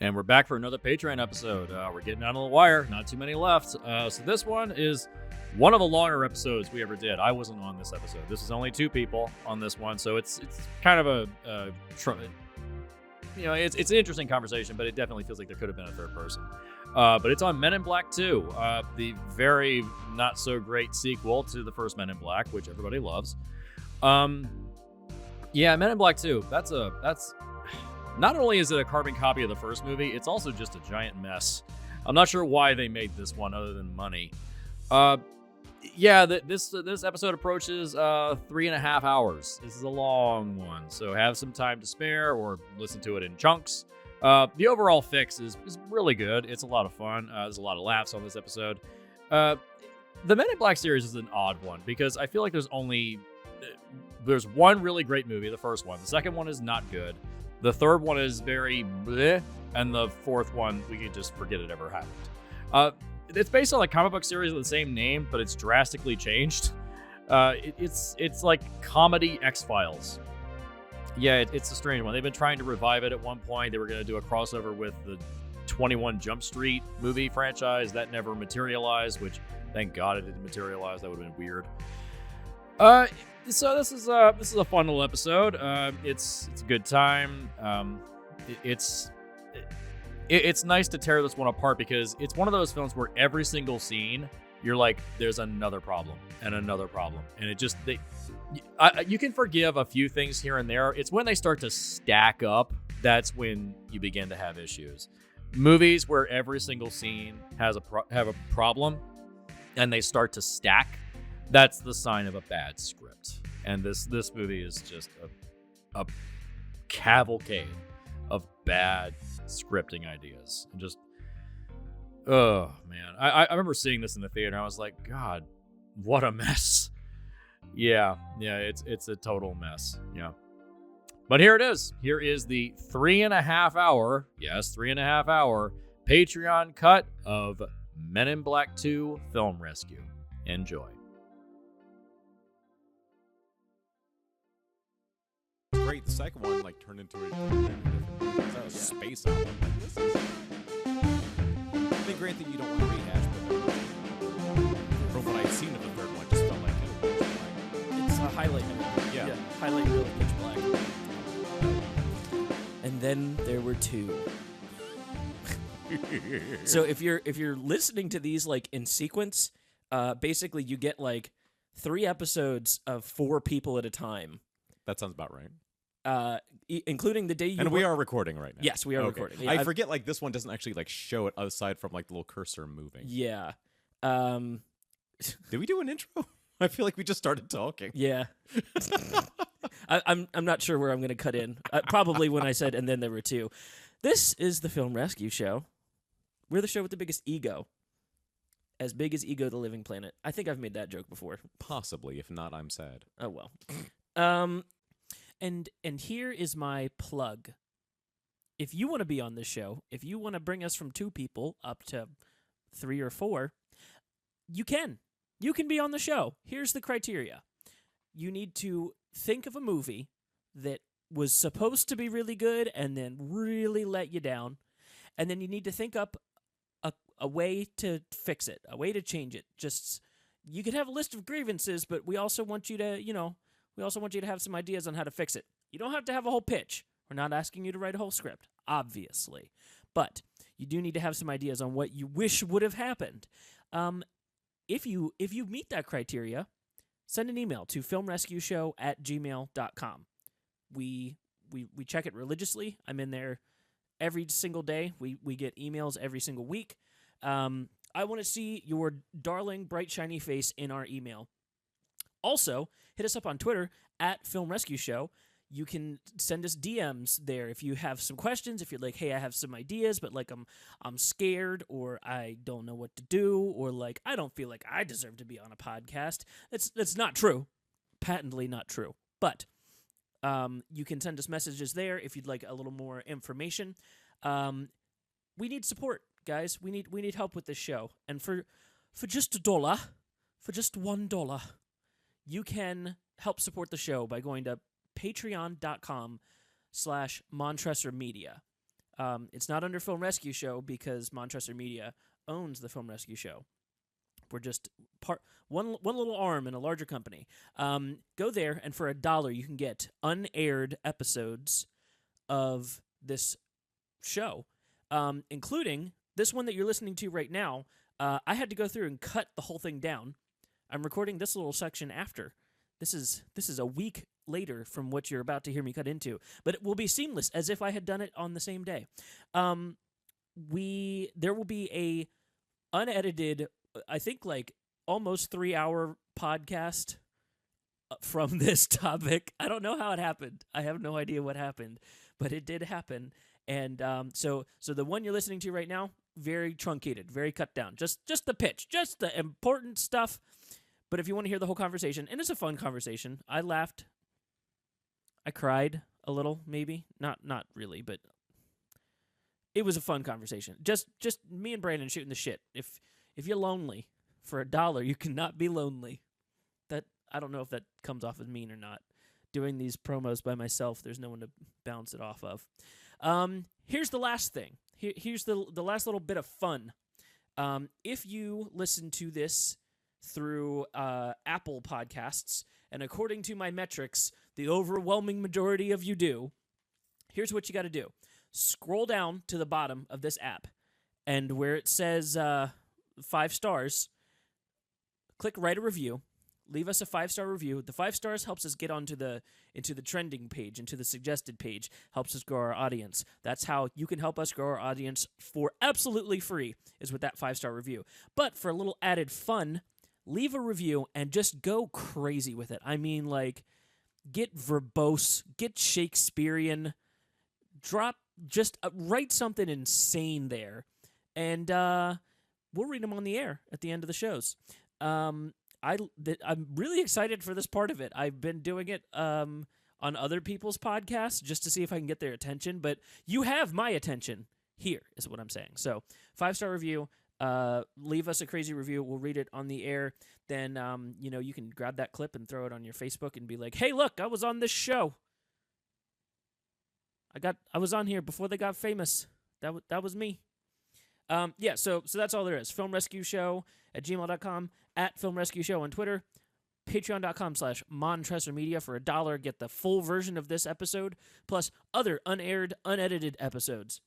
And we're back for another Patreon episode. We're getting down to the wire. Not too many left. So this one is one of the longer episodes we ever did. I wasn't on this episode. This is only 2 people on this one, so it's kind of it's an interesting conversation, but it definitely feels like there could have been a third person. But it's on Men in Black 2, the very not so great sequel to the first Men in Black, which everybody loves. Men in Black 2. That's not only is it a carbon copy of the first movie, it's also just a giant mess. I'm not sure why they made this one other than money. This episode approaches 3.5 hours. This is a long one, so have some time to spare or listen to it in chunks. The overall fix is really good. It's a lot of fun. There's a lot of laughs on this episode. The Men in Black series is an odd one because I feel like there's one really great movie, the first one. The second one is not good. The third one is very bleh, and the fourth one, we can just forget it ever happened. It's based on a comic book series with the same name, but it's drastically changed. It's like comedy X-Files. Yeah, it's a strange one. They've been trying to revive it at one point. They were going to do a crossover with the 21 Jump Street movie franchise. That never materialized, which thank God it didn't materialize. That would have been weird. So this is a fun little episode. It's a good time. It's nice to tear this one apart because it's one of those films where every single scene you're like, there's another problem and another problem, and you can forgive a few things here and there. It's when they start to stack up that's when you begin to have issues. Movies where every single scene have a problem and they start to stack. That's the sign of a bad script. And this movie is just a cavalcade of bad scripting ideas. And just, oh, man. I remember seeing this in the theater, and I was like, God, what a mess. Yeah, it's a total mess. Yeah. But here it is. Here is the 3.5 hour, yes, 3.5 hour Patreon cut of Men in Black 2 Film Rescue. Enjoy. Great. The second one turned into a space album. I think great that you don't want to rehash, but from what I've seen of the third one, it just felt like it was It's a highlight. Yeah. Highlight really pitch black. And then there were 2. So if you're listening to these in sequence, basically you get 3 episodes of 4 people at a time. That sounds about right. Including the day you... And we are recording right now. Yes, we are recording. Yeah, I forget, this one doesn't actually, show it aside from, the little cursor moving. Yeah. Did we do an intro? I feel like we just started talking. Yeah. I'm not sure where I'm going to cut in. Probably when I said, and then there were 2. This is the Film Rescue Show. We're the show with the biggest ego. As big as Ego the Living Planet. I think I've made that joke before. Possibly. If not, I'm sad. Oh, well. And here is my plug. If you want to be on this show, if you want to bring us from 2 people up to 3 or 4, you can. You can be on the show. Here's the criteria. You need to think of a movie that was supposed to be really good and then really let you down. And then you need to think up a way to fix it, a way to change it. Just, you could have a list of grievances, but we also want you to, we also want you to have some ideas on how to fix it. You don't have to have a whole pitch. We're not asking you to write a whole script, obviously. But you do need to have some ideas on what you wish would have happened. If you meet that criteria, send an email to filmrescueshow@gmail.com. We check it religiously. I'm in there every single day. We get emails every single week. I want to see your darling, bright, shiny face in our email. Also, hit us up on Twitter @FilmRescueShow. You can send us DMs there if you have some questions. If you're like, hey, I have some ideas, but I'm scared, or I don't know what to do, or I don't feel like I deserve to be on a podcast. That's not true, patently not true. But you can send us messages there if you'd like a little more information. We need support, guys. We need help with this show, and for just $1, for just $1, you can help support the show by going to patreon.com/MontresorMedia. It's not under Film Rescue Show because Montressor Media owns the Film Rescue Show. We're just one little arm in a larger company. Go there, and for $1, you can get unaired episodes of this show, including this one that you're listening to right now. I had to go through and cut the whole thing down. I'm recording this little section after. This is a week later from what you're about to hear me cut into, but it will be seamless as if I had done it on the same day. There will be a unedited, I think like almost 3-hour podcast from this topic. I don't know how it happened. I have no idea what happened, but it did happen. And so the one you're listening to right now, very truncated, very cut down. Just the pitch, just the important stuff. But if you want to hear the whole conversation, and it's a fun conversation, I laughed, I cried a little, maybe not really, but it was a fun conversation. Just me and Brandon shooting the shit. If you're lonely for $1, you cannot be lonely. That I don't know if that comes off as mean or not. Doing these promos by myself, there's no one to bounce it off of. Here's the last thing. Here's the last little bit of fun. If you listen to this through Apple Podcasts, and according to my metrics, the overwhelming majority of you do, here's what you got to do. Scroll down to the bottom of this app, and where it says 5 stars, click write a review. Leave us a 5-star review. The 5 stars helps us get into the trending page, into the suggested page, helps us grow our audience. That's how you can help us grow our audience for absolutely free, is with that 5-star review. But for a little added fun, leave a review and just go crazy with it. I mean, like, get verbose, get Shakespearean, write something insane there, and we'll read them on the air at the end of the shows. I'm really excited for this part of it. I've been doing it on other people's podcasts just to see if I can get their attention, but you have my attention here, is what I'm saying. So 5-star review, leave us a crazy review. We'll read it on the air. Then, you can grab that clip and throw it on your Facebook and be like, hey, look, I was on this show. I was on here before they got famous. That was me. So that's all there is. filmrescueshow@gmail.com, @filmrescueshow on Twitter, patreon.com/montressormedia for $1. Get the full version of this episode, plus other unaired, unedited episodes.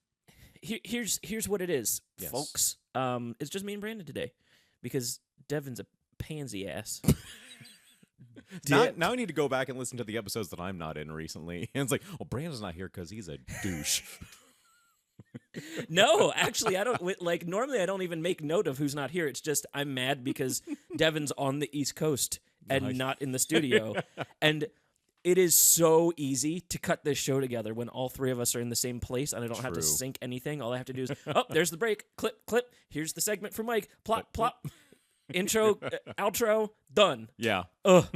Here's what it is, Yes. folks. It's just me and Brandon today, because Devin's a pansy ass. Now I need to go back and listen to the episodes that I'm not in recently. And it's like, well, Brandon's not here because he's a douche. No, actually, I don't. Normally, I don't even make note of who's not here. It's just I'm mad because Devin's on the East Coast and Nice. not in the studio. And it is so easy to cut this show together when all three of us are in the same place, and I don't have to True. sync anything. All I have to do is, there's the break, clip. Here's the segment for Mike. Plop. Intro, outro, done. Yeah. Ugh.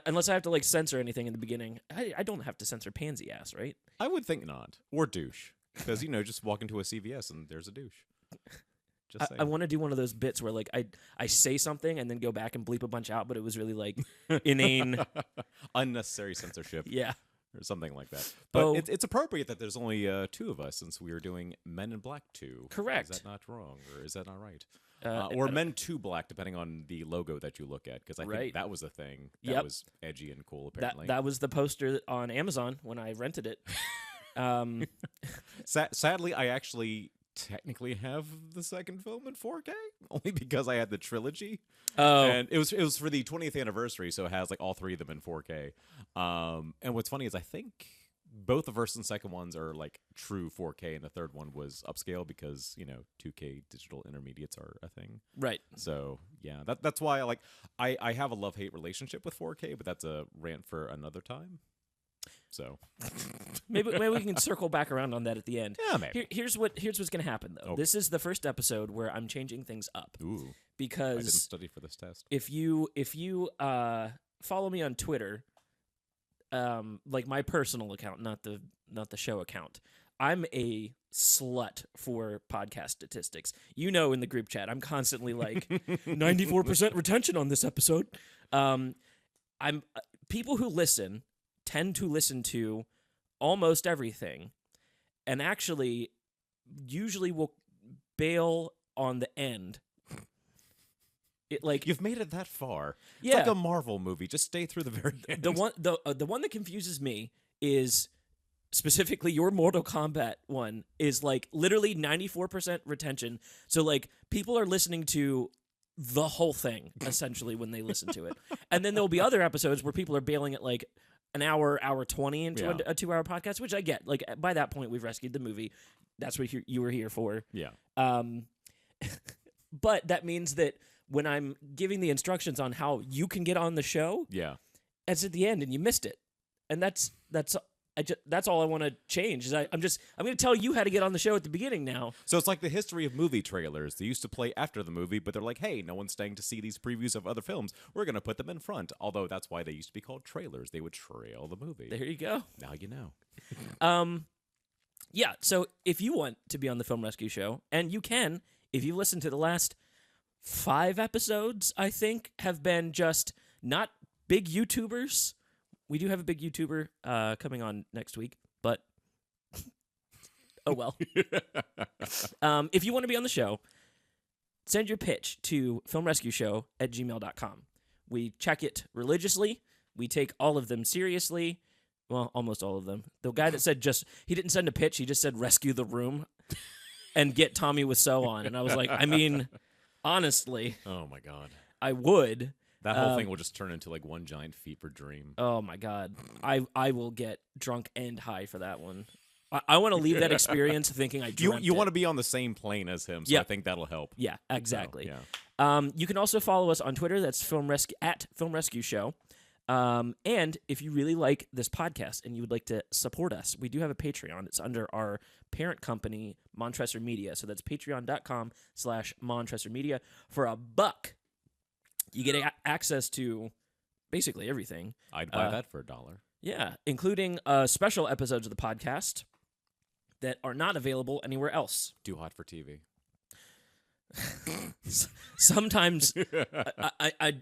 Unless I have to censor anything in the beginning. I don't have to censor pansy ass, right? I would think not. Or douche. Because, just walk into a CVS and there's a douche. Just saying. I want to do one of those bits where I say something and then go back and bleep a bunch out, but it was really inane. Unnecessary censorship. Yeah. Or something like that. But Oh. it's appropriate that there's only 2 of us since we are doing Men in Black 2. Correct. Is that not wrong? Or is that not right? I Or don't- Men 2 Black, depending on the logo that you look at. Because I Right. think that was a thing that Yep. was edgy and cool, apparently. That was the poster on Amazon when I rented it. Sadly, I actually technically have the second film in 4K, only because I had the trilogy. Oh. And it was for the 20th anniversary, so it has all 3 of them in 4K. And what's funny is I think both the first and second ones are true 4K, and the third one was upscale because 2K digital intermediates are a thing. Right. So yeah, that's why I have a love-hate relationship with 4K, but that's a rant for another time. So Maybe we can circle back around on that at the end. yeah, maybe. Here's what's going to happen though. Okay. This is the first episode where I'm changing things up Ooh, I didn't because study for this test. if you follow me on Twitter, my personal account, not the show account, I'm a slut for podcast statistics. In the group chat, I'm constantly 94% retention on this episode. People who listen tend to listen to almost everything, and actually usually will bail on the end. It like You've made it that far. Yeah. It's like a Marvel movie. Just stay through the very end. the one that confuses me is specifically your Mortal Kombat one is like literally 94% retention. So like people are listening to the whole thing essentially when they listen to it. And then there'll be other episodes where people are bailing at like an hour 20 into a 2-hour podcast, which I get. Like by that point we've rescued the movie. That's what you were here for. Yeah. But that means that when I'm giving the instructions on how you can get on the show, Yeah. it's at the end and you missed it. And that's all I want to change. Is I'm going to tell you how to get on the show at the beginning now. So it's like the history of movie trailers. They used to play after the movie, but they're like, hey, no one's staying to see these previews of other films. We're going to put them in front. Although that's why they used to be called trailers. They would trail the movie. There you go. Now you know. Yeah, so if you want to be on the Film Rescue Show, and you can, if you listen to the last 5 episodes, I think, have been just not big YouTubers. We do have a big YouTuber coming on next week, but oh well. If you want to be on the show, send your pitch to filmrescueshow@gmail.com. We check it religiously. We take all of them seriously. Well, almost all of them. The guy that said he didn't send a pitch, he just said rescue the room and get Tommy Wiseau on. And I was like, I mean, honestly, Oh, my God. I would. That whole thing will just turn into like one giant fever dream. Oh my God. I will get drunk and high for that one. I want to leave that experience thinking I dreamt You it. want to be on the same plane as him, so Yeah. I think that'll help. Yeah, exactly. So, yeah. You can also follow us on Twitter. That's Film Rescue Show. And if you really like this podcast and you would like to support us, we do have a Patreon. It's under our parent company, Montresor Media. So that's patreon.com/Montresor Media. For $1, you get access to basically everything. I'd buy that for $1. Yeah, including special episodes of the podcast that are not available anywhere else. Too hot for TV. Sometimes I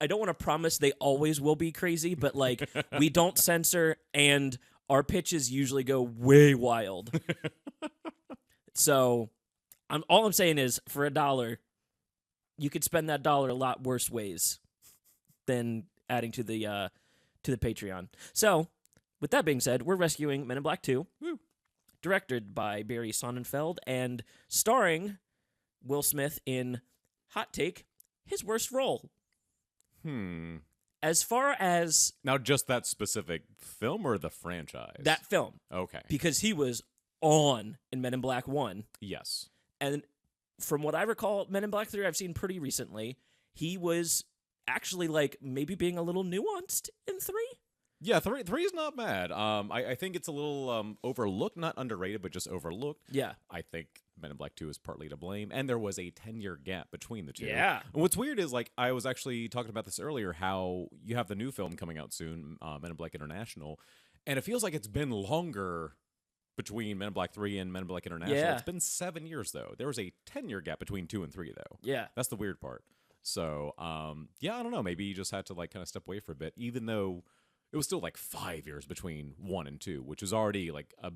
don't want to promise they always will be crazy, but like we don't censor and our pitches usually go way wild. So all I'm saying is for $1, you could spend that $1 a lot worse ways than adding to the Patreon. So with that being said, we're rescuing Men in Black 2, directed by Barry Sonnenfeld and starring Will Smith in, hot take, his worst role. As far as Now, just that specific film or the franchise? that film, Okay. because he was on in Men in Black 1. Yes. And from what I recall, Men in Black 3 I've seen pretty recently, he was actually like maybe being a little nuanced in 3. Yeah, three is not bad. I think it's a little overlooked, not underrated, but just overlooked. Yeah. I think Men in Black 2 is partly to blame, and there was a 10-year gap between the two. Yeah. And what's weird is, like, I was actually talking about this earlier, how you have the new film coming out soon, Men in Black International, and it feels like it's been longer between Men in Black 3 and Men in Black International. Yeah. It's been 7 years, though. There was a 10-year gap between 2 and 3, though. Yeah. That's the weird part. So, yeah, I don't know. Maybe you just had to, like, kind of step away for a bit, even though it was still like 5 years between 1 and 2, which was already like a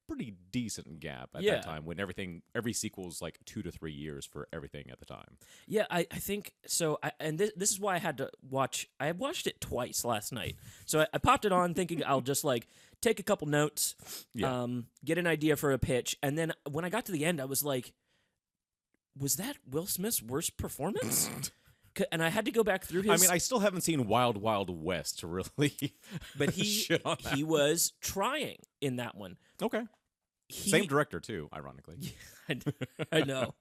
pretty decent gap at that time when every sequel was like 2 to 3 years for everything at the time. Yeah, I think so. This is why I had to watch. I watched it twice last night. So I popped it on thinking I'll just like take a couple notes, get an idea for a pitch. And then when I got to the end, I was like, was that Will Smith's worst performance? And I had to go back through his... I mean, I still haven't seen Wild Wild West to really but shit on that. he was trying in that one. Okay. Same director, too, ironically. I know.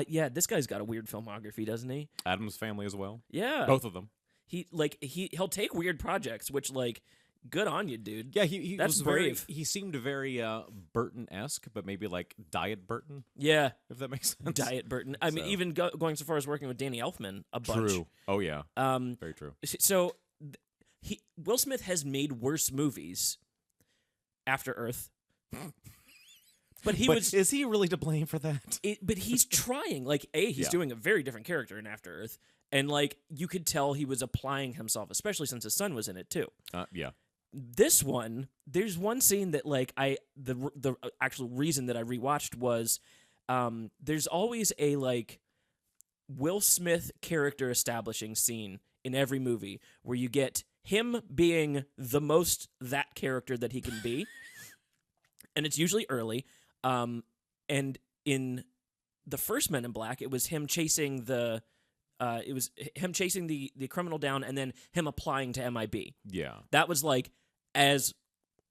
Yeah, this guy's got a weird filmography, doesn't he? Addams Family as well. Yeah. Both of them. He'll take weird projects, which, like, good on you, dude. Yeah, he That's was brave. He seemed very Burton-esque, but maybe like Diet Burton, Yeah. if that makes sense. Diet Burton. I mean, So. even going so far as working with Danny Elfman a bunch. True. Oh, yeah. Very true. So Will Smith has made worse movies after Earth. But is he really to blame for that? But he's trying. Like, he's doing a very different character in After Earth. And, like, you could tell he was applying himself, especially since his son was in it, too. Yeah. this one, there's one scene that like the actual reason that I rewatched was there's always a like Will Smith character establishing scene in every movie where you get him being the most that character that he can be. And it's usually early. And in the first Men in Black, it was him chasing the criminal down and then him applying to MIB. Yeah. That was like as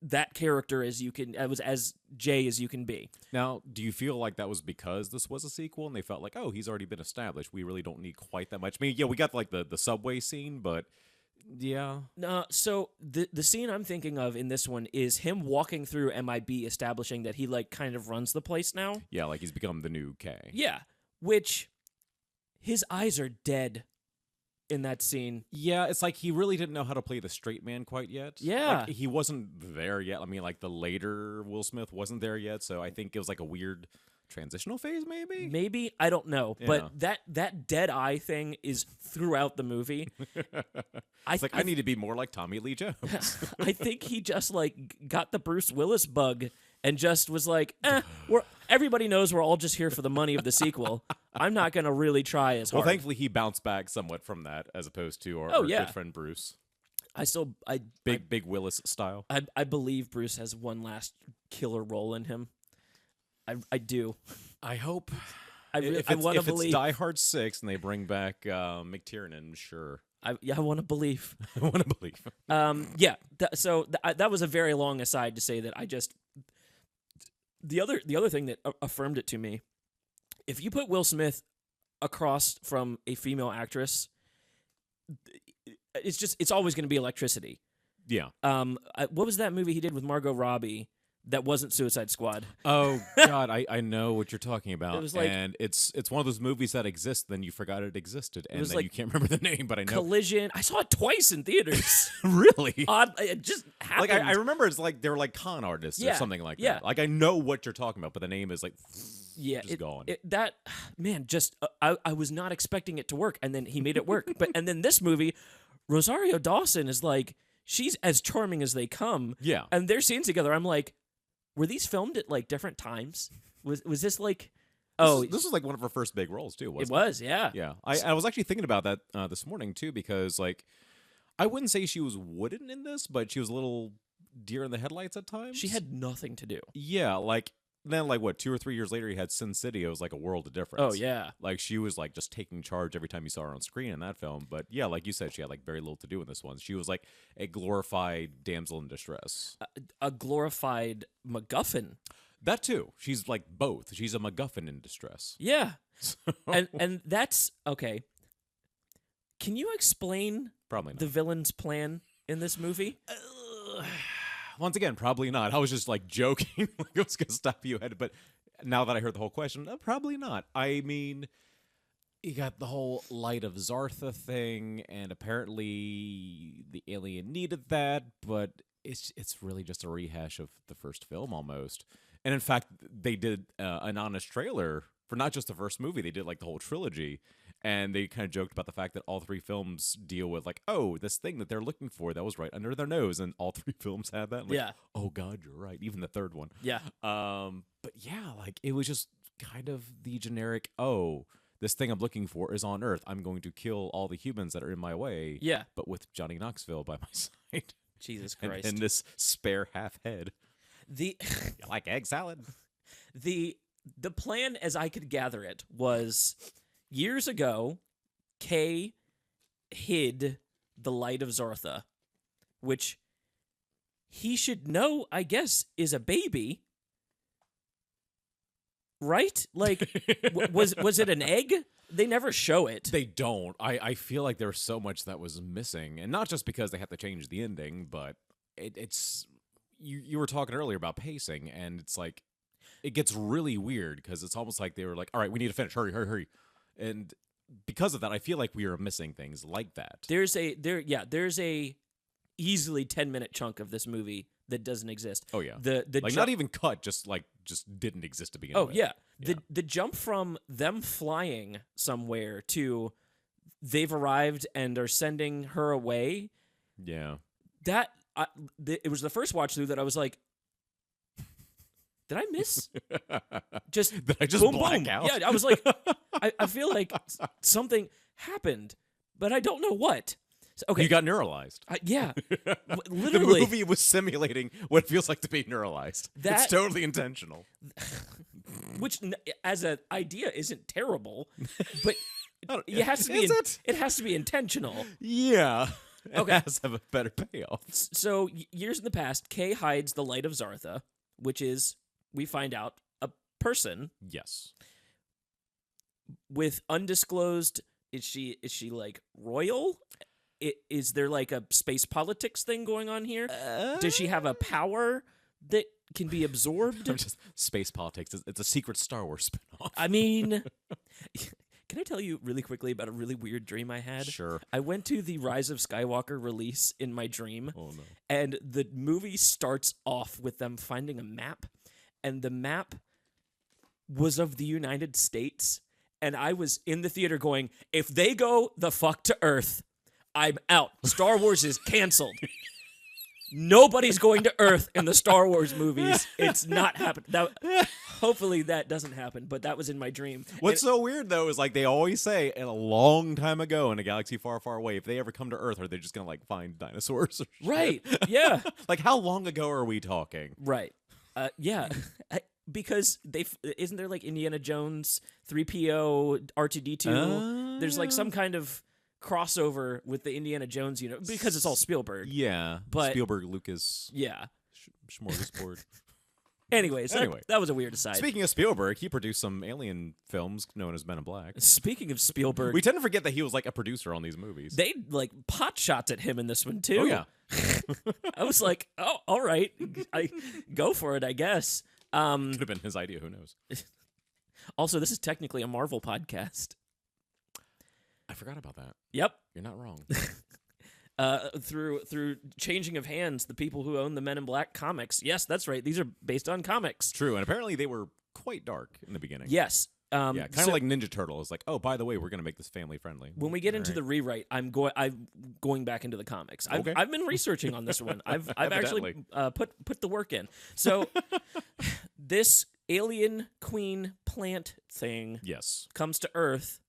that character as you can. It was as Jay as you can be. Now, do you feel like that was because this was a sequel and they felt like, oh, he's already been established. We really don't need quite that much. I mean, yeah, we got like the subway scene, but yeah. No, so the scene I'm thinking of in this one is him walking through MIB, establishing that he like kind of runs the place now. Yeah, like he's become the new K. Yeah, which his eyes are dead in that scene. Yeah, it's like he really didn't know how to play the straight man quite yet. Yeah. Like, he wasn't there yet. I mean, like the later Will Smith wasn't there yet, so I think it was like a weird transitional phase, maybe? Maybe, I don't know. Yeah. But that dead eye thing is throughout the movie. It's like, I need to be more like Tommy Lee Jones. I think he just like got the Bruce Willis bug and just was like, everybody knows we're all just here for the money of the sequel. I'm not going to really try as hard. Well, thankfully he bounced back somewhat from that as opposed to our good friend Bruce. Big Willis style. I believe Bruce has one last killer role in him. I do. I hope. I want to believe. If it's Die Hard 6 and they bring back McTiernan, sure. I want to believe. I want to believe. That was a very long aside to say that I just. The other thing that affirmed it to me, if you put Will Smith across from a female actress, it's always going to be electricity. Yeah. What was that movie he did with Margot Robbie that wasn't Suicide Squad? Oh God, I know what you're talking about. It was like, and it's one of those movies that exists, then you forgot it existed, and then like you can't remember the name, but I know. Collision. I saw it twice in theaters. Really? Odd. It just happened. Like I remember it's like they were like con artists or something like that. Like I know what you're talking about, but the name is like just gone. I was not expecting it to work, and then he made it work. And then this movie, Rosario Dawson is like, she's as charming as they come. Yeah. And their scenes together, I'm like, were these filmed at like different times? Was this like? This was like one of her first big roles too. Wasn't it? It was, yeah. Yeah, I was actually thinking about that this morning too, because like I wouldn't say she was wooden in this, but she was a little deer in the headlights at times. She had nothing to do. Yeah, like then like what 2 or 3 years later, you had Sin City. It was like a world of difference. Oh yeah, like she was like just taking charge every time you saw her on screen in that film. But yeah, like you said, she had like very little to do in this one. She was like a glorified damsel in distress, a glorified MacGuffin. That too. She's like both. She's a MacGuffin in distress. Yeah, and that's okay. Can you explain Probably not. the villain's plan in this movie? Once again, probably not. I was just like joking, like I was gonna stop you ahead, but now that I heard the whole question, probably not. I mean, you got the whole Light of Zartha thing, and apparently the alien needed that, but it's really just a rehash of the first film almost. And in fact, they did an honest trailer for not just the first movie; they did like the whole trilogy. And they kind of joked about the fact that all 3 films deal with like, oh, this thing that they're looking for that was right under their nose, and all 3 films had that. Like, yeah. Oh God, you're right. Even the third one. Yeah. But yeah, like it was just kind of the generic. Oh, this thing I'm looking for is on Earth. I'm going to kill all the humans that are in my way. Yeah. But with Johnny Knoxville by my side. Jesus Christ. And this spare half head. You like egg salad. The plan, as I could gather it, was. Years ago, Kay hid the Light of Zartha, which he should know, I guess, is a baby. Right? Like, was it an egg? They never show it. They don't. I feel like there was so much that was missing, and not just because they had to change the ending, but it's you were talking earlier about pacing, and it's like it gets really weird because it's almost like they were like, all right, we need to finish. Hurry. And because of that, I feel like we are missing things like that. There's a easily 10-minute chunk of this movie that doesn't exist. Oh yeah. Not even cut, just didn't exist to begin with. Oh yeah. The jump from them flying somewhere to they've arrived and are sending her away. Yeah. That it was the first watch through that I was like, did I miss? Just Did I just boom, black boom. out? Yeah, I was like, I feel like something happened, but I don't know what. So, okay, You got neuralized. yeah, The literally. movie was simulating what it feels like to be neuralized. It's That- totally intentional. Which, as an idea, isn't terrible, but I don't- it has to be. Is it? It has to be intentional. Yeah. It Okay. has to have a better payoff. So years in the past, Kay hides the light of Zartha, which is, we find out, a person Yes. with undisclosed. Is she like royal? Is there like a space politics thing going on here? Does she have a power that can be absorbed? Just space politics. It's a secret Star Wars spinoff. I mean, can I tell you really quickly about a really weird dream I had? Sure. I went to the Rise of Skywalker release in my dream, Oh no. and the movie starts off with them finding a map, and the map was of the United States, and I was in the theater going, if they go the fuck to Earth, I'm out. Star Wars is canceled. Nobody's going to Earth in the Star Wars movies. It's not happening. Hopefully that doesn't happen, but that was in my dream. What's so weird though is like they always say, and a long time ago in a galaxy far, far away, if they ever come to Earth, are they just gonna like find dinosaurs? Or shit? Right. Yeah. Like how long ago are we talking? Right. Yeah. Because isn't there like Indiana Jones, 3PO, R2D2? There's like some kind of crossover with the Indiana Jones because it's all Spielberg. Yeah, But- Spielberg, Lucas, Yeah. smorgasbord. Anyways, Anyway. that was a weird aside. Speaking of Spielberg, he produced some alien films known as Men in Black. Speaking of Spielberg, We tend to forget that he was like a producer on these movies. they like pot shots at him in this one too. Oh yeah, I was like, oh, all right, I go for it, I guess. could have been his idea. Who knows? Also, this is technically a Marvel podcast. I forgot about that. Yep. You're not wrong. Through changing of hands, the people who own the Men in Black comics. Yes, that's right. These are based on comics. True, and apparently they were quite dark in the beginning. Yes. Yeah, kind of so like Ninja Turtles. Like, oh, by the way, we're going to make this family friendly. when we get into the rewrite, I'm going back into the comics. Okay. I've been researching on this one. I've actually Evidently. put the work in. So this alien queen plant thing Yes. comes to Earth,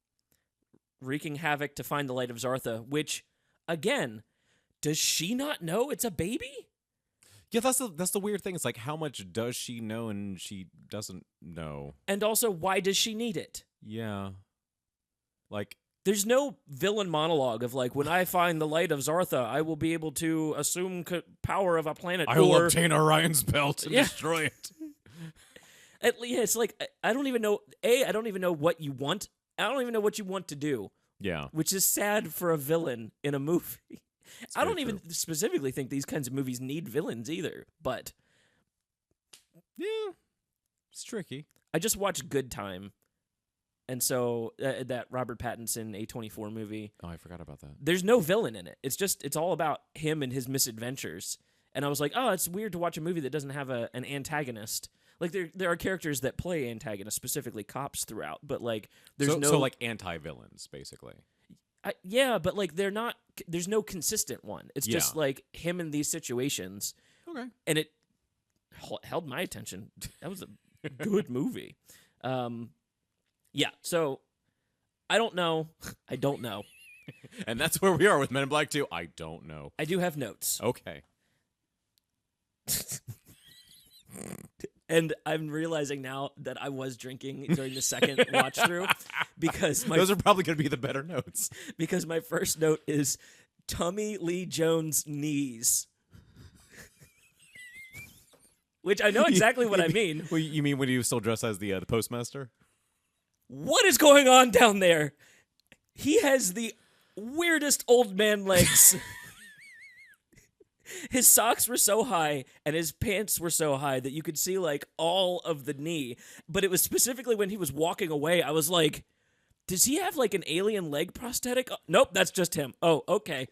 wreaking havoc to find the light of Zartha, which, again, does she not know it's a baby? Yeah, that's the weird thing. It's like, how much does she know and she doesn't know? And also, why does she need it? Yeah. Like, There's no villain monologue of like, when I find the light of Zartha, I will be able to assume power of a planet. I will or obtain Orion's belt and Yeah. destroy it. It's like I don't even know. I don't even know what you want. I don't even know what you want to do, Yeah. which is sad for a villain in a movie. I very don't even specifically think these kinds of movies need villains either. But Yeah. It's tricky. I just watched Good Time, and so that Robert Pattinson A24 movie. Oh, I forgot about that. There's no villain in it. It's all about him and his misadventures. And I was like, oh, it's weird to watch a movie that doesn't have an antagonist. Like there are characters that play antagonists, specifically cops throughout, but like there's no so like anti-villains, basically. yeah, but like they're not. There's no consistent one. It's just Yeah. like him in these situations, Okay. and it held my attention. That was a good movie. Yeah. So I don't know. I don't know. And that's where we are with Men in Black 2. I don't know. I do have notes, Okay. and I'm realizing now that I was drinking during the second watch through because Those are probably going to be the better notes. because my first note is Tommy Lee Jones' knees. Which I know exactly what I mean. Well, you mean when he was still dressed as the postmaster? What is going on down there? He has the weirdest old man legs. His socks were so high and his pants were so high that you could see like all of the knee. But it was specifically when he was walking away, I was like, does he have like an alien leg prosthetic? Oh, nope, that's just him. Oh, okay.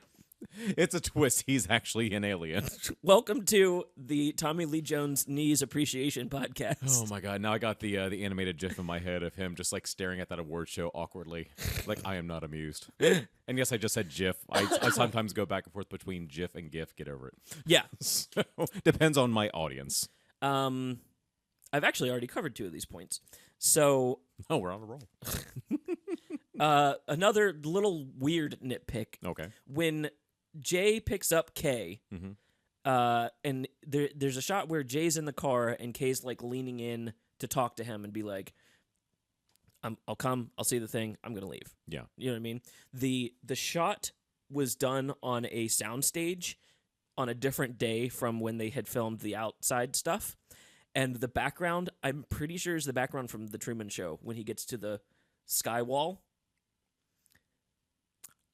It's a twist. He's actually an alien. Welcome to the Tommy Lee Jones Knees Appreciation Podcast. Oh my god! Now I got the animated GIF in my head of him just like staring at that award show awkwardly, like I am not amused. And yes, I just said GIF. I sometimes go back and forth between GIF and GIF. Get over it. Yeah. So depends on my audience. I've actually already covered 2 of these points. So Oh, we're on a roll. another little weird nitpick. Okay. When Jay picks up Kay, Mhm. and there's a shot where Jay's in the car and Kay's like leaning in to talk to him and be like, I'll come, I'll see the thing, I'm gonna leave. Yeah. You know what I mean? The shot was done on a soundstage on a different day from when they had filmed the outside stuff. And the background, I'm pretty sure, is the background from The Truman Show when he gets to the sky wall.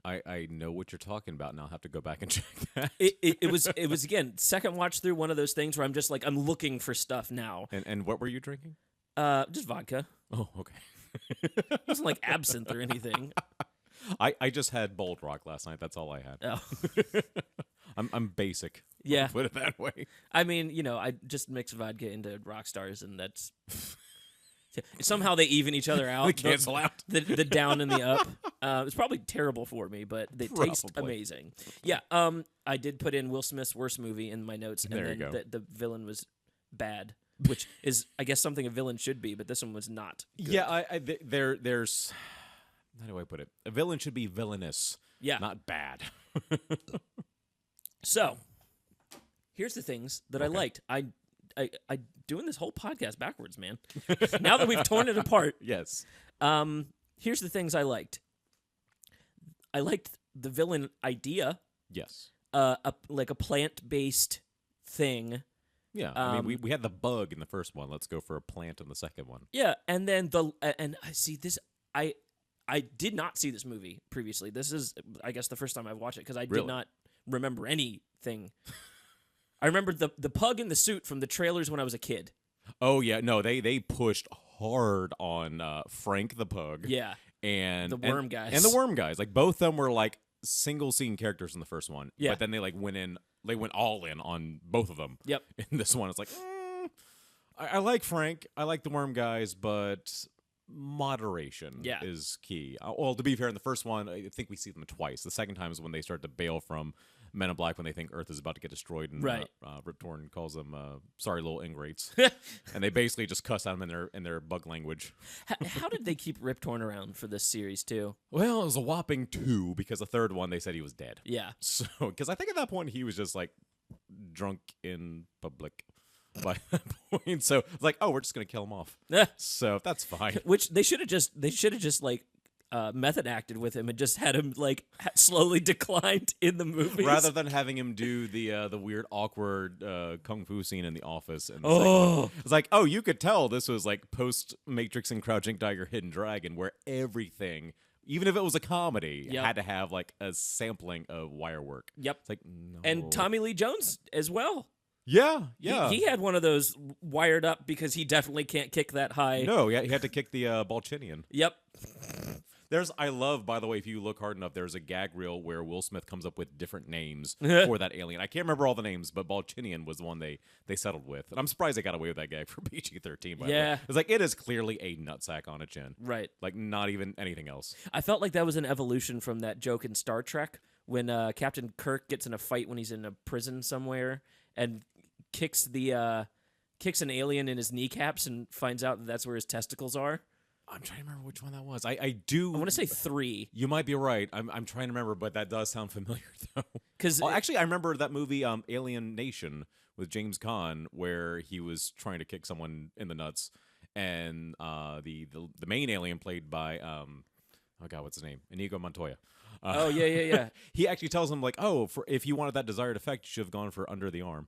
I know what you're talking about, and I'll have to go back and check that. It was again, second watch through, one of those things where I'm just like, I'm looking for stuff now. And what were you drinking? Just vodka. Oh, okay. It wasn't like absinthe or anything. I just had Bold Rock last night. That's all I had. Oh. I'm basic. Yeah. I'll put it that way. I mean, I just mix vodka into rock stars, and that's somehow they even each other out. They cancel out. The down and the up. It's probably terrible for me, but they taste Probably. amazing. Yeah. I did put in Will Smith's worst movie in my notes, and There you then go. the villain was bad, which is, I guess, something a villain should be, but this one was not. Good. Yeah, there's how do I put it? A villain should be villainous, Yeah. not bad. So, here's the things that I Okay. liked. I doing this whole podcast backwards, man. Now that we've torn it apart, Yes. here's the things I liked. I liked the villain idea, Yes. like a plant-based thing. Yeah. I mean, we had the bug in the first one. Let's go for a plant in the second one. Yeah, and then and I see this. I did not see this movie previously. This is, I guess, the first time I've watched it because I Really? did not remember anything. I remembered the pug in the suit from the trailers when I was a kid. Oh yeah, no, they pushed hard on Frank the pug. Yeah, And the worm guys. And the worm guys. Like both of them were like single scene characters in the first one. Yeah. But then they went all in on both of them. Yep. In this one, it's like, I like Frank. I like the worm guys, but moderation Yeah. is key. Well, to be fair, in the first one, I think we see them twice. The second time is when they start to bail from Men in Black when they think Earth is about to get destroyed, and Right. Rip Torn calls them sorry little ingrates, and they basically just cuss at them in their bug language. How did they keep Rip Torn around for this series too? Well, it was a whopping 2 because the third one they said he was dead. Yeah. So, because I think at that point he was just like drunk in public by that point. So it's like, oh, we're just gonna kill him off. So that's fine. Which they should have just like method acted with him and just had him like slowly declined in the movies Rather than having him do the weird awkward kung fu scene in the office. And it's like, oh, you could tell this was like post Matrix and Crouching Tiger, Hidden Dragon, where everything, even if it was a comedy, Yep. had to have like a sampling of wire work. Yep. It's like, no. And Tommy Lee Jones as well. Yeah. He had one of those wired up because he definitely can't kick that high. No, yeah, he had to kick the Balchinian. Yep. I love, by the way, if you look hard enough, there's a gag reel where Will Smith comes up with different names for that alien. I can't remember all the names, but Balchinian was the one they settled with. And I'm surprised they got away with that gag for PG-13, by the Yeah. way. It's like, it is clearly a nutsack on a chin. Right. Like, not even anything else. I felt like that was an evolution from that joke in Star Trek when Captain Kirk gets in a fight when he's in a prison somewhere and kicks an alien in his kneecaps and finds out that that's where his testicles are. I'm trying to remember which one that was. I want to say 3. You might be right. I'm trying to remember, but that does sound familiar, though. Because Actually, I remember that movie, Alien Nation, with James Caan, where he was trying to kick someone in the nuts, and the main alien played by oh god, what's his name? Inigo Montoya. yeah. He actually tells him like, oh, if you wanted that desired effect, you should have gone for under the arm,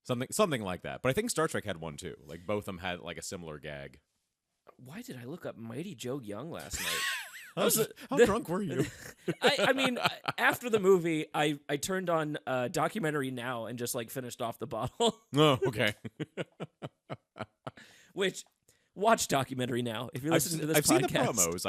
something like that. But I think Star Trek had one too. Like both of them had like a similar gag. Why did I look up Mighty Joe Young last night? How drunk were you? I mean, after the movie, I turned on Documentary Now and just like finished off the bottle, Oh, okay. which watch documentary now. If you're listening to this I've podcast, seen the promos.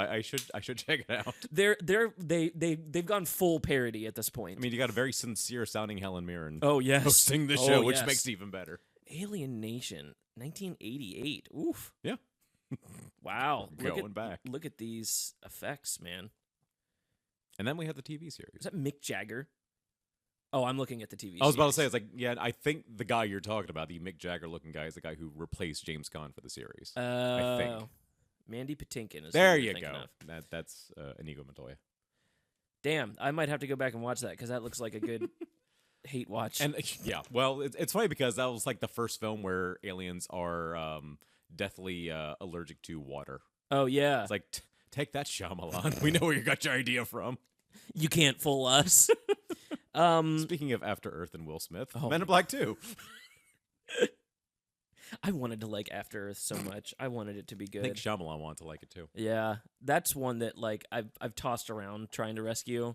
I should check it out. they've gone full parody at this point. I mean, you got a very sincere sounding Helen Mirren oh yes, hosting the Oh, show, which yes. makes it even better. Alien Nation, 1988. Oof. Yeah. Wow. Going back. Look at these effects, man. And then we have the TV series. Is that Mick Jagger? Oh, I'm looking at the TV. I was about to series. say, it's like, yeah, I think the guy you're talking about, the Mick Jagger looking guy, is the guy who replaced James Caan for the series. I think. Mandy Patinkin is There who you're you thinking go. of. That's Inigo Montoya. Damn, I might have to go back and watch that because that looks like a good hate watch. And yeah, well, it's funny because that was like the first film where aliens are deathly allergic to water. oh yeah, It's like, take that, Shyamalan. We know where you got your idea from. you can't fool us. Speaking of After Earth and Will Smith, Oh. Men in Black 2. I wanted to like After Earth so much. I wanted it to be I think good. Shyamalan wanted to like it too. Yeah, that's one that like I've tossed around trying to rescue.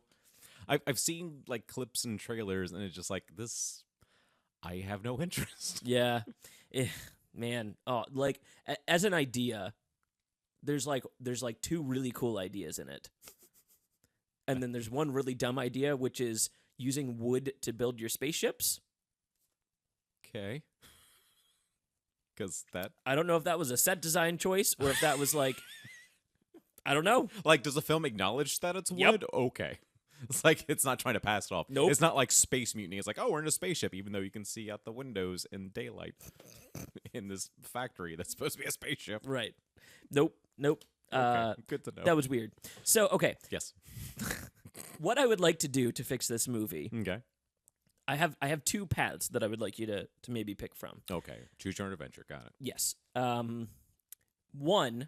I've seen like clips and trailers, and it's just like this. I have no interest. Yeah, man. Oh, like as an idea, there's like two really cool ideas in it, and then there's one really dumb idea, which is using wood to build your spaceships. Okay. Because that, I don't know if that was a set design choice or if that was like, I don't know. like, does the film acknowledge that it's Yep. wood? Okay. It's like it's not trying to pass it off. Nope. It's not like Space Mutiny. It's like, oh, we're in a spaceship, even though you can see out the windows in daylight in this factory that's supposed to be a spaceship. Right. Nope. Okay. Good to know. That was weird. So, okay, Yes. what I would like to do to fix this movie, Okay. I have two paths that I would like you to maybe pick from. Okay. Choose your own adventure. Got it. Yes. One,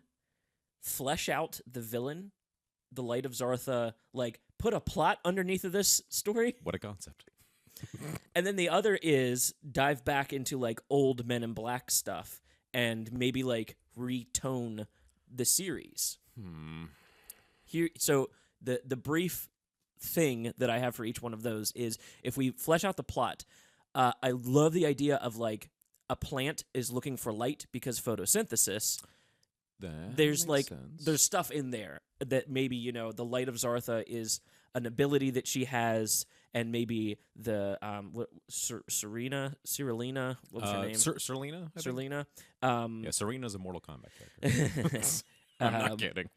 flesh out the villain, the Light of Zartha, like put a plot underneath of this story. What a concept. And then the other is dive back into like old Men in Black stuff and maybe like retone the series. Here, so the brief thing that I have for each one of those is if we flesh out the plot, I love the idea of like a plant is looking for light because photosynthesis. There's like there's stuff in there that maybe the Light of Zartha is an ability that she has, and maybe the Serena, what was her name? Serlina? I think? Serlina. Yeah, Serena's a Mortal Kombat character. I'm not kidding.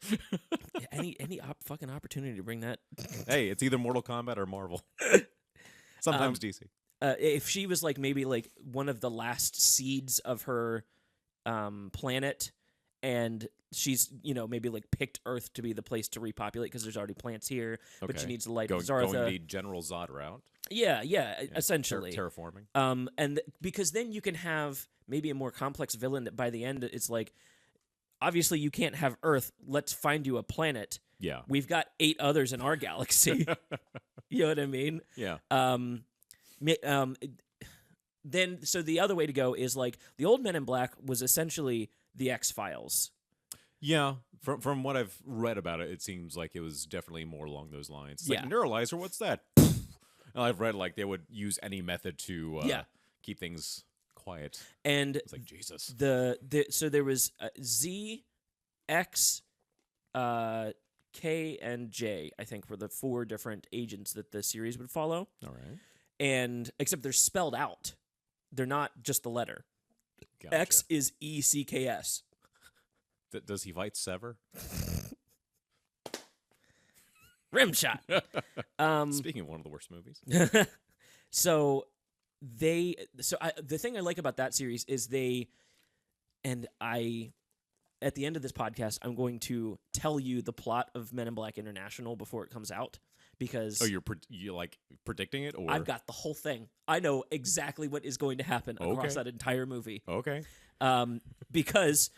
any fucking opportunity to bring that. Hey, it's either Mortal Kombat or Marvel. Sometimes DC. If she was like maybe like one of the last seeds of her planet, and she's maybe like picked Earth to be the place to repopulate because there's already plants here, but she needs the Light of Zartha. Going the General Zod route. Yeah, essentially. Terraforming. Because then you can have maybe a more complex villain that by the end it's like, obviously you can't have Earth. Let's find you a planet. Yeah. We've got 8 others in our galaxy. You know what I mean? Yeah. Then so the other way to go is like the old Men in Black was essentially the X-Files. Yeah. From what I've read about it, it seems like it was definitely more along those lines. It's Yeah. like, Neuralizer, what's that? And I've read like they would use any method to keep things quiet. And It's like, Jesus. so there was Z, X, K, and J, I think, were the 4 different agents that the series would follow. All right. And except they're spelled out. They're not just the letter. Gotcha. X is ECKS. Does he fight Sever? Rim shot. Speaking of one of the worst movies. So the thing I like about that series is at the end of this podcast, I'm going to tell you the plot of Men in Black International before it comes out, because you're like predicting it, or I've got the whole thing. I know exactly what is going to happen across that entire movie. Okay. Because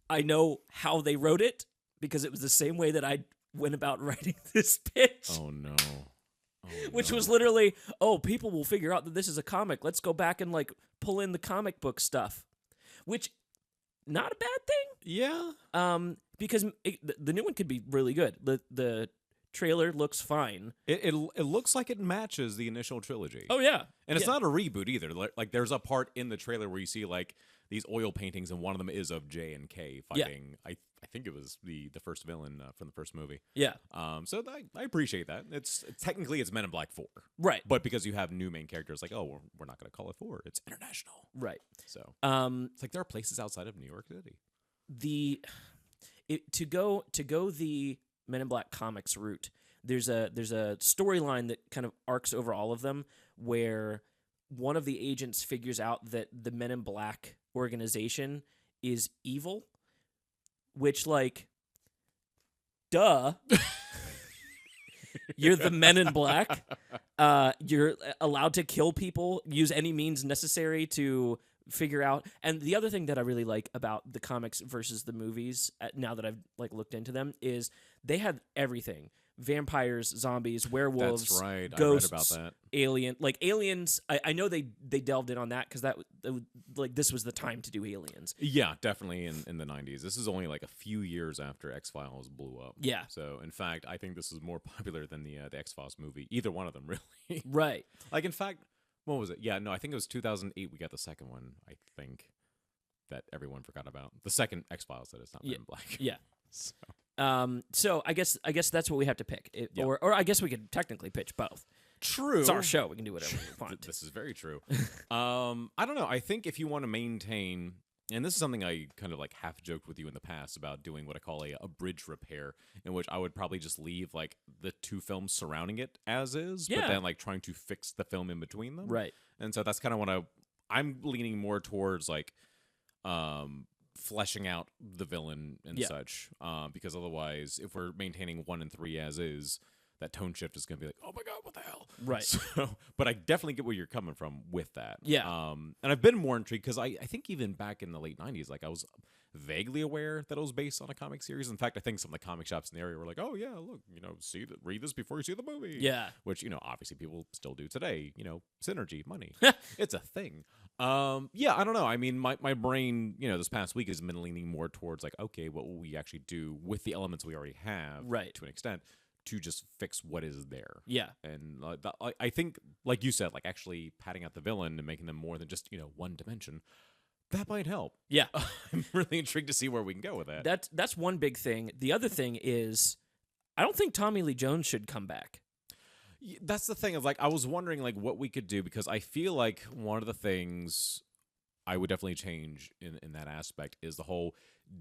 I know how they wrote it, because it was the same way that I went about writing this pitch. Oh no. Which was literally, people will figure out that this is a comic. Let's go back and like pull in the comic book stuff, which not a bad thing. Yeah. Because the new one could be really good. The trailer looks fine. It looks like it matches the initial trilogy. Oh yeah, And it's yeah. not a reboot either. Like there's a part in the trailer where you see like these oil paintings, and one of them is of J and K fighting. I think it was the first villain from the first movie. Yeah, So I appreciate that. It's technically it's Men in Black 4, right, but because you have new main characters, like we're not going to call it 4. It's international. right. So Um, it's like there are places outside of New York City. to go the Men in Black comics route, there's a storyline that kind of arcs over all of them, where one of the agents figures out that the Men in Black organization is evil, which, like, duh. You're the Men in Black. You're allowed to kill people, use any means necessary to figure out. And the other thing that I really like about the comics versus the movies, now that I've like looked into them, is they had everything: vampires, zombies, werewolves. That's right. Ghosts, I read about that. Aliens. I know they delved in on that because that like this was the time to do aliens. Yeah, definitely in the 90s. This is only like a few years after X-Files blew up. Yeah. So, in fact, I think this is more popular than the X-Files movie. Either one of them, really. Right. Like, in fact, what was it? Yeah, no, I think it was 2008 we got the second one, I think, that everyone forgot about. The second X-Files that is not Men in Black. Yeah. So. So I guess that's what we have to pick, Yeah. or I guess we could technically pitch both. True. It's our show; we can do whatever we want. This is very true. I don't know. I think if you want to maintain, and this is something I kind of like half joked with you in the past about doing what I call a bridge repair, in which I would probably just leave like the two films surrounding it as is, but Yeah. then like trying to fix the film in between them. Right. And so that's kind of what I'm leaning more towards, like fleshing out the villain and Yeah. such, because otherwise, if we're maintaining 1 and 3 as is, that tone shift is going to be like, oh my god, what the hell? Right. So, but I definitely get where you're coming from with that. Yeah. And I've been more intrigued because I think even back in the late 90s, like I was vaguely aware that it was based on a comic series. In fact, I think some of the comic shops in the area were like, oh yeah, look, read this before you see the movie. Yeah. Which, obviously people still do today. Synergy, money. It's a thing. Yeah, I don't know. I mean, my brain, this past week has been leaning more towards like, okay, what will we actually do with the elements we already have, Right. to an extent, to just fix what is there. Yeah. And I think, like you said, like actually padding out the villain and making them more than just, one dimension, that might help. Yeah. I'm really intrigued to see where we can go with that. That's one big thing. The other thing is, I don't think Tommy Lee Jones should come back. That's the thing. Of like, I was wondering like what we could do, because I feel like one of the things I would definitely change in that aspect is the whole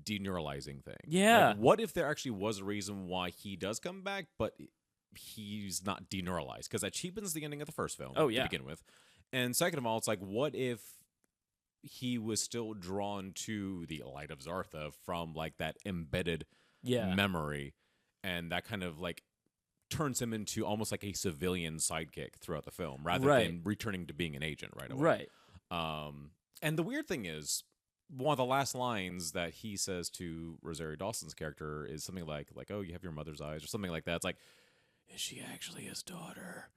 deneuralizing thing. Yeah. Like, what if there actually was a reason why he does come back, but he's not deneuralized? Because that cheapens the ending of the first film. Oh, yeah. To begin with. And second of all, it's like, what if he was still drawn to the Light of Zartha from like that embedded memory, and that kind of like turns him into almost like a civilian sidekick throughout the film, rather than returning to being an agent right away. Right. And the weird thing is, one of the last lines that he says to Rosario Dawson's character is something like, oh, you have your mother's eyes, or something like that. It's like, is she actually his daughter?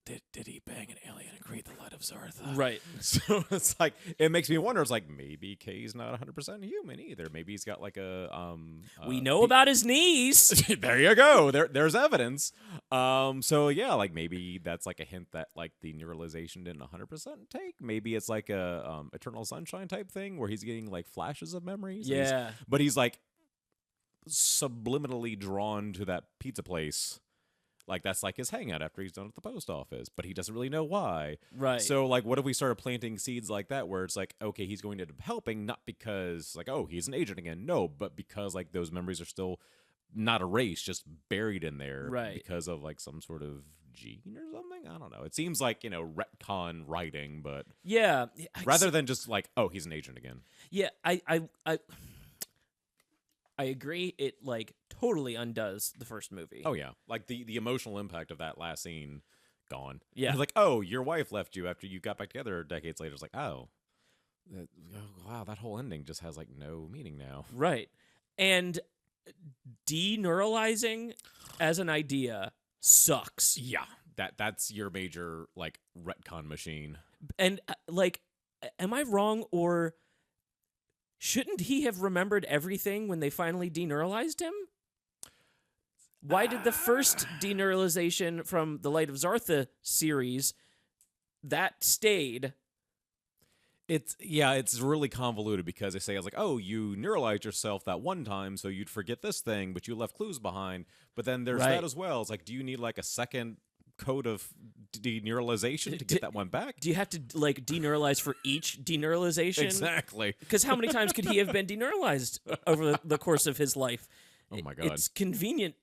Did he bang an alien and create the Light of Zartha? Right. So it's like, it makes me wonder. It's like, maybe Kay's not 100% human either. Maybe he's got like a we know about his knees. There you go. There's evidence. So yeah, like maybe that's like a hint that like the neuralization didn't 100% take. Maybe it's like a Eternal Sunshine type thing where he's getting like flashes of memories. Yeah. But he's like subliminally drawn to that pizza place. Like, that's like his hangout after he's done at the post office, but he doesn't really know why. Right. So, like, what if we started planting seeds like that, where it's like, okay, he's going to end up helping, not because, like, oh, he's an agent again. No, but because, like, those memories are still not erased, just buried in there. Right. Because of, like, some sort of gene or something? I don't know. It seems like, retcon writing, but Yeah. rather than just, like, oh, he's an agent again. Yeah, I agree. It like totally undoes the first movie. Oh, yeah. Like, the emotional impact of that last scene, gone. Yeah. It's like, oh, your wife left you after you got back together decades later. It's like, oh, wow, that whole ending just has, like, no meaning now. Right. And deneuralizing as an idea sucks. Yeah. That's your major, like, retcon machine. And, like, am I wrong, or shouldn't he have remembered everything when they finally deneuralized him? Why did the first deneuralization from the Light of Zartha series that stayed? It's really convoluted because they say it's like, oh, you neuralized yourself that one time, so you'd forget this thing, but you left clues behind. But then there's Right. that as well. It's like, do you need like a second code of deneuralization to get that one back? Do you have to like deneuralize for each deneuralization? Exactly. Because how many times could he have been deneuralized over the course of his life? Oh my God. It's convenient.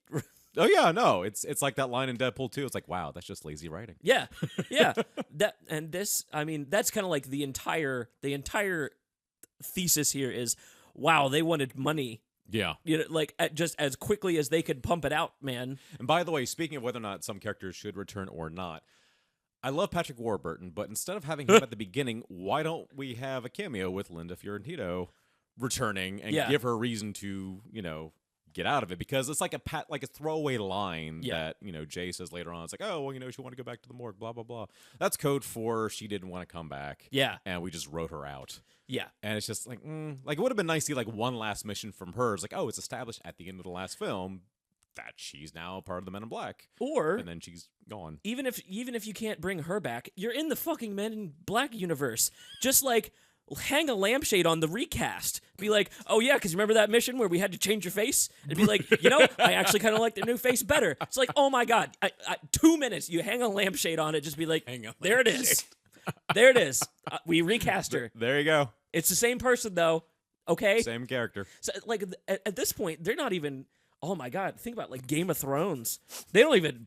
Oh yeah, no, it's like that line in Deadpool 2. It's like, wow, that's just lazy writing. Yeah. This, I mean, that's kind of like the entire thesis here is, wow, they wanted money. Yeah. Like just as quickly as they could pump it out, man. And by the way, speaking of whether or not some characters should return or not, I love Patrick Warburton, but instead of having him at the beginning, why don't we have a cameo with Linda Fiorentino returning and give her a reason to, get out of it? Because it's like a throwaway line that, Jay says later on. It's like, oh, well, she wanted to go back to the morgue, blah, blah, blah. That's code for she didn't want to come back. Yeah. And we just wrote her out. Yeah. And it's just like, it would have been nice to see like one last mission from her. It's like, oh, it's established at the end of the last film that she's now part of the Men in Black. And then she's gone. Even if you can't bring her back, you're in the fucking Men in Black universe. Just like hang a lampshade on the recast. Be like, oh yeah, because remember that mission where we had to change your face? And be like, I actually kind of like the new face better. It's like, oh my God, 2 minutes, you hang a lampshade on it, just be like, there it is. There it is. We recast her. There you go. It's the same person though, okay? Same character. So like at this point, they're not even, oh my God, think about like Game of Thrones. They don't even,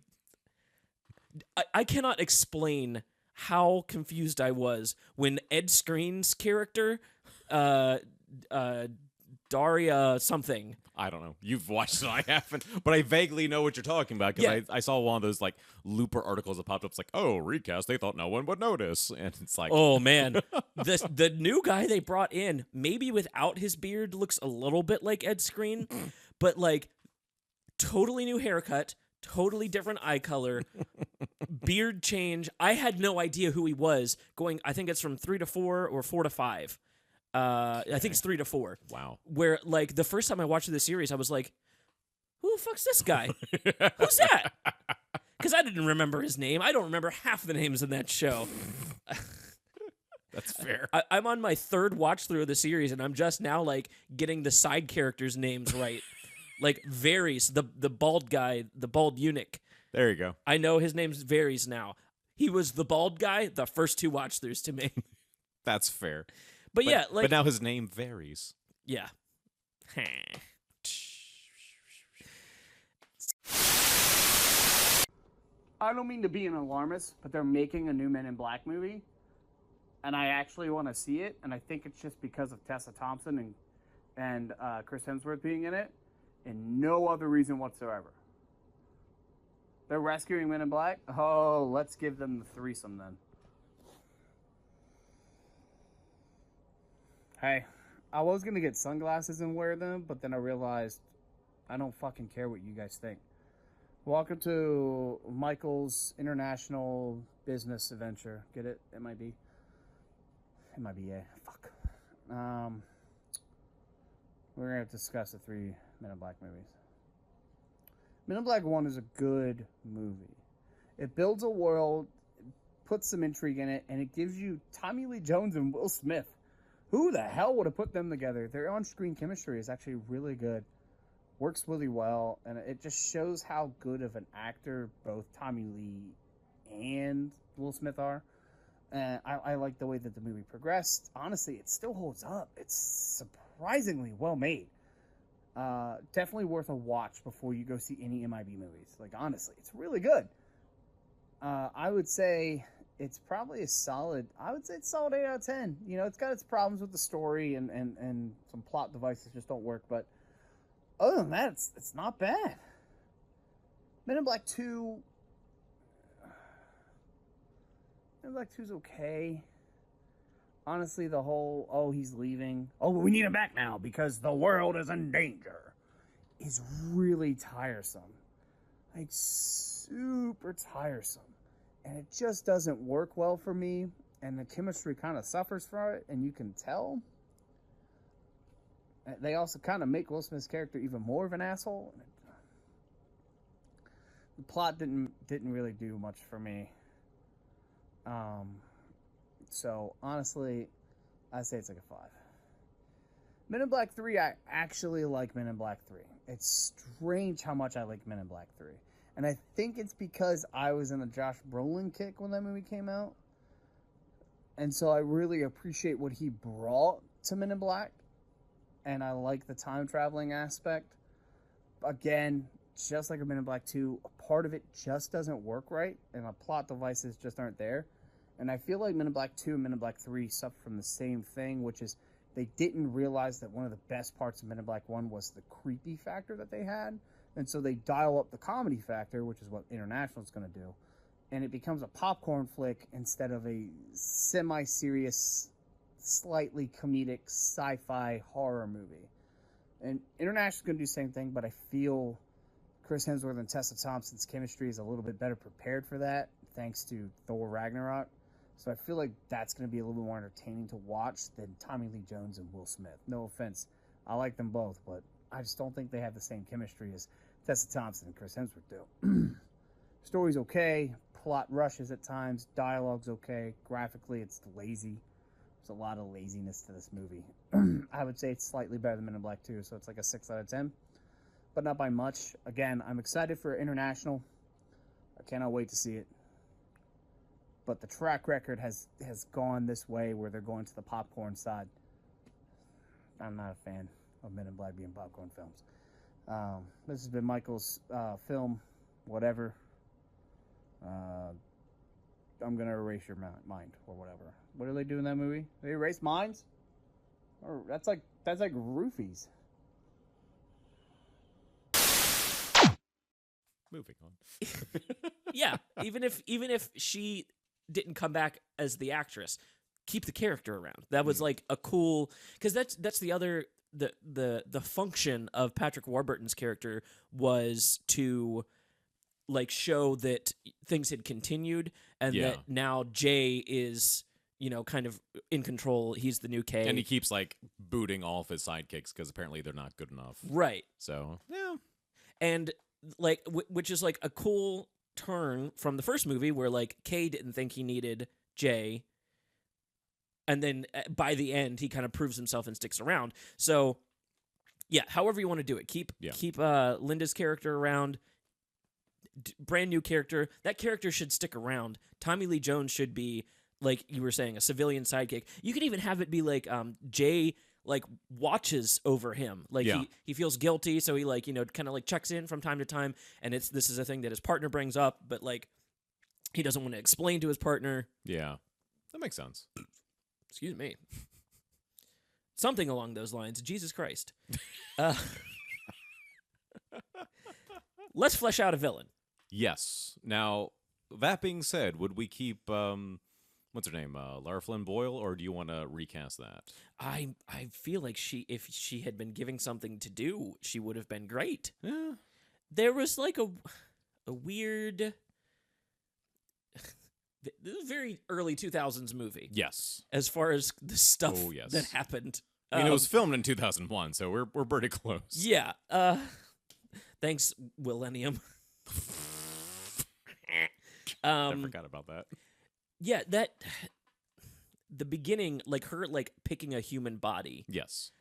I cannot explain how confused I was when Ed Skrein's character, Daria something. I don't know. You've watched it, I haven't, but I vaguely know what you're talking about because I saw one of those like Looper articles that popped up. It's like, oh, recast. They thought no one would notice, and it's like, oh man, the new guy they brought in, maybe without his beard, looks a little bit like Ed Skrein, but like totally new haircut. Totally different eye color, beard change. I had no idea who he was. I think it's from 3 to 4 or 4 to 5. I think it's 3 to 4. Wow. Where like the first time I watched the series, I was like, "Who the fuck's this guy? Who's that?" Because I didn't remember his name. I don't remember half the names in that show. That's fair. I'm on my third watch through of the series, and I'm just now like getting the side characters' names right. Like Varys, the bald guy, the bald eunuch. There you go. I know his name's Varys now. He was the bald guy the first 2 watch throughs to me. That's fair. But yeah, like, but now his name varies. Yeah. I don't mean to be an alarmist, but they're making a new Men in Black movie, and I actually want to see it, and I think it's just because of Tessa Thompson and Chris Hemsworth being in it, and no other reason whatsoever. They're rescuing Men in Black? Oh, let's give them the threesome then. Hey, I was going to get sunglasses and wear them, but then I realized I don't fucking care what you guys think. Welcome to Michael's International Business Adventure. Get it? MIB? MIBA. Fuck. We're going to discuss the 3 Men in Black movies. Men in Black 1 is a good movie. It builds a world, puts some intrigue in it, and it gives you Tommy Lee Jones and Will Smith. Who the hell would have put them together? Their on-screen chemistry is actually really good. Works really well, and it just shows how good of an actor both Tommy Lee and Will Smith are. And I like the way that the movie progressed. Honestly, it still holds up. It's surprisingly well made. Definitely worth a watch before you go see any MIB movies. Like, honestly, it's really good. I would say it's probably a solid, it's solid 8 out of 10. You know, it's got its problems with the story and some plot devices just don't work, but other than that, it's not bad. Men in Black 2... Men in Black 2 is okay. Honestly, the whole, oh, he's leaving. Oh, we need him back now because the world is in danger. Is really tiresome. Like, super tiresome. And it just doesn't work well for me. And the chemistry kind of suffers from it, and you can tell. They also kind of make Will Smith's character even more of an asshole. The plot didn't really do much for me. So honestly, I say it's like a 5. Men in Black 3, I actually like Men in Black 3. It's strange how much I like Men in Black 3. And I think it's because I was in a Josh Brolin kick when that movie came out. And so I really appreciate what he brought to Men in Black. And I like the time traveling aspect. Again, just like a Men in Black 2, a part of it just doesn't work right. And the plot devices just aren't there. And I feel like Men in Black 2 and Men in Black 3 suffer from the same thing, which is they didn't realize that one of the best parts of Men in Black 1 was the creepy factor that they had. And so they dial up the comedy factor, which is what International is going to do. And it becomes a popcorn flick instead of a semi-serious, slightly comedic sci-fi horror movie. And International is going to do the same thing, but I feel Chris Hemsworth and Tessa Thompson's chemistry is a little bit better prepared for that, thanks to Thor Ragnarok. So I feel like that's going to be a little bit more entertaining to watch than Tommy Lee Jones and Will Smith. No offense. I like them both, but I just don't think they have the same chemistry as Tessa Thompson and Chris Hemsworth do. Story's okay. Plot rushes at times. Dialogue's okay. Graphically, it's lazy. There's a lot of laziness to this movie. I would say it's slightly better than Men in Black 2, so it's like a 6 out of 10. But not by much. Again, I'm excited for International. I cannot wait to see it. But the track record has gone this way where they're going to the popcorn side. I'm not a fan of Men in Black being popcorn films. This has been Michael's film, whatever. I'm going to erase your mind or whatever. What do they do in that movie? They erase minds? Or that's like roofies. Moving on. Yeah, even if she didn't come back as the actress, keep the character around. That was like a cool, because that's the other the function of Patrick Warburton's character was to like show that things had continued and that now Jay is, you know, kind of in control. He's the new K, and he keeps like booting all of his sidekicks because apparently they're not good enough. Right. So yeah, and like which is like a cool turn from the first movie where like Kay didn't think he needed Jay, and then by the end he kind of proves himself and sticks around. So yeah, however you want to do it, keep Linda's character around. Brand new character. That character should stick around. Tommy Lee Jones should be, like you were saying, a civilian sidekick. You could even have it be like Jay like watches over him. Like he feels guilty, so he like, you know, kind of like checks in from time to time, and this is a thing that his partner brings up, but like he doesn't want to explain to his partner. Yeah. That makes sense. Excuse me. Something along those lines. Jesus Christ. Let's flesh out a villain. Yes. Now, that being said, would we keep what's her name, Lara Flynn Boyle, or do you want to recast that? I feel like if she had been given something to do, she would have been great. Yeah. There was like a weird. This is a very early 2000s movie. Yes. As far as the stuff that happened. I mean, it was filmed in 2001, so we're pretty close. Yeah. Thanks, Millennium. I forgot about that. Yeah, the beginning, like her like picking a human body. Yes.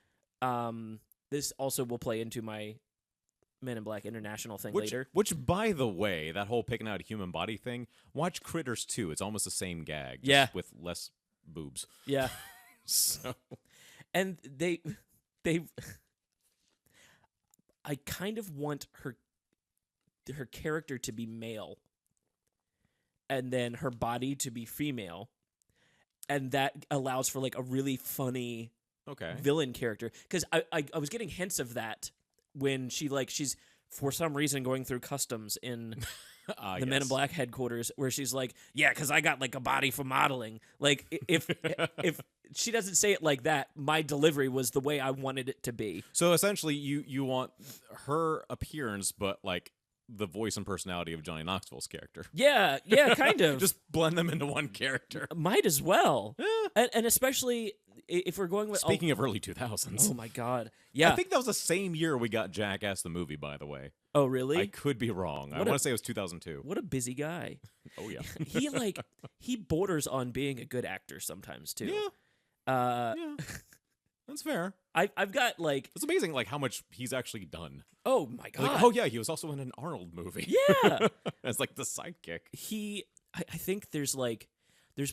This also will play into my Men in Black International thing later. Which, by the way, that whole picking out a human body thing, watch Critters 2. It's almost the same gag, just with less boobs. Yeah. So, and they I kind of want her character to be male and then her body to be female, and that allows for like a really funny villain character, because I was getting hints of that when she's for some reason going through customs in the Men in Black headquarters, where she's like, yeah, because I got like a body for modeling. Like if she doesn't say it like that, my delivery was the way I wanted it to be. So essentially, you want her appearance, but like the voice and personality of Johnny Knoxville's character. Yeah, kind of. Just blend them into one character. Might as well. And especially if we're going with... Speaking of early 2000s. Oh my God. Yeah. I think that was the same year we got Jackass the movie, by the way. Oh, really? I could be wrong. I What want a- to say it was 2002. What a busy guy. Oh yeah. He borders on being a good actor sometimes too. Yeah. Uh, Yeah. That's fair. I've got like, It's amazing like how much he's actually done. oh my god. Like, oh yeah, he was also in an Arnold movie. Yeah. As like the sidekick. I think there's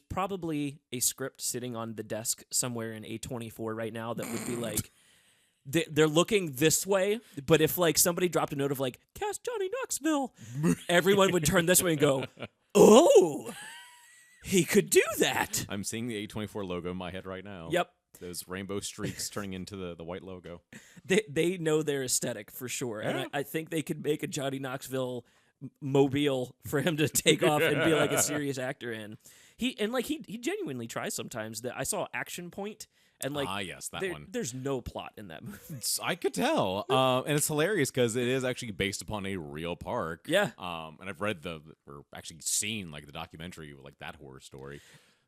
probably a script sitting on the desk somewhere in A24 right now that would be like, they're looking this way, but if like somebody dropped a note of like, cast Johnny Knoxville, everyone would turn this way and go, oh, he could do that. I'm seeing the A24 logo in my head right now. Yep. Those rainbow streaks turning into the white logo. They know their aesthetic for sure. Yeah. And I think they could make a Johnny Knoxville mobile for him to take off and be like a serious actor in. He genuinely tries sometimes. That I saw Action Point, and like Yes, that one. there's no plot in that movie. I could tell. And it's hilarious because it is actually based upon a real park. Yeah. And I've read or actually seen like the documentary, like that horror story.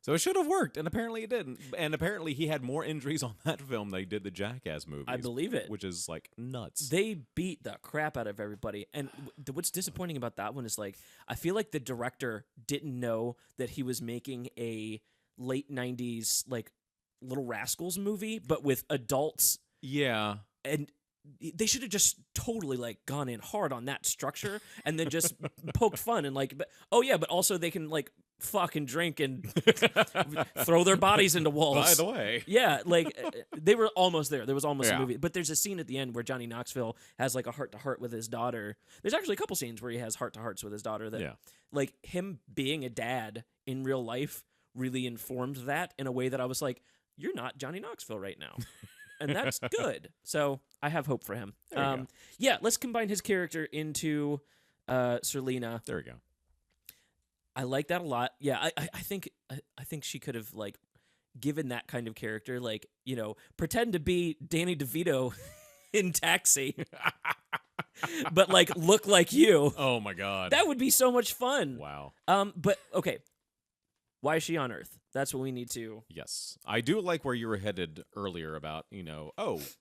So it should have worked, and apparently it didn't. And apparently he had more injuries on that film than he did the Jackass movies. I believe it. Which is like nuts. They beat the crap out of everybody. And what's disappointing about that one is like, I feel like the director didn't know that he was making a late 90s like Little Rascals movie, but with adults. Yeah. And they should have just totally like gone in hard on that structure and then just poked fun and like, but also they can like fuck and drink and throw their bodies into walls. By the way. Yeah, like they were almost there. There was almost a Yeah. movie. But there's a scene at the end where Johnny Knoxville has like a heart-to-heart with his daughter. There's actually a couple scenes where he has heart-to-hearts with his daughter that Yeah. like him being a dad in real life really informed that in a way that I was like, you're not Johnny Knoxville right now. And that's good. So I have hope for him. There you go. Yeah, let's combine his character into Serlina. There we go. I like that a lot. Yeah, I think she could have like given that kind of character, like, you know, pretend to be Danny DeVito in Taxi, but like look like you. Oh my God. That would be so much fun. Wow. But okay, why is she on Earth? That's what we need to. Yes. I do like where you were headed earlier about,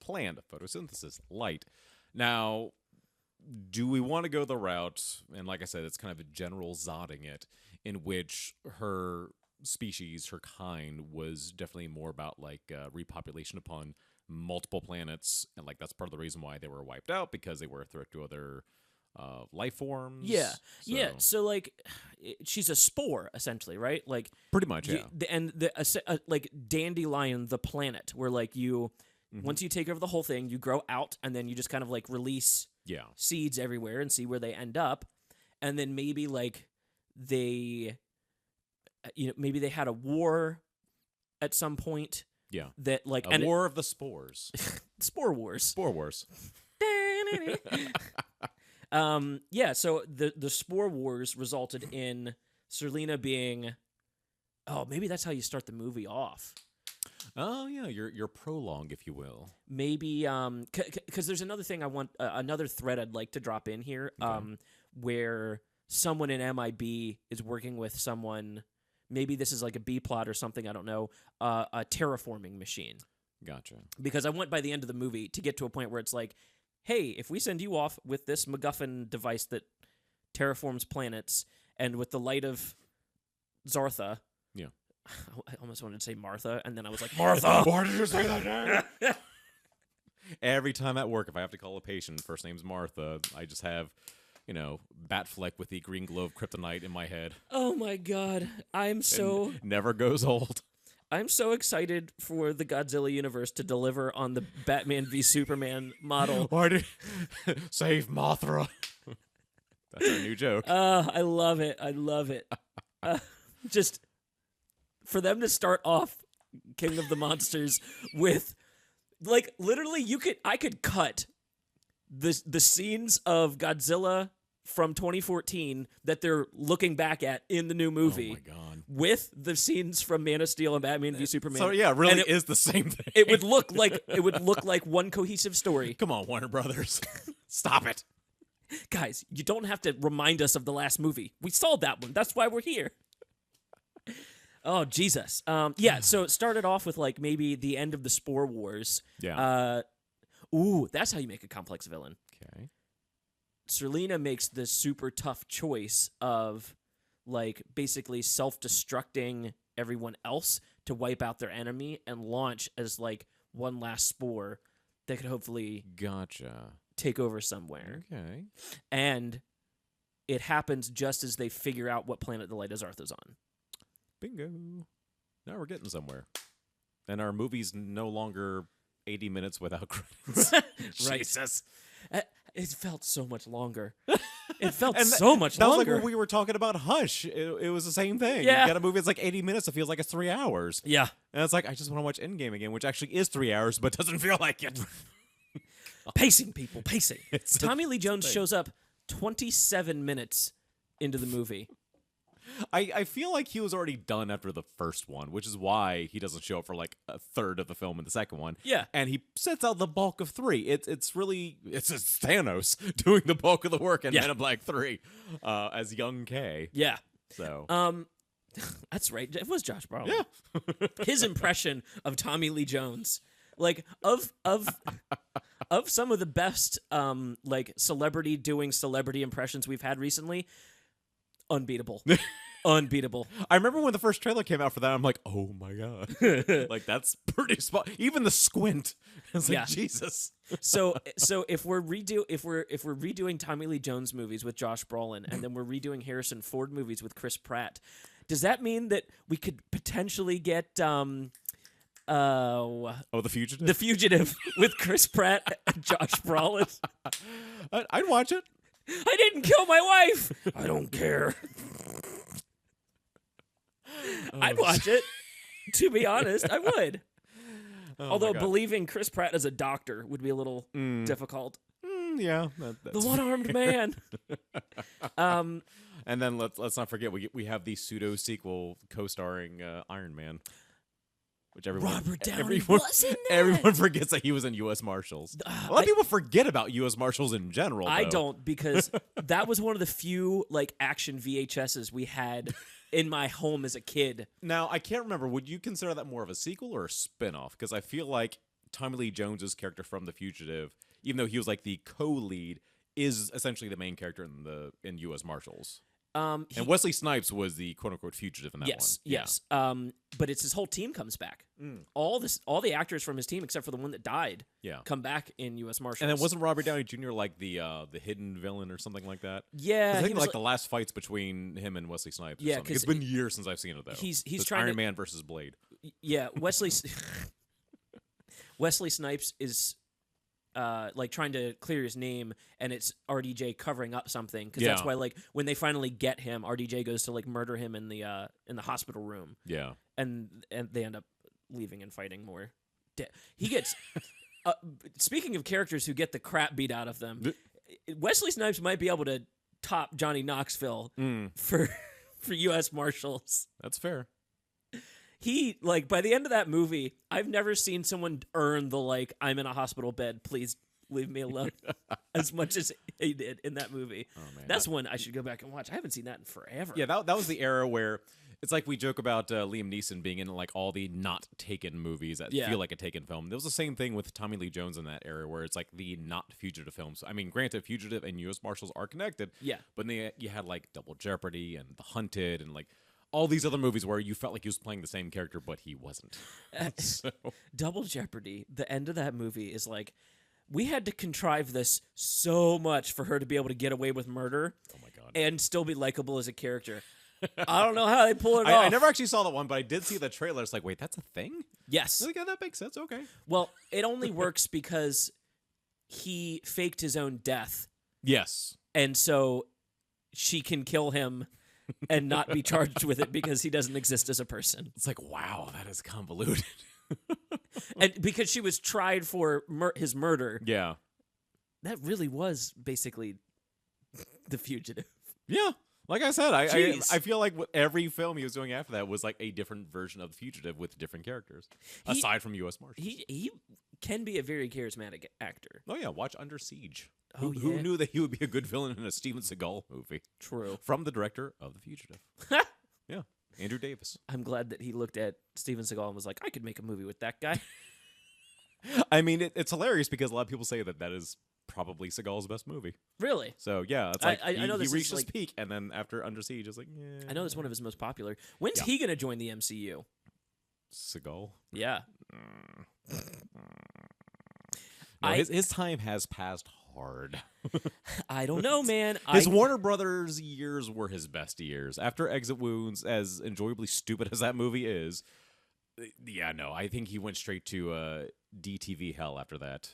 plant, photosynthesis, light. Now, do we want to go the route, and like I said, it's kind of a general zodding it, in which her species, her kind, was definitely more about like repopulation upon multiple planets, and like that's part of the reason why they were wiped out, because they were a threat to other life forms. Yeah. So- Yeah. So like, she's a spore essentially, right? Like Pretty much, yeah. like Dandelion, the planet, where like you, Mhm. once you take over the whole thing, you grow out, and then you just kind of like release Yeah. seeds everywhere and see where they end up, and then maybe like they, maybe they had a war at some point Yeah. that like A war of the spores. spore wars. Spore wars. Yeah, so the spore wars resulted in Serlina being, oh, maybe that's how you start the movie off. Oh yeah, your prologue, if you will. Maybe because there's another thing I want, another thread I'd like to drop in here, Okay. where someone in MIB is working with someone. Maybe this is like a B plot or something, I don't know. A terraforming machine. Gotcha. Because I want by the end of the movie to get to a point where it's like, hey, if we send you off with this MacGuffin device that terraforms planets, and with the light of Zartha. Yeah. I almost wanted to say Martha, and then I was like, Martha! Why did you say that name? Every time at work, if I have to call a patient, first name's Martha, I just have, Batfleck with the green glow of kryptonite in my head. Oh my god. I'm so Never goes old. I'm so excited for the Godzilla universe to deliver on the Batman v Superman model. Why did save Mothra? That's our new joke. I love it. I love it. Just for them to start off King of the Monsters with, like, literally I could cut the scenes of Godzilla from 2014 that they're looking back at in the new movie. Oh my god. With the scenes from Man of Steel and Batman v Superman. So yeah, it really And is the same thing. it would look like one cohesive story. Come on, Warner Brothers. Stop it. Guys, you don't have to remind us of the last movie. We saw that one. That's why we're here. Oh, Jesus. Yeah, so it started off with like maybe the end of the Spore Wars. Yeah. Ooh, that's how you make a complex villain. Okay. Serlina makes the super tough choice of like basically self-destructing everyone else to wipe out their enemy and launch as like one last spore that could hopefully Gotcha. take over somewhere. Okay. And it happens just as they figure out what planet the Light of Zarth is on. Bingo. Now we're getting somewhere. And our movie's no longer 80 minutes without credits. Right. Jesus. It felt so much longer. It felt And so much That was longer. like when we were talking about Hush. It was the same thing. Yeah. You got a movie that's like 80 minutes. It feels like it's 3 hours. Yeah. And it's like, I just want to watch Endgame again, which actually is 3 hours, but doesn't feel like it. Pacing, people, pacing. It's Tommy Lee Jones thing. shows up 27 minutes into the movie. I feel like he was already done after the first one, which is why he doesn't show up for like a third of the film in the second one. Yeah. And he sets out the bulk of 3. It's Thanos doing the bulk of the work in Yeah. Men in Black 3 as young K. Yeah. So That's right. It was Josh Brolin. yeah. His impression of Tommy Lee Jones, like of some of the best like celebrity doing celebrity impressions we've had recently, unbeatable. Unbeatable. I remember when the first trailer came out for that, I'm like, oh my god. Like that's pretty spot. Even the squint. It's like Yeah. Jesus. So if we're redoing Tommy Lee Jones movies with Josh Brolin and then we're redoing Harrison Ford movies with Chris Pratt, does that mean that we could potentially get Oh, The Fugitive? The Fugitive with Chris Pratt and Josh Brolin? I'd watch it. I didn't kill my wife. I don't care. I'd watch it. To be honest, I would. Oh, Although my God. believing Chris Pratt as a doctor would be a little difficult. Yeah. The That's one-armed man. And then let's not forget we have the pseudo sequel co-starring Iron Man, which Robert Downey everyone, was in that. everyone forgets that he was in U.S. Marshals. A lot of people forget about U.S. Marshals in general. I though. don't, because that was one of the few like action VHSs we had in my home as a kid. Now I can't remember. Would you consider that more of a sequel or a spin-off? Because I feel like Tommy Lee Jones's character from The Fugitive, even though he was like the co-lead, is essentially the main character in U.S. Marshals. And Wesley Snipes was the quote-unquote fugitive in that one. Yes. But it's his whole team comes back. All the actors from his team, except for the one that died, Yeah. come back in U.S. Marshals. And then wasn't Robert Downey Jr. like the hidden villain or something like that? Yeah, I he think was like the last fights between him and Wesley Snipes. Or Yeah, something. 'cause it's been years since I've seen it though. he's So it's trying Iron to- Man versus Blade. Yeah, Wesley Snipes is like trying to clear his name, and it's RDJ covering up something, because that's Yeah. why like when they finally get him, RDJ goes to like murder him in the hospital room, Yeah. and they end up leaving and fighting more. He gets. Speaking of characters who get the crap beat out of them, Wesley Snipes might be able to top Johnny Knoxville for U.S. Marshals. That's fair. He, like, by the end of that movie, I've never seen someone earn the, like, I'm in a hospital bed, please leave me alone, as much as he did in that movie. Oh, man. That's one I should go back and watch. I haven't seen that in forever. Yeah, that was the era where it's like we joke about Liam Neeson being in like all the not Taken movies that Yeah. feel like a Taken film. There was the same thing with Tommy Lee Jones in that era where it's like the not Fugitive films. I mean, granted, Fugitive and U.S. Marshals are connected. Yeah. But then you had like Double Jeopardy and The Hunted and like all these other movies where you felt like he was playing the same character, but he wasn't. So, Double Jeopardy, the end of that movie is like, we had to contrive this so much for her to be able to get away with murder oh my God. and still be likable as a character. I don't know how they pull it I off. never actually saw that one, but I did see the trailer. It's like, wait, that's a thing? Yes. Like, yeah, that makes sense. Okay. Well, it only works because he faked his own death, Yes. and so she can kill him and not be charged with it because he doesn't exist as a person. It's like, wow, that is convoluted. And because she was tried for his murder, Yeah. that really was basically The Fugitive. Yeah. Like I said, I Jeez. feel like every film he was doing after that was like a different version of The Fugitive with different characters, aside from U.S. Marshals. He can be a very charismatic actor. Oh, yeah. Watch Under Siege. Oh, Who yeah. knew that he would be a good villain in a Steven Seagal movie? True. From the director of The Fugitive. Yeah. Andrew Davis. I'm glad that he looked at Steven Seagal and was like, I could make a movie with that guy. I mean, it's hilarious because a lot of people say that is probably Seagal's best movie. Really? So yeah, it's I- like I know he this is, reached his like- peak, and then after Under Siege, it's like, yeah. I know it's one of his most popular. When's Yeah. he going to join the MCU? Seagal. Yeah. No, I- his time has passed hard. I don't know, man. His Warner Brothers years were his best years. After Exit Wounds, as enjoyably stupid as that movie is, yeah, no, I think he went straight to DTV hell after that,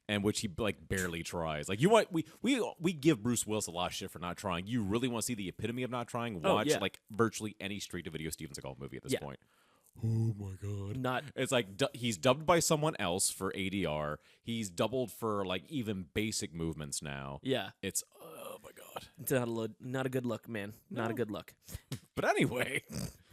and which he like barely tries. Like, you want we give Bruce Willis a lot of shit for not trying. You really want to see the epitome of not trying? Oh, Watch yeah. like virtually any straight-to-video Steven Seagal movie at this Yeah. point. Oh my god! Not It's like he's dubbed by someone else for ADR. He's doubled for like even basic movements now. yeah. It's oh my god. It's not a good look, man. Not a No. good look. But anyway,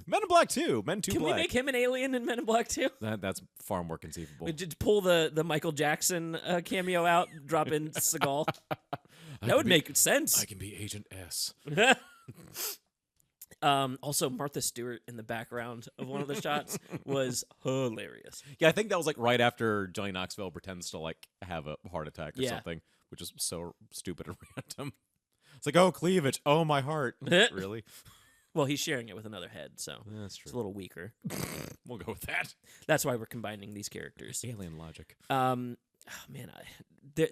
Men in Black 2, Men 2 Can Black. we make him an alien in Men in Black too? That's far more conceivable. We just pull the Michael Jackson cameo out, drop in Seagal. That would make sense. I can be Agent S. Also, Martha Stewart in the background of one of the shots was hilarious. Yeah, I think that was like right after Johnny Knoxville pretends to like have a heart attack or Yeah. something, which is so stupid and random. It's like, oh, cleavage. Oh, my heart. Really? Well, he's sharing it with another head, so That's it's a little weaker. We'll go with that. That's why we're combining these characters. Alien logic. Oh, man,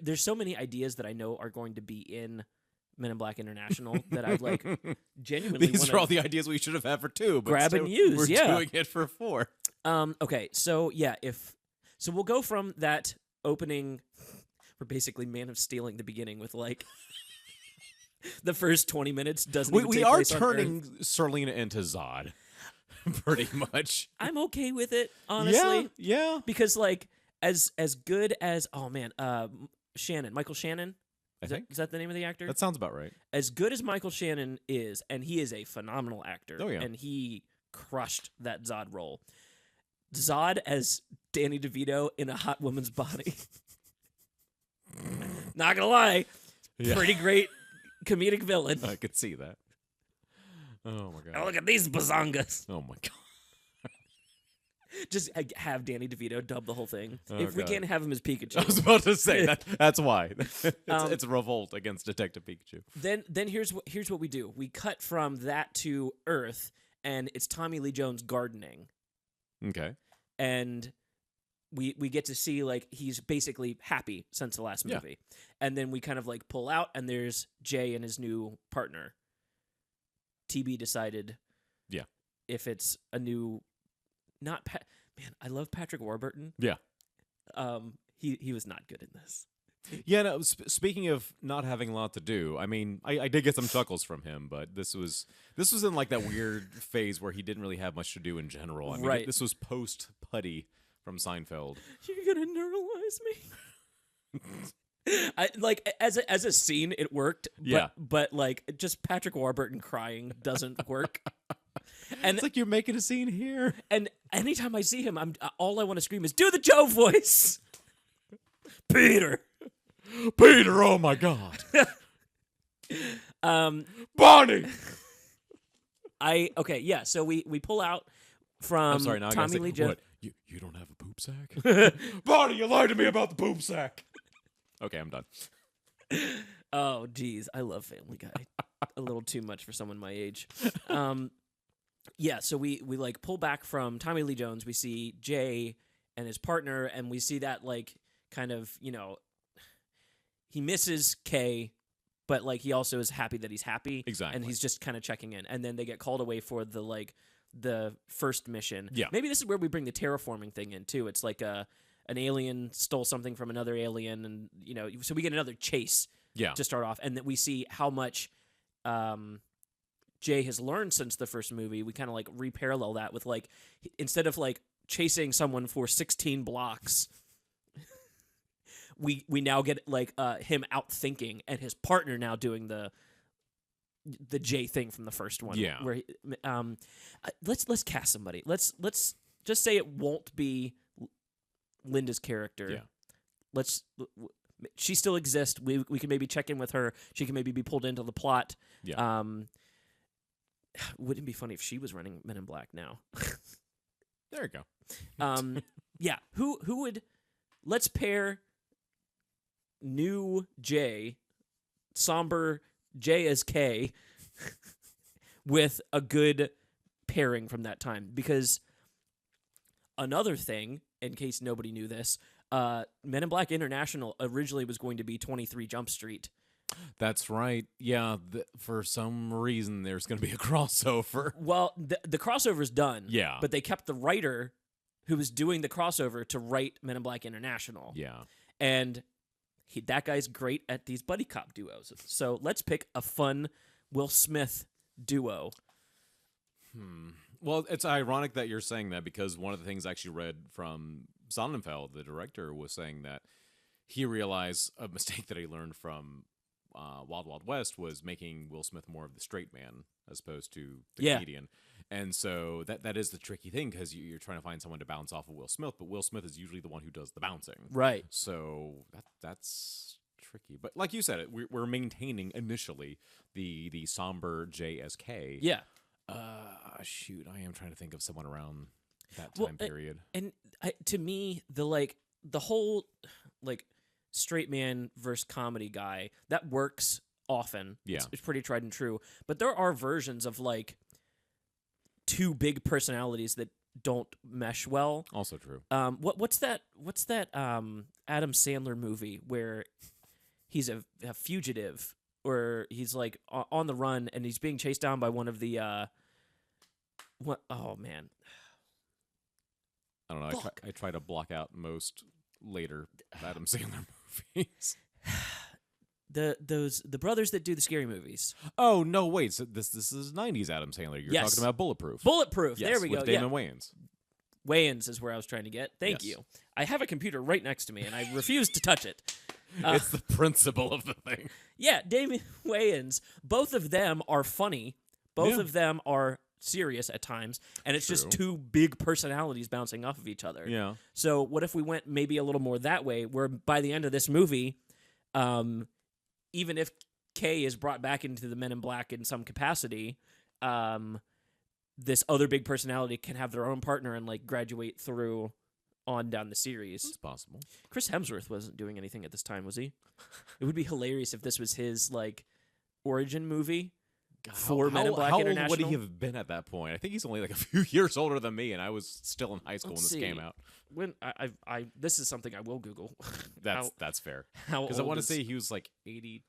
there's so many ideas that I know are going to be in Men in Black International that I've like genuinely These wanna are all the ideas we should have had for 2, but grab and still, use, we're yeah. doing it for 4. Okay, so yeah, so we'll go from that opening. We're basically Man of Stealing the beginning with like the first 20 minutes doesn't. Even We take are place on turning Earth. Selena into Zod, pretty much. I'm okay with it, honestly, Yeah. because like as good as Michael Shannon. I think Is that the name of the actor? that sounds about right. As good as Michael Shannon is, and he is a phenomenal actor. Oh, yeah. And he crushed that Zod role. Zod as Danny DeVito in a hot woman's body. Not gonna lie, Yeah. pretty great comedic villain. I could see that. Oh my god. Oh, look at these bazongas. Oh my god. Just have Danny DeVito dub the whole thing. Oh, if we God. can't have him as Pikachu, I was about to say that's why. Um, it's a revolt against Detective Pikachu. then here's what we do. We cut from that to Earth, and it's Tommy Lee Jones gardening. Okay. And we get to see like he's basically happy since the last Yeah. movie. And then we kind of like pull out, and there's Jay and his new partner. TB decided Yeah. if it's a new man, I love Patrick Warburton. Yeah. He was not good in this. Yeah, no, speaking of not having a lot to do, I mean, I did get some chuckles from him, but this was in like that weird phase where he didn't really have much to do in general. I mean, Right. this was post Putty from Seinfeld. You're gonna neuralize me. I like as a scene it worked, but, Yeah. but like just Patrick Warburton crying doesn't work. And It's like you're making a scene here. and anytime I see him, all I want to scream is do the Joe voice. Peter. Peter, oh my god. Bonnie. So we pull out from I'm sorry, now I gotta Tommy say, Lee Jones. what? You don't have a poop sack? Bonnie, you lied to me about the poop sack. Okay, I'm done. Oh, geez, I love Family Guy. A little too much for someone my age. Yeah, so we like pull back from Tommy Lee Jones. We see Jay and his partner, and we see that like kind of, he misses Kay, but like he also is happy that he's happy. Exactly. And he's just kind of checking in. And then they get called away for the first mission. Yeah. Maybe this is where we bring the terraforming thing in too. It's like an alien stole something from another alien, and so we get another chase. Yeah. To start off, and that we see how much Jay has learned since the first movie. We kind of like reparallel that with like instead of like chasing someone for 16 blocks, we now get like him out thinking, and his partner now doing the Jay thing from the first one. Yeah. Where let's cast somebody. Let's just say it won't be Linda's character. Yeah. She still exists. We can maybe check in with her. She can maybe be pulled into the plot. Yeah. Wouldn't it be funny if she was running Men in Black now? There you go. Yeah. Who would? Let's pair new J, somber J as K, with a good pairing from that time. Because another thing, in case nobody knew this, Men in Black International originally was going to be 23 Jump Street. That's right. Yeah, for some reason there's going to be a crossover. Well, the crossover's done. Yeah. But they kept the writer who was doing the crossover to write Men in Black International. Yeah. And that guy's great at these buddy cop duos. So let's pick a fun Will Smith duo. Well, it's ironic that you're saying that, because one of the things I actually read from Sonnenfeld, the director, was saying that he realized a mistake that he learned from Wild Wild West was making Will Smith more of the straight man as opposed to the comedian. And so that is the tricky thing, because you're trying to find someone to bounce off of Will Smith, but Will Smith is usually the one who does the bouncing. Right. So that's tricky. But like you said, we're maintaining initially the somber JSK. Yeah. Shoot, I am trying to think of someone around that time period. And to me, the whole straight man versus comedy guy, that works often. Yeah. It's pretty tried and true. But there are versions of two big personalities that don't mesh well. Also true. What's that Adam Sandler movie where he's a fugitive, or he's on the run and he's being chased down by one of the what? Oh man, I don't know. I try to block out most later Adam Sandler movies. The brothers that do the scary movies. Oh no! Wait, so this is '90s Adam Sandler. You're Yes. talking about Bulletproof. Bulletproof. Yes, There we with go. Damon Wayans. Wayans is where I was trying to get. Thank Yes. you. I have a computer right next to me, and I refuse to touch it. It's the principle of the thing. Yeah, Damon Wayans. Both of them are funny. Both Yeah. of them are serious at times, and it's just True. two big personalities bouncing off of each other. Yeah. So what if we went maybe a little more that way, where by the end of this movie, even if Kay is brought back into the Men in Black in some capacity, this other big personality can have their own partner and graduate through on down the series. It's possible. Chris Hemsworth wasn't doing anything at this time, was he? It would be hilarious if this was his origin movie for Men in Black how International. old would he have been at that point? I think he's only a few years older than me, and I was still in high school Let's when this came see. out. When I this is something I will Google. That's fair. How Because I old want to is- say he was 82,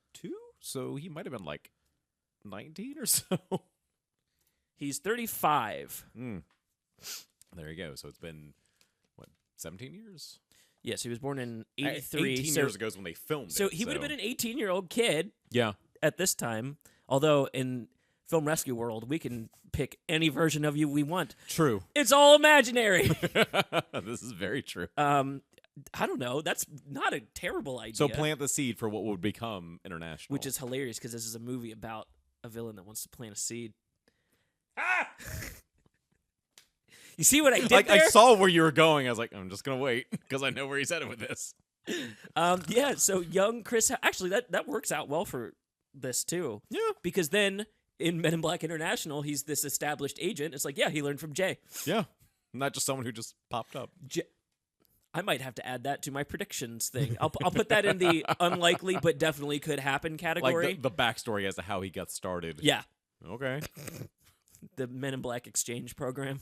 so he might have been 19 or so. He's 35. There you go. So it's been 17 years? Yes, he was born in 83. 18 so, years ago is when they filmed so it. he would have been an 18-year-old kid Yeah. at this time. Although in Film Rescue World, we can pick any version of you we want. True. It's all imaginary. This is very true. I don't know. That's not a terrible idea. So plant the seed for what would become international. Which is hilarious because this is a movie about a villain that wants to plant a seed. Ah! You see what I did there? I saw where you were going. I was like, I'm just going to wait because I know where he's headed with this. Yeah, so young Chris... Actually, that works out well for this, too. Yeah. Because then in Men in Black International, he's this established agent. It's he learned from Jay. Yeah. Not just someone who just popped up. I might have to add that to my predictions thing. I'll put that in the unlikely but definitely could happen category. Like the backstory as to how he got started. Yeah. Okay. The Men in Black exchange program.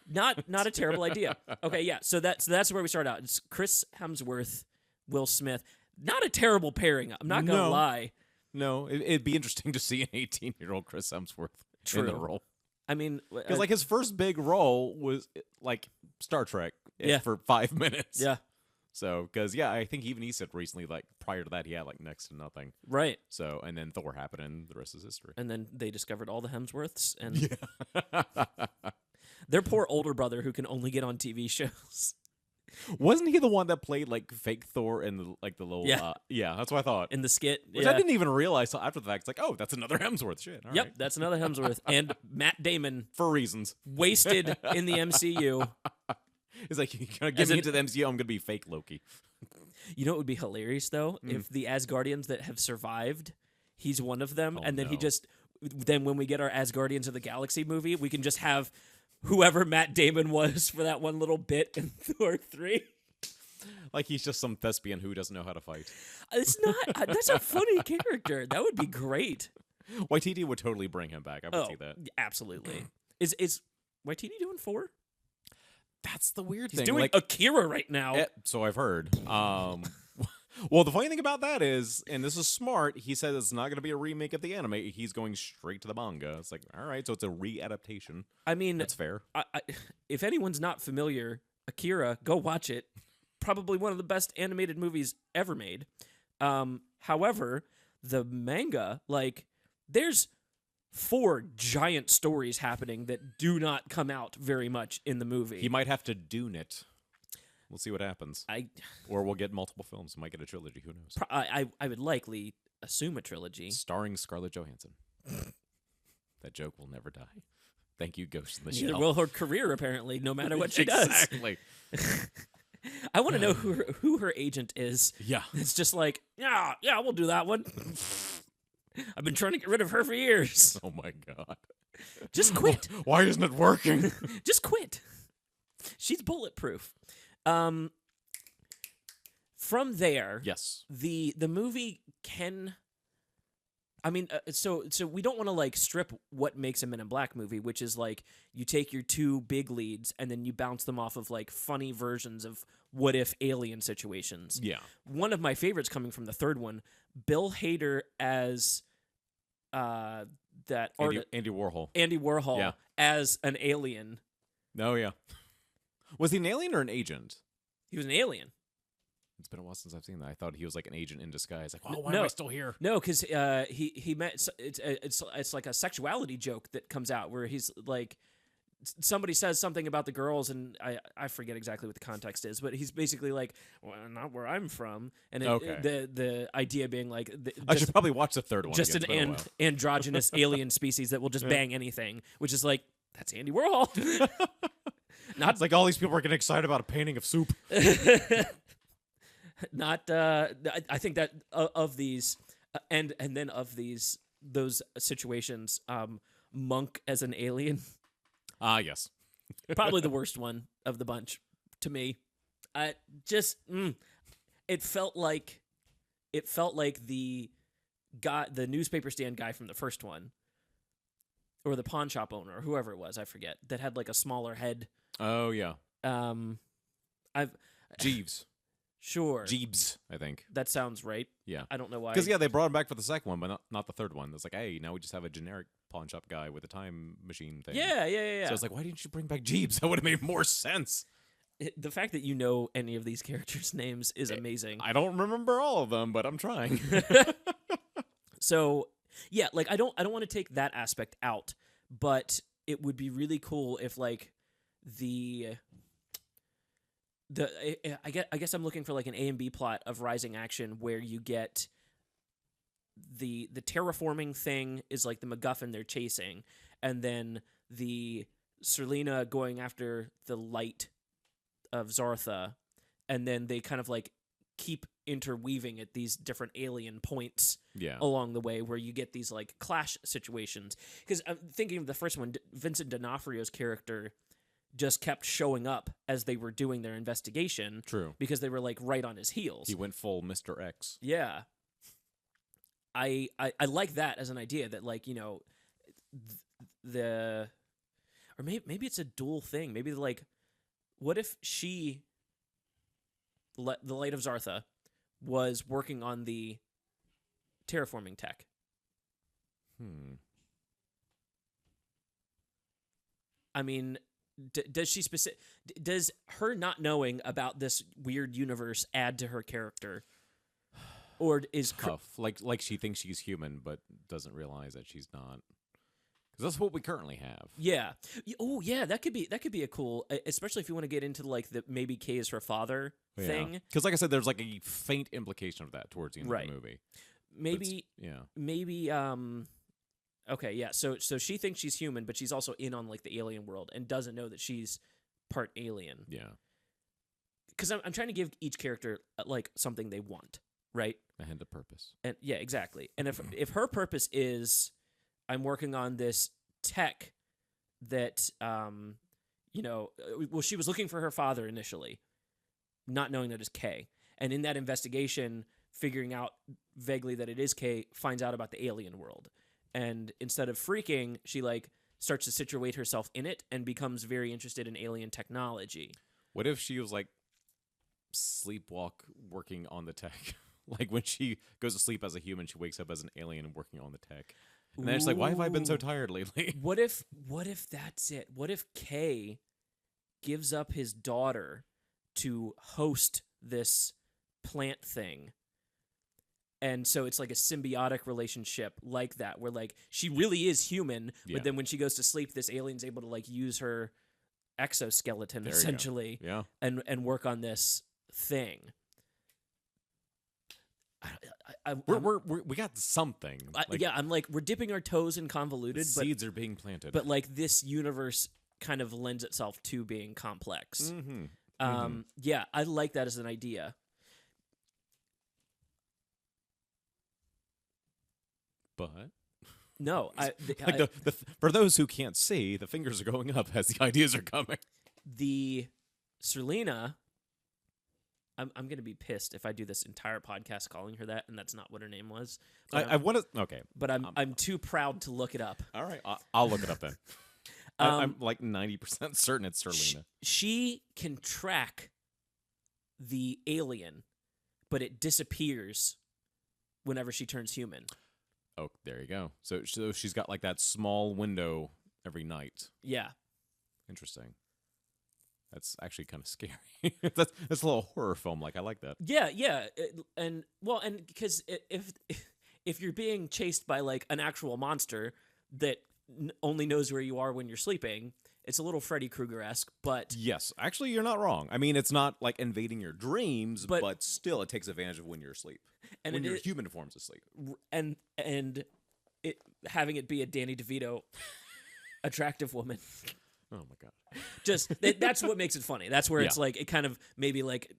Not a terrible idea. Okay, yeah. So that's where we start out. It's Chris Hemsworth, Will Smith. Not a terrible pairing. I'm not gonna No. lie. No, it'd be interesting to see an 18-year-old Chris Hemsworth in the True. role. I mean, Because his first big role was Star Trek Yeah. for 5 minutes. yeah, So, because, I think even he said recently, prior to that, he had, next to nothing. right. So, and then Thor happened, and the rest is history. And then they discovered all the Hemsworths and their poor older brother who can only get on TV shows. Wasn't he the one that played, fake Thor in the little... Yeah. Yeah, that's what I thought. In the skit. Which yeah. I didn't even realize till after the fact. It's oh, that's another Hemsworth. Shit. All Yep, right. that's another Hemsworth. And Matt Damon For reasons. wasted in the MCU. He's like, you're going to As get me in- into the MCU, I'm going to be fake Loki. You know what would be hilarious, though? If the Asgardians that have survived, he's one of them, Oh, and then he no. just... Then when we get our Asgardians of the Galaxy movie, we can just have whoever Matt Damon was for that one little bit in Thor 3. Like he's just some thespian who doesn't know how to fight. It's not. That's a funny character. That would be great. Waititi would totally bring him back. I would see that. Absolutely. Is Waititi doing 4? That's the weird He's thing. doing like, Akira right now. so I've heard. Well, the funny thing about that is, and this is smart, he said it's not going to be a remake of the anime. He's going straight to the manga. It's like, all right, so it's a re-adaptation. I mean, That's fair. if anyone's not familiar, Akira, go watch it. Probably one of the best animated movies ever made. However, the manga, like, there's 4 giant stories happening that do not come out very much in the movie. He might have to dune it. We'll see what happens. Or we'll get multiple films. We might get a trilogy. Who knows? I would likely assume a trilogy. Starring Scarlett Johansson. That joke will never die. Thank you, Ghost in the Neither Shell. will her career, apparently, no matter what she does. Exactly. I want to know who her agent is. Yeah. It's just like, yeah, we'll do that one. I've been trying to get rid of her for years. Oh my god. Just quit. Why isn't it working? Just quit. She's bulletproof. From there, Yes. the movie can. I mean, so we don't want to like strip what makes a Men in Black movie, which is like you take your 2 big leads and then you bounce them off of like funny versions of what if alien situations. Yeah. One of my favorites coming from the 3rd one, Bill Hader as that Andy Warhol. Andy Warhol Yeah. as an alien. Oh, yeah. Was he an alien or an agent? He was an alien. It's been a while since I've seen that. I thought he was like an agent in disguise. Like, wow, why No. am I still here? No, because he met it's like a sexuality joke that comes out where he's like somebody says something about the girls and I forget exactly what the context is, but he's basically like, well, not where I'm from, and the idea being like I should probably watch the 3rd one. just again. an androgynous alien species that will just bang anything, which is like that's Andy Warhol. It's like all these people are getting excited about a painting of soup. Not I think that of these and then of those situations, Monk as an alien, Yes. probably the worst one of the bunch to me. It felt like the guy, the newspaper stand guy from the first one, or the pawn shop owner, or whoever it was, I forget, that had like a smaller head. Oh, yeah. Jeeves. Sure. Jeebs, I think. That sounds right. Yeah. I don't know why. Because, they brought him back for the second one, but not the third one. It's like, hey, now we just have a generic pawn shop guy with a time machine thing. Yeah. So it's like, why didn't you bring back Jeebs? That would have made more sense. The fact that you know any of these characters' names is amazing. I don't remember all of them, but I'm trying. So, yeah, like I don't want to take that aspect out, but it would be really cool if like I guess I'm looking for like an A and B plot of Rising Action where you get the terraforming thing is like the MacGuffin they're chasing, and then the Serlina going after the light of Zartha, and then they kind of like keep interweaving at these different alien points along the way where you get these like clash situations. Because I'm thinking of the first one, Vincent D'Onofrio's character just kept showing up as they were doing their investigation. True. Because they were like right on his heels. He went full Mr. X. Yeah. I like that as an idea that like, you know, or maybe it's a dual thing. Maybe like, what if the Light of Zartha was working on the terraforming tech? I mean, does her not knowing about this weird universe add to her character, or is tough? Like she thinks she's human, but doesn't realize that she's not. Because that's what we currently have. Yeah. Oh, yeah. That could be a cool, especially if you want to get into like the maybe Kay is her father thing. Because like I said, there's like a faint implication of that towards the end of the movie. Maybe. Okay, yeah. So she thinks she's human, but she's also in on like the alien world and doesn't know that she's part alien. Yeah. Because I'm trying to give each character like something they want, right? And a purpose. And yeah, exactly. And if her purpose is, I'm working on this tech that, well, she was looking for her father initially, not knowing that it's K. And in that investigation, figuring out vaguely that it is K, finds out about the alien world. And instead of freaking, she like starts to situate herself in it and becomes very interested in alien technology. What if she was like sleepwalk working on the tech? Like when she goes to sleep as a human, she wakes up as an alien and working on the tech. And then it's like, why have I been so Ooh. tired lately? What if that's it? What if K gives up his daughter to host this plant thing? And so it's like a symbiotic relationship like that, where like she really is human, Yeah. but then when she goes to sleep, this alien's able to like use her exoskeleton There you go. essentially Yeah. and work on this thing. We got something. Like, yeah, I'm like, we're dipping our toes in the convoluted, seeds are being planted. but like this universe kind of lends itself to being complex. Mm-hmm. Yeah, I like that as an idea. But No, like for those who can't see, the fingers are going up as the ideas are coming. the Serlina. I'm going to be pissed if I do this entire podcast calling her that, and that's not what her name was. But I want to. Okay, but I'm too proud to look it up. all right. I'll look it up then. I'm like 90% certain it's Serlina. She can track the alien, but it disappears whenever she turns human. Oh, there you go. So she's got like that small window every night. Yeah. Interesting. That's actually kind of scary. that's a little horror film. Like I like that. Yeah, yeah, and because if you're being chased by like an actual monster that only knows where you are when you're sleeping, it's a little Freddy Krueger-esque. But Yes, actually, you're not wrong. I mean, it's not like invading your dreams, But- but still, it takes advantage of when you're asleep. and When it your is- human form's asleep. and it having it be a Danny DeVito attractive woman, Oh my god. just that's what makes it funny. That's where it's Yeah. like it kind of maybe like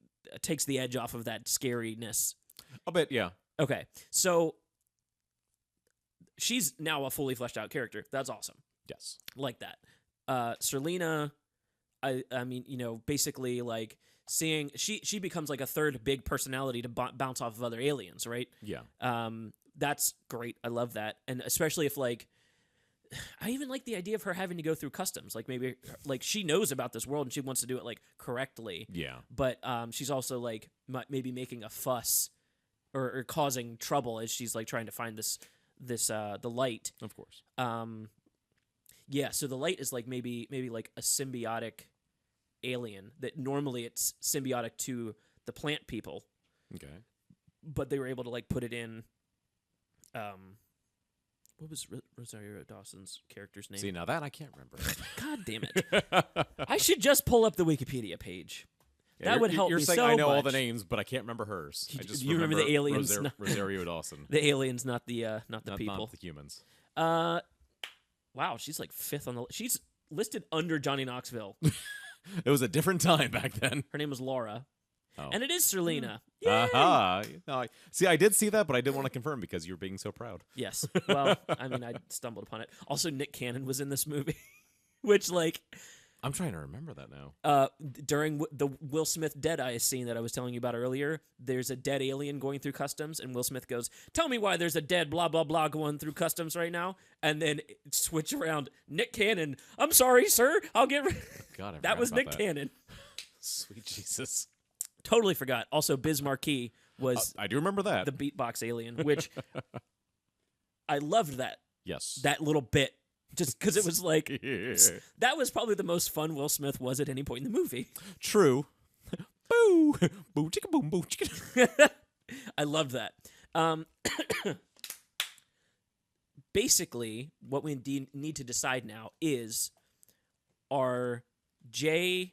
takes the edge off of that scariness. A bit, yeah. Okay, so she's now a fully fleshed out character. That's awesome. Yes. Like that. Serlina, I mean, you know, basically like seeing she becomes like a third big personality to bounce off of other aliens, right? Yeah. That's great. I love that, and especially if like. I even like the idea of her having to go through customs. Like maybe like she knows about this world and she wants to do it like correctly. Yeah. But she's also like maybe making a fuss or causing trouble as she's like trying to find this the light. Of course. Yeah, so the light is like maybe like a symbiotic alien that normally it's symbiotic to the plant people, Okay. but they were able to like put it in what was Rosario Dawson's character's name? See, now that I can't remember. God damn it. I should just pull up the Wikipedia page. Yeah, That would help You're me saying so I know all the much. names, but I can't remember hers. I just You remember the aliens, Rosario Dawson. The aliens, not the not people. Not the humans. Wow, she's like fifth on the she's listed under Johnny Knoxville. It was a different time back then. Her name was Laura. Oh. And it is Serlina. Yay! Aha. No, see, I did see that, but I didn't want to confirm because you were being so proud. Yes. Well, I mean, I stumbled upon it. Also, Nick Cannon was in this movie, which, like, I'm trying to remember that now. during the Will Smith Deadeye scene that I was telling you about earlier, there's a dead alien going through customs, and Will Smith goes, "Tell me why there's a dead blah, blah, blah going through customs right now." And then switch around. Nick Cannon, "I'm sorry, sir. I'll get God, I That forgot was about Nick that. Cannon. Sweet Jesus. Totally forgot. Also, Biz Marquis was I do remember that. the beatbox alien, which I loved Yes. that little bit, just because it was like Yeah. that was probably the most fun Will Smith was at any point in the movie. True. Boo. Boo chicka boom boo chicka. I loved that. Basically, what we need to decide now is, are Jay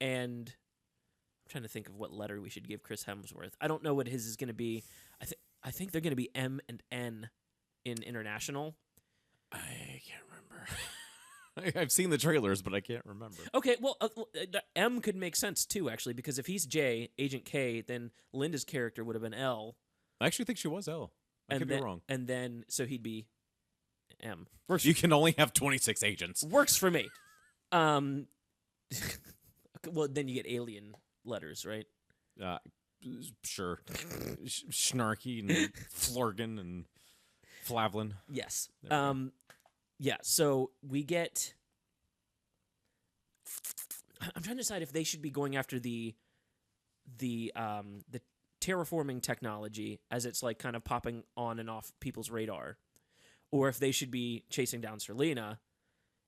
and I'm trying to think of what letter we should give Chris Hemsworth. I don't know what his is going to be. I think they're going to be M and N in international. I can't remember. I've seen the trailers, but I can't remember. Okay, well, M could make sense too, actually, because if he's J, Agent K, then Linda's character would have been L. I actually think she was L. I could be wrong. And then, so he'd be M. You can only have 26 agents. Works for me. Well, then you get alien letters, right? Sure. Snarky and Florgan and Flavlin. Yes. There we Yeah. So we get. I'm trying to decide if they should be going after the terraforming technology as it's like kind of popping on and off people's radar, or if they should be chasing down Serlina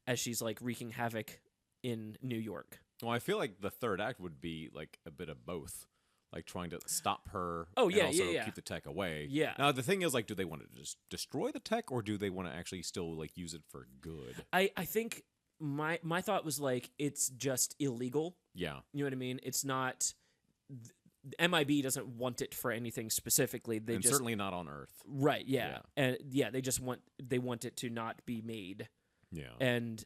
as she's like wreaking havoc in New York. Well, I feel like the third act would be like a bit of both. Like trying to stop her Oh, yeah, and also yeah. keep the tech away. Yeah. Now, the thing is, like, do they want to just destroy the tech or do they want to actually still, like, use it for good? I think my thought was like it's just illegal. Yeah. You know what I mean? It's not. MIB doesn't want it for anything specifically. They And just certainly not on Earth. right, yeah, and yeah, they just want it to not be made, Yeah. and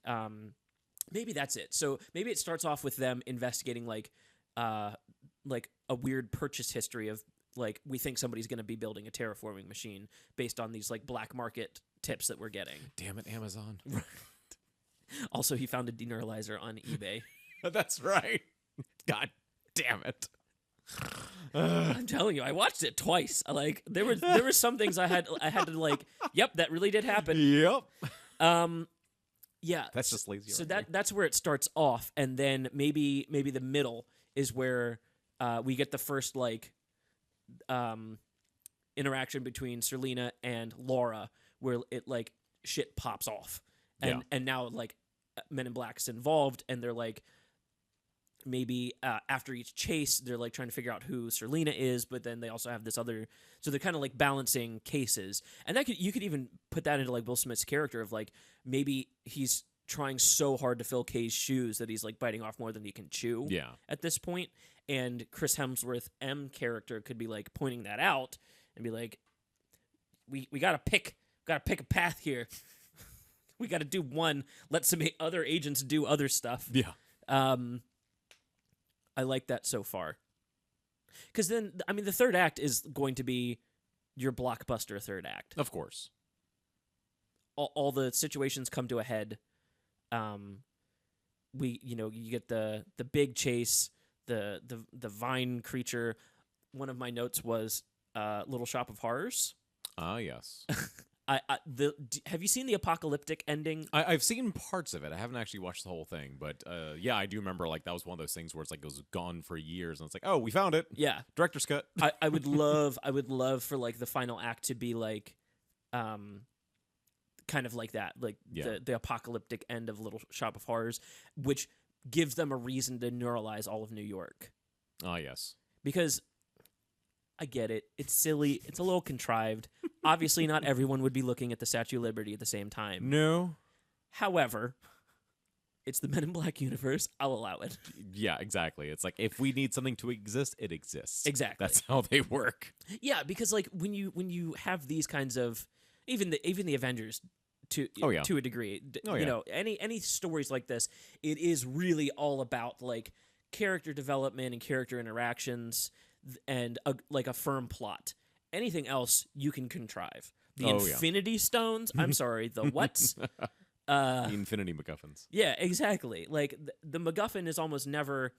maybe that's it. So maybe it starts off with them investigating like a weird purchase history of like we think somebody's going to be building a terraforming machine based on these like black market tips that we're getting. Damn it, Amazon. Also, he found a deneuralizer on eBay. That's right. God damn it. I'm telling you, I watched it twice. There were some things I had to like. Yep, that really did happen. Yep. Yeah, That's just lazy. so writing. that's where it starts off, and then maybe the middle is where we get the first like interaction between Serlina and Laura, where it like shit pops off, and now like Men in Black's involved, and they're like maybe after each chase they're like trying to figure out who Serlina is, but then they also have this other, so they're kind of like balancing cases, and you could even put that into like Will Smith's character of like maybe he's trying so hard to fill Kay's shoes that he's like biting off more than he can chew Yeah. at this point. And Chris Hemsworth M character could be like pointing that out and be like, we gotta pick a path here. We gotta do one, let some other agents do other stuff. Yeah. I like that so far, because then I mean the third act is going to be your blockbuster third act. Of course. All the situations come to a head. You get the big chase, the vine creature. One of my notes was Little Shop of Horrors. Ah, yes. Have you seen the apocalyptic ending? I've seen parts of it. I haven't actually watched the whole thing, but yeah, I do remember like that was one of those things where it's like it was gone for years, and it's like, oh, we found it. Yeah, Director's cut. I would love for like the final act to be like, kind of like that, like the apocalyptic end of Little Shop of Horrors, which gives them a reason to neuralize all of New York. Ah, yes. Because I get it. It's silly. It's a little contrived. Obviously, not everyone would be looking at the Statue of Liberty at the same time. No. However, it's the Men in Black universe. I'll allow it. Yeah, exactly. It's like if we need something to exist, it exists. Exactly. That's how they work. Yeah, because like when you have these kinds of even the Avengers to a degree, you know, any stories like this, it is really all about like character development and character interactions and a firm plot. Anything else you can contrive. The Infinity Stones. I'm sorry. The what? The Infinity MacGuffins. Yeah, exactly. Like the MacGuffin is almost never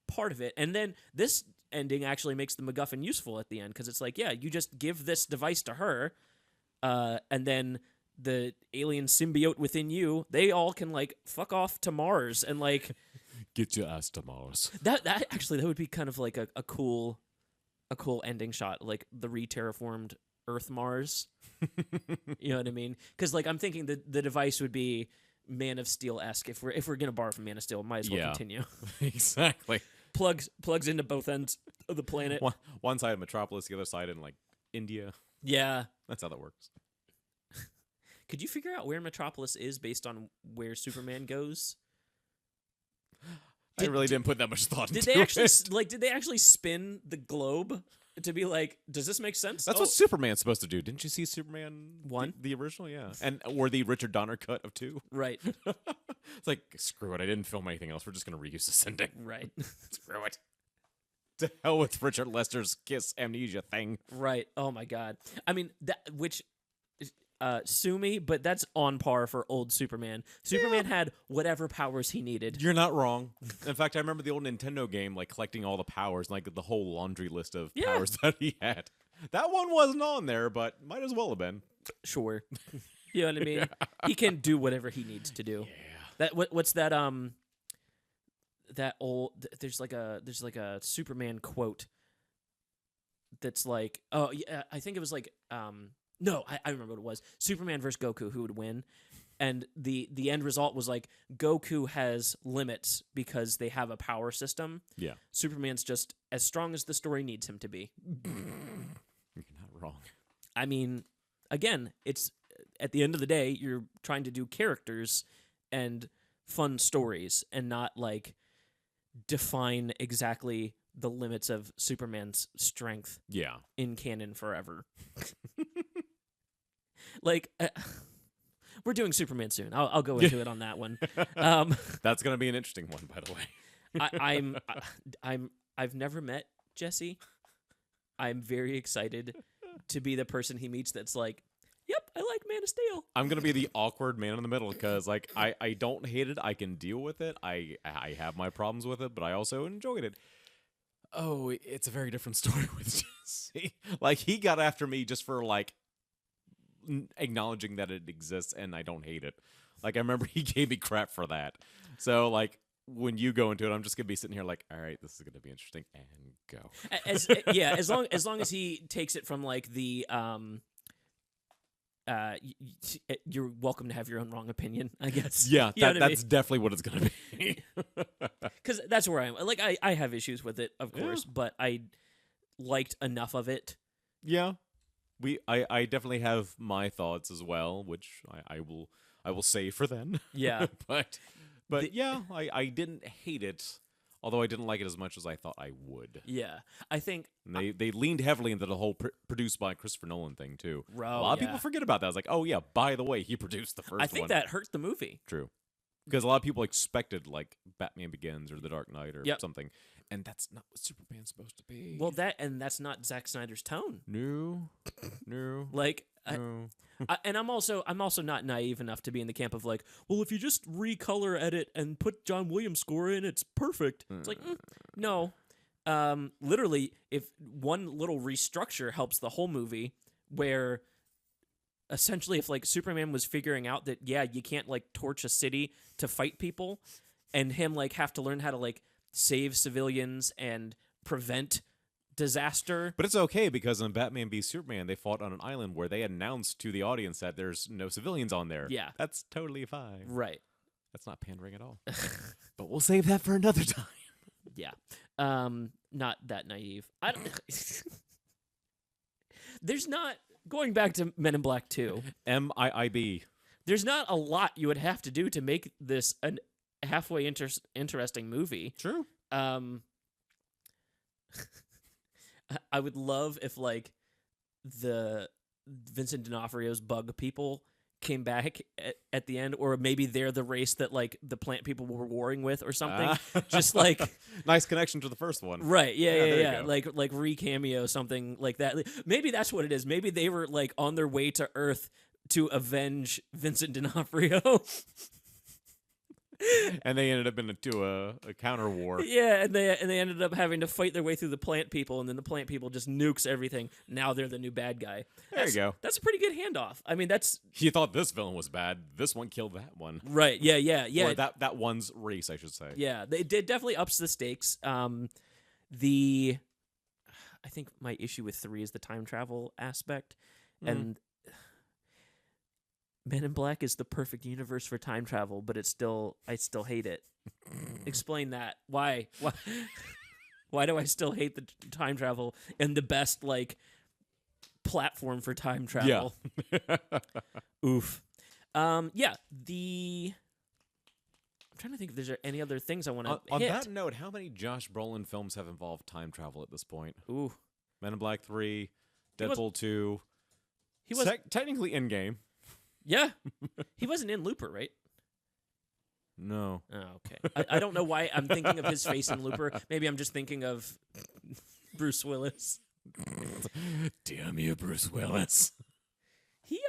part of it, and then this ending actually makes the MacGuffin useful at the end because it's like, yeah, you just give this device to her, and then the alien symbiote within you, they all can like fuck off to Mars and like get your ass to Mars. That would be kind of like a cool ending shot, like the re-terraformed Earth Mars. You know what I mean? Because like I'm thinking the device would be Man of Steel-esque. If we're gonna borrow from Man of Steel, might as well continue. Exactly. Plugs into both ends of the planet. One side of Metropolis, the other side in like India. Yeah, That's how that works. could you figure out where Metropolis is based on where Superman goes? I really didn't put that much thought into Did they actually it. Did they actually spin the globe to be like, does this make sense? That's what Superman's supposed to do. Didn't you see Superman 1? the original? Yeah, or the Richard Donner cut of 2. Right. It's like, screw it. I didn't film anything else. We're just gonna reuse this ending. Right. Screw it. To hell with Richard Lester's kiss amnesia thing. Right. Oh my God. I mean, sue me, but that's on par for old Superman. Superman had whatever powers he needed. You're not wrong. In fact, I remember the old Nintendo game, like collecting all the powers, like the whole laundry list of powers that he had. That one wasn't on there, but might as well have been. Sure. You know what I mean? He can do whatever he needs to do. Yeah. What's that that old there's like a Superman quote that's like, oh yeah, I think it was like no, I remember what it was. Superman versus Goku, who would win? And the end result was like Goku has limits because they have a power system. Yeah. Superman's just as strong as the story needs him to be. You're not wrong. I mean, again, it's at the end of the day, you're trying to do characters and fun stories and not like define exactly the limits of Superman's strength Yeah. in canon forever. Like, we're doing Superman soon. I'll go into it on that one. That's gonna be an interesting one, by the way. I've never met Jesse. I'm very excited to be the person he meets that's like, yep, I like Man of Steel. I'm gonna be the awkward man in the middle because, like, I don't hate it. I can deal with it. I have my problems with it, but I also enjoyed it. Oh, it's a very different story with Jesse. Like, he got after me just for like acknowledging that it exists, and I don't hate it. Like, I remember he gave me crap for that. So, like, when you go into it, I'm just gonna be sitting here like, all right, this is gonna be interesting, and go. As long as he takes it from like the you're welcome to have your own wrong opinion, I guess. Yeah, You know what I that's definitely what it's gonna be. Because that's where I am. Like, I have issues with it, of course, but I liked enough of it. Yeah, I definitely have my thoughts as well, which I will save for then. Yeah. but yeah, I didn't hate it, although I didn't like it as much as I thought I would. Yeah, I think And they leaned heavily into the whole produced by Christopher Nolan thing too. Oh, A lot of yeah. people forget about that. I was like, oh yeah, by the way, he produced the first one. I think that hurt the movie. True. Because a lot of people expected like Batman Begins or The Dark Knight or something, and that's not what Superman's supposed to be. Well, that's not Zack Snyder's tone. No. Like, No. and I'm also not naive enough to be in the camp of like, well, if you just recolor edit and put John Williams' score in, it's perfect. It's like, no. Literally, if one little restructure helps the whole movie, where essentially if like Superman was figuring out that, yeah, you can't like torch a city to fight people, and him like have to learn how to like save civilians and prevent disaster. But it's okay because in Batman v Superman, they fought on an island where they announced to the audience that there's no civilians on there. Yeah. That's totally fine. Right. That's not pandering at all. But we'll save that for another time. Yeah. Not that naive. I don't There's not, going back to Men in Black 2, MIIB. there's not a lot you would have to do to make this a halfway interesting movie. True. I would love if like the Vincent D'Onofrio's bug people came back at the end, or maybe they're the race that like the plant people were warring with or something. Just like nice connection to the first one. right, there you yeah. go. Like re-cameo, something like that. Maybe that's what it is. Maybe they were like on their way to Earth to avenge Vincent D'Onofrio. And they ended up into a counter war. Yeah, and they ended up having to fight their way through the plant people, and then the plant people just nukes everything. Now they're the new bad guy. There you go. That's a pretty good handoff. I mean, that's You thought this villain was bad. This one killed that one. right. Yeah. Or that one's race, I should say. Yeah, they did definitely ups the stakes. I think my issue with 3 is the time travel aspect, and Men in Black is the perfect universe for time travel, but I still hate it. Explain that. Why? Why do I still hate the time travel and the best like platform for time travel? Yeah. Oof. I'm trying to think if there's any other things I want to On hit. that note, how many Josh Brolin films have involved time travel at this point? Ooh. Men in Black 3, He was- Deadpool 2. He was technically Endgame. Yeah. He wasn't in Looper, right? No. Oh, okay. I don't know why I'm thinking of his face in Looper. Maybe I'm just thinking of Bruce Willis. Damn you, Bruce Willis. He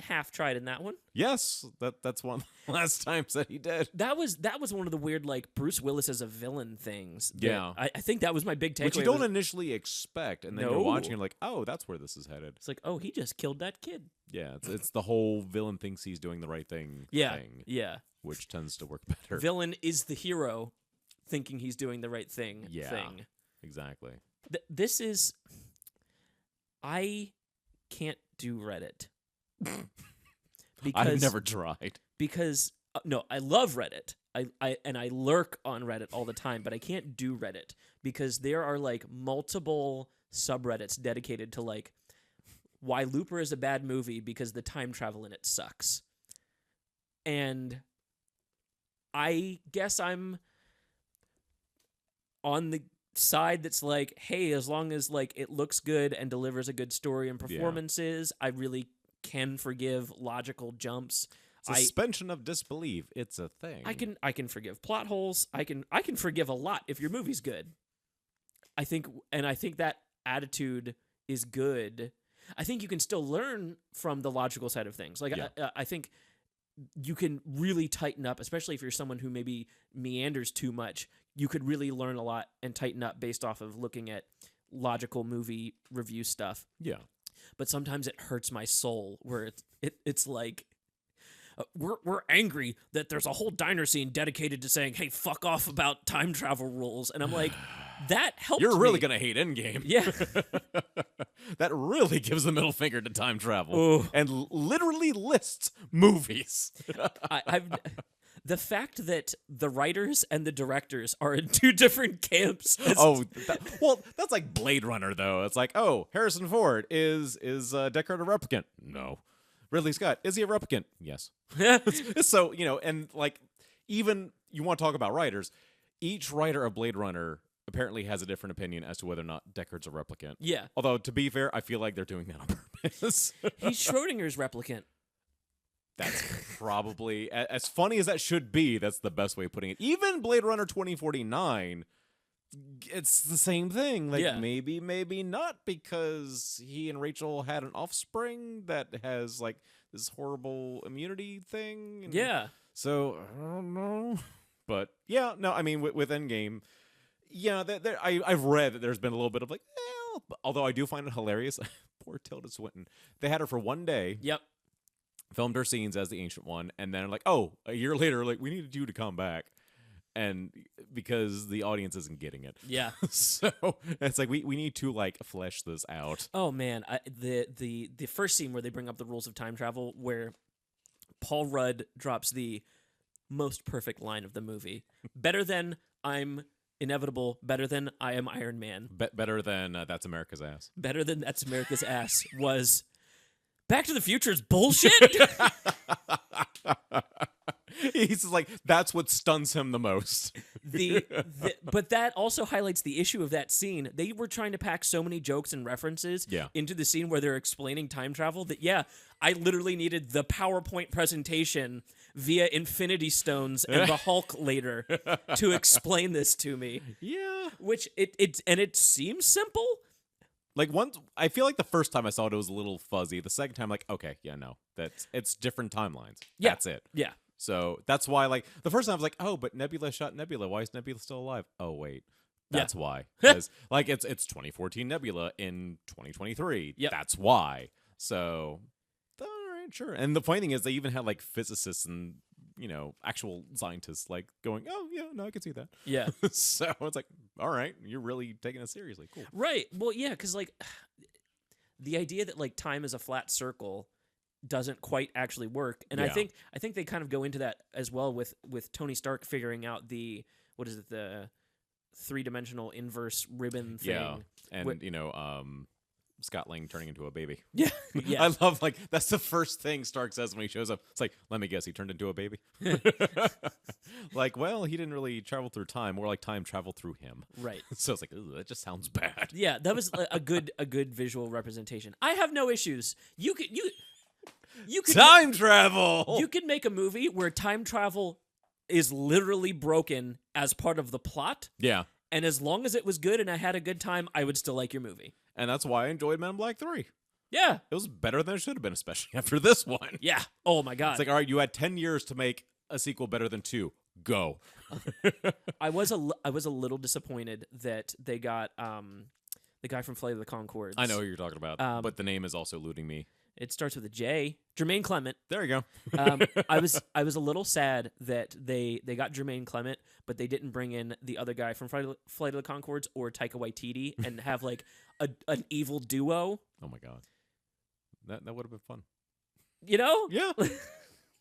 half tried in that one. Yes, that's one of the last times that he did. That was one of the weird, like, Bruce Willis as a villain things. that Yeah. I think that was my big takeaway. Which you don't initially expect, and then you're No. watching, you're like, oh, that's where this is headed. It's like, oh, he just killed that kid. Yeah, it's the whole villain thinks he's doing the right thing thing, Yeah. which tends to work better. Villain is the hero thinking he's doing the right thing thing. Exactly. This is... I can't do Reddit. I've never tried. Because no, I love Reddit. I lurk on Reddit all the time, but I can't do Reddit because there are like multiple subreddits dedicated to like why Looper is a bad movie because the time travel in it sucks. And I guess I'm on the side that's like, hey, as long as like it looks good and delivers a good story and performances, I really can forgive logical jumps. Suspension of disbelief, it's a thing. I can forgive plot holes. I can forgive a lot if your movie's good. I think that attitude is good. I think you can still learn from the logical side of things. Like I think you can really tighten up, especially if you're someone who maybe meanders too much. You could really learn a lot and tighten up based off of looking at logical movie review stuff. Yeah. But sometimes it hurts my soul where it's like we're angry that there's a whole diner scene dedicated to saying, "Hey, fuck off about time travel rules," and I'm like, that helps. You're really me. gonna hate Endgame. Yeah. That really gives the middle finger to time travel Ooh. and literally lists movies. I've the fact that the writers and the directors are in two different camps. That's like Blade Runner, though. It's like, oh, Harrison Ford is Deckard a replicant? No. Ridley Scott, is he a replicant? Yes. So, and like, even you want to talk about writers, each writer of Blade Runner apparently has a different opinion as to whether or not Deckard's a replicant. Yeah. Although, to be fair, I feel like they're doing that on purpose. He's Schrodinger's replicant. That's probably, as funny as that should be, that's the best way of putting it. Even Blade Runner 2049, it's the same thing. Like, maybe not, because he and Rachel had an offspring that has, like, this horrible immunity thing. And Yeah. So, I don't know. But, yeah, no, I mean, with Endgame, yeah, I've read that there's been a little bit of, like, although I do find it hilarious. Poor Tilda Swinton. They had her for one day. Yep. Filmed her scenes as the Ancient One, and then like, oh, a year later, like, we needed you to come back, and because the audience isn't getting it, Yeah. so it's like we need to like flesh this out. Oh man, the first scene where they bring up the rules of time travel, where Paul Rudd drops the most perfect line of the movie: "Better than I'm inevitable. Better than I am Iron Man. Better than That's America's Ass. Better than That's America's Ass." Was Back to the Future is bullshit. He's like, that's what stuns him the most. But that also highlights the issue of that scene. They were trying to pack so many jokes and references into the scene where they're explaining time travel that, I literally needed the PowerPoint presentation via Infinity Stones and the Hulk later to explain this to me. Yeah. Which it seems simple. Like, once, I feel like the first time I saw it was a little fuzzy. The second time, like, okay, yeah, no, it's different timelines. Yeah. That's it. Yeah. So that's why, like, the first time I was like, oh, but Nebula shot Nebula. All is Nebula still alive? Oh, wait. That's why. Because, like, it's 2014 Nebula in 2023. Yep. That's why. So, all right, sure. And the funny thing is, they even had, like, physicists and, actual scientists, like, going, oh, yeah, no, I can see that. Yeah. So it's like, all right, you're really taking it seriously. Cool. Right. Well, yeah, because, like, the idea that, like, time is a flat circle doesn't quite actually work. And I think they kind of go into that as well with Tony Stark figuring out the 3-dimensional inverse ribbon thing. Yeah. And, Scott Lang turning into a baby. Yeah. Yeah. I love, like, that's the first thing Stark says when he shows up. It's like, let me guess, he turned into a baby? Like, well, he didn't really travel through time. More like time traveled through him. Right. So it's like, ooh, that just sounds bad. Yeah, that was a good visual representation. I have no issues. You could time travel! You could make a movie where time travel is literally broken as part of the plot. Yeah. And as long as it was good and I had a good time, I would still like your movie. And that's why I enjoyed Men in Black 3. Yeah. It was better than it should have been, especially after this one. Yeah. Oh my god. It's like, all right, you had 10 years to make a sequel better than 2. Go. I was a little disappointed that they got the guy from Flight of the Conchords. I know who you're talking about, but the name is also eluding me. It starts with a J. Jermaine Clement. There you go. I was a little sad that they got Jermaine Clement, but they didn't bring in the other guy from Flight of the Conchords or Taika Waititi and have like an evil duo. Oh my god, that would have been fun. You know? Yeah.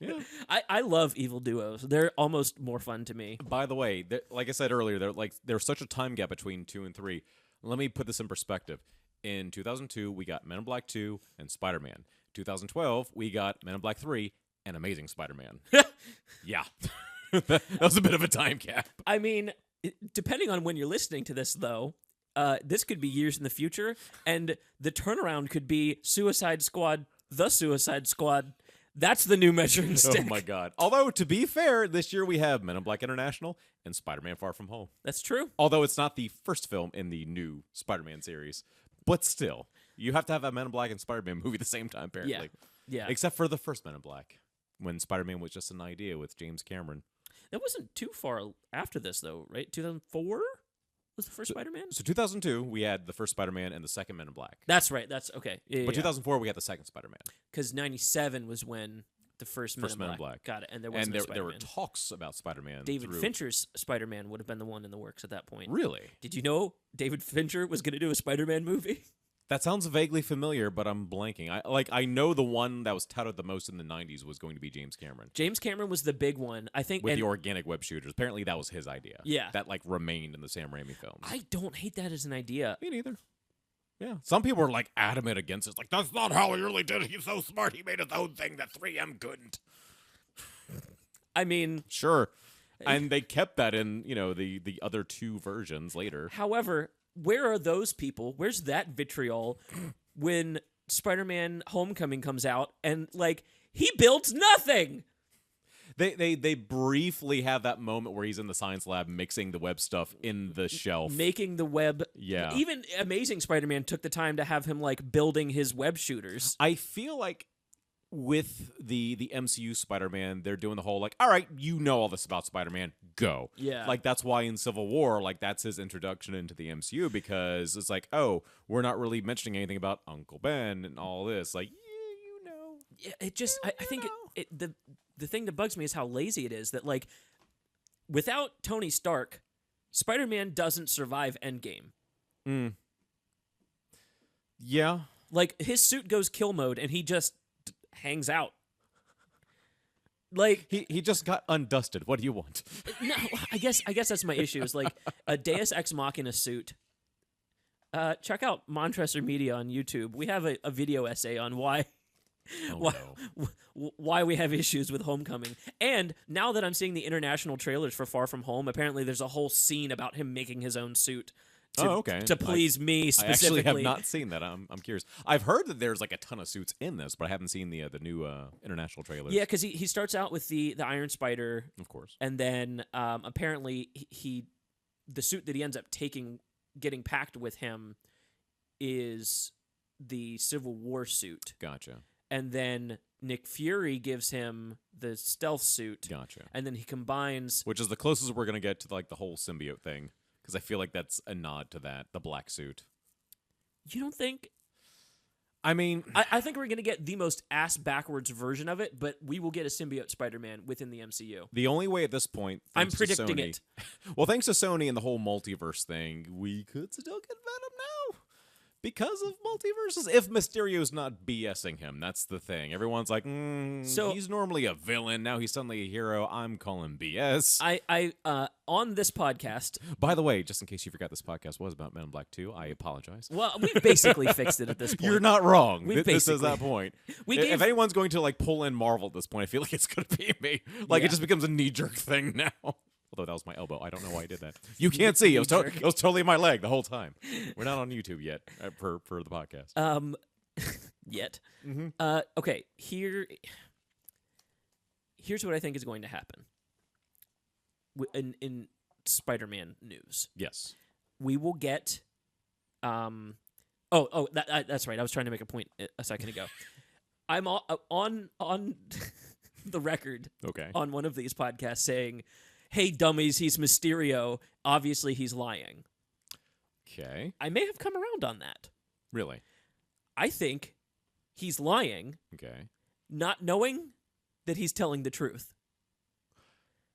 Yeah. I love evil duos. They're almost more fun to me. By the way, like I said earlier, there's such a time gap between 2 and 3. Let me put this in perspective. In 2002, we got Men in Black 2 and Spider-Man. 2012, we got Men in Black 3 and Amazing Spider-Man. Yeah. That was a bit of a time gap. I mean, depending on when you're listening to this, though, this could be years in the future, and the turnaround could be Suicide Squad, The Suicide Squad. That's the new measuring stick. Oh my god. Although, to be fair, this year we have Men in Black International and Spider-Man Far From Home. That's true. Although it's not the first film in the new Spider-Man series. But still, you have to have a Men in Black and Spider-Man movie at the same time, apparently. Yeah. Except for the first Men in Black, when Spider-Man was just an idea with James Cameron. That wasn't too far after this, though, right? 2004 was the first Spider-Man? So 2002, we had the first Spider-Man and the second Men in Black. That's right. That's okay. But 2004, we had the second Spider-Man. Because 97 was when the first Men in Black. Got it. And there wasn't a there were Spider-Man. talks about Spider-Man. David Fincher's Spider-Man would have been the one in the works at that point. Really? Did you know David Fincher was going to do a Spider-Man movie? That sounds vaguely familiar, but I'm blanking. I know the one that was touted the most in the 90s was going to be James Cameron. James Cameron was the big one, I think. With the organic web shooters. Apparently that was his idea. Yeah. That remained in the Sam Raimi films. I don't hate that as an idea. Me neither. Yeah. Some people were adamant against it. It's like, that's not how he really did it. He's so smart. He made his own thing that 3M couldn't. I mean, sure. And they kept that in, the other 2 versions later. However, where are those people? Where's that vitriol when Spider-Man Homecoming comes out and he builds nothing? They briefly have that moment where he's in the science lab mixing the web stuff in the shelf. Making the web. Yeah. Even Amazing Spider-Man took the time to have him building his web shooters. I feel like with the MCU Spider-Man, they're doing the whole all right, you know all this about Spider-Man, go. Yeah. That's why in Civil War, that's his introduction into the MCU, because it's oh, we're not really mentioning anything about Uncle Ben and all this. Yeah, you know. Yeah, it just, I think the thing that bugs me is how lazy it is that without Tony Stark, Spider-Man doesn't survive Endgame. Yeah. His suit goes kill mode and he just hangs out. He just got undusted. What do you want? No, I guess that's my issue. Is a Deus Ex Machina suit. Check out Montresor Media on YouTube. We have a video essay on why we have issues with Homecoming. And now that I'm seeing the international trailers for Far From Home, apparently there's a whole scene about him making his own suit. To please me specifically. I actually have not seen that. I'm curious. I've heard that there's a ton of suits in this, but I haven't seen the new international trailers. Yeah, because he starts out with the Iron Spider, of course, and then apparently the suit that he ends up getting packed with him is the Civil War suit. Gotcha. And then Nick Fury gives him the stealth suit. Gotcha. And then he combines, which is the closest we're gonna get to the whole symbiote thing. Because I feel like that's a nod to that, the black suit. You don't think? I mean, I think we're going to get the most ass-backwards version of it, but we will get a symbiote Spider-Man within the MCU. The only way at this point, I'm predicting it. Well, thanks to Sony and the whole multiverse thing, we could still get Venom now. Because of multiverses, if Mysterio's not BSing him, that's the thing. Everyone's like, so he's normally a villain, now he's suddenly a hero. I'm calling BS. I on this podcast. By the way, just in case you forgot, this podcast was about Men in Black 2. I apologize. Well, we've basically fixed it at this point. You're not wrong. This is that point. If anyone's going to pull in Marvel at this point, I feel like it's going to be me. It just becomes a knee-jerk thing now. Although that was my elbow. I don't know why I did that. You can't see. It was totally my leg the whole time. We're not on YouTube yet for the podcast. Yet. Mm-hmm. Okay, here's what I think is going to happen. In Spider-Man news. Yes. We will get That's right. I was trying to make a point a second ago. I'm on the record Okay. on one of these podcasts saying, "Hey, dummies, he's Mysterio. Obviously, he's lying." Okay. I may have come around on that. Really? I think he's lying, Okay. not knowing that he's telling the truth.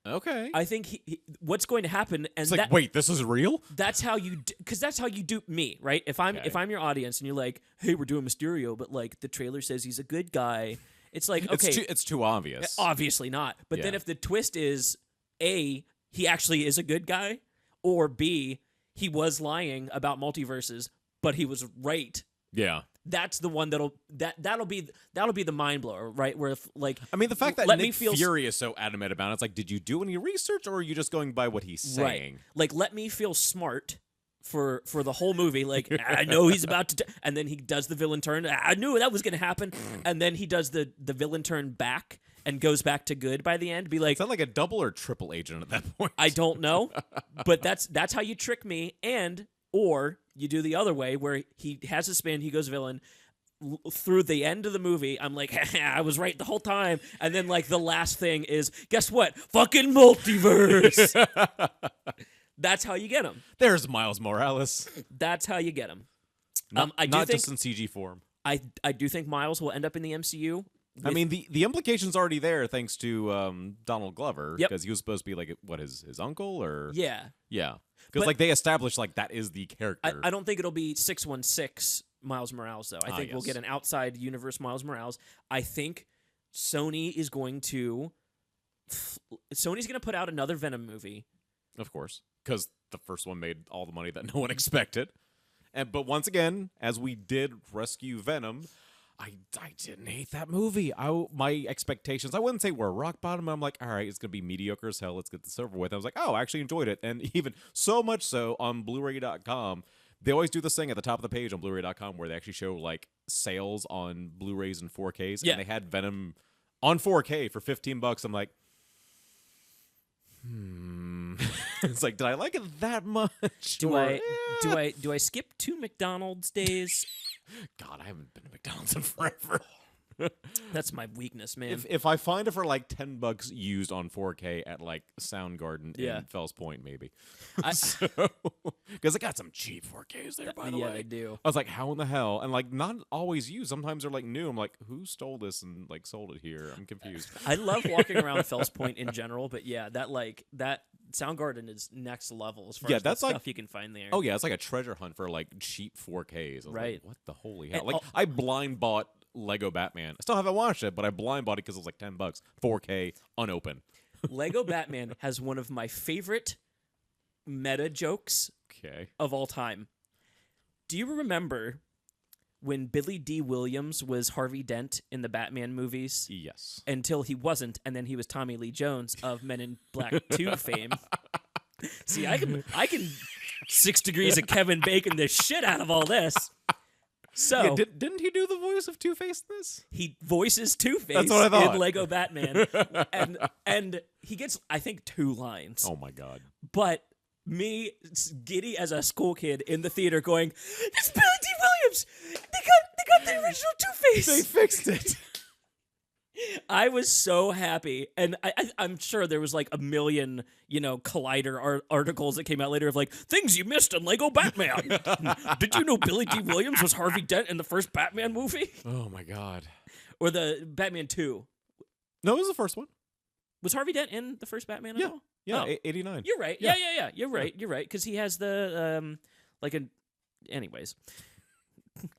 Okay. I think what's going to happen, and It's like, wait, this is real? that's how you, because that's how you dupe me, right? If I'm your audience and you're like, "Hey, we're doing Mysterio, but like the trailer says he's a good guy," it's like, okay, It's too obvious. obviously not. But then Yeah. if the twist is A, he actually is a good guy, or B, he was lying about multiverses, but he was right. Yeah. That's the one that'll be the mind blower, right? Where if, like, I mean, the fact that let me Nick feel Fury is so adamant about it, it's like, did you do any research, or are you just going by what he's saying? right, like, let me feel smart for the whole movie. Like, I know he's about to, and then he does the villain turn. I knew that was going to happen, and then he does the villain turn back and goes back to good by the end. Be like, Is that like a double or triple agent at that point? I don't know, but that's how you trick me, or you do the other way where he has a spin, he goes villain. Through the end of the movie, I'm like, I was right the whole time. And then, like, the last thing is, guess what? Fucking multiverse. That's how you get him. There's Miles Morales. That's how you get him. Not, I do not think just in CG form. I do think Miles will end up in the MCU. I mean, the implication's already there thanks to Donald Glover, Yep. because he was supposed to be like, what, his uncle, or yeah, yeah, But- because like they established like that is the character. I don't think it'll be 616 Miles Morales though. I think we'll yes. get an outside universe Miles Morales. I think Sony's going to put out another Venom movie. Of course, because the first one made all the money that no one expected. But once again, as we did rescue Venom, I didn't hate that movie. My expectations, I wouldn't say were rock bottom. I'm like, all right, it's gonna be mediocre as hell. Let's get this over with. I was like, oh, I actually enjoyed it, and even so much so on Blu-ray.com. They always do this thing at the top of the page on Blu-ray.com where they actually show like sales on Blu-rays and 4Ks. Yeah. And they had Venom on 4K for $15. I'm like, it's like, did I like it that much? Do Or, I I skip 2 McDonald's days? God, I haven't been to McDonald's in forever. That's my weakness, man. If I find it for like $10 used on 4K at like Soundgarden Yeah. in Fells Point, maybe. I- Because they got some cheap 4Ks there, by the yeah, way. they do. I was like, how in the hell? And like, not always used. Sometimes they're like new. I'm like, who stole this and like sold it here? I'm confused. I love walking around Fells Point in general, but yeah, that Soundgarden is next level as far Yeah, as that's the like- stuff you can find there. Oh yeah, it's like a treasure hunt for like cheap 4Ks. I was Right. like, what the holy And hell? Like, I blind bought Lego Batman. I still haven't watched it, but I blind bought it because it was like $10, 4K, unopened. Lego Batman has one of my favorite meta jokes Okay. of all time. Do you remember when Billy D. Williams was Harvey Dent in the Batman movies? Yes. Until he wasn't, and then he was Tommy Lee Jones of Men in Black 2 fame. See, I can 6 degrees of Kevin Bacon the shit out of all this. So Yeah, didn't he do the voice of Two-Face in this? he voices Two-Face That's what I thought. in Lego Batman, and he gets, I think, 2 lines. Oh my god. But me, giddy as a school kid in the theater, going, "It's Billy D. Williams! They got the original Two-Face!" They fixed it. I was so happy, and I'm sure there was like a million, Collider articles that came out later of like things you missed in Lego Batman. Did you know Billy D. Williams was Harvey Dent in the first Batman movie, Oh my god. or the Batman 2? No, it was the first one. Was Harvey Dent in the first Batman at all? Yeah, Oh. 89. You're right. Yeah. Yeah. You're right. You're right, because he has the Anyways,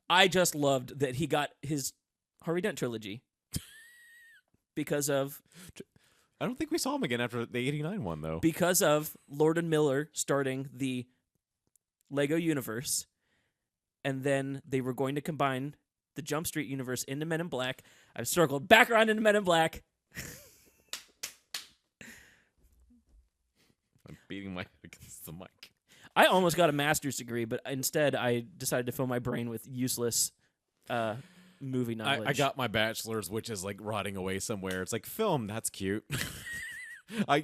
I just loved that he got his Harvey Dent trilogy because of I don't think we saw him again after the 89 one, though. Lord and Miller starting the Lego universe, and then they were going to combine the Jump Street universe into Men in Black. I've circled back around into Men in Black. I'm beating my head against the mic. I almost got a master's degree, but instead I decided to fill my brain with useless movie knowledge. I got my bachelor's, which is like rotting away somewhere. It's like, film, that's cute. I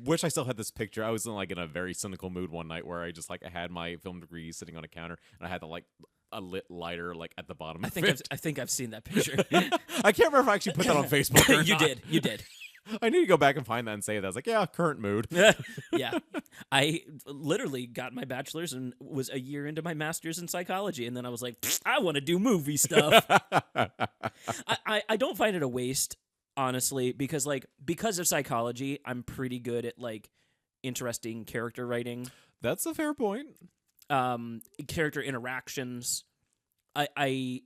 wish I still had this picture. I was in a very cynical mood one night where I just I had my film degree sitting on a counter, and I had the a lit lighter like at the bottom. I think I've seen that picture. I can't remember if I actually put that on Facebook. Or You not. did. You did. I need to go back and find that and say that. I was like, yeah, current mood. Yeah. I literally got my bachelor's and was a year into my master's in psychology, and then I was like, I want to do movie stuff. I don't find it a waste, honestly, because of psychology, I'm pretty good at like interesting character writing. That's a fair point. Character interactions. I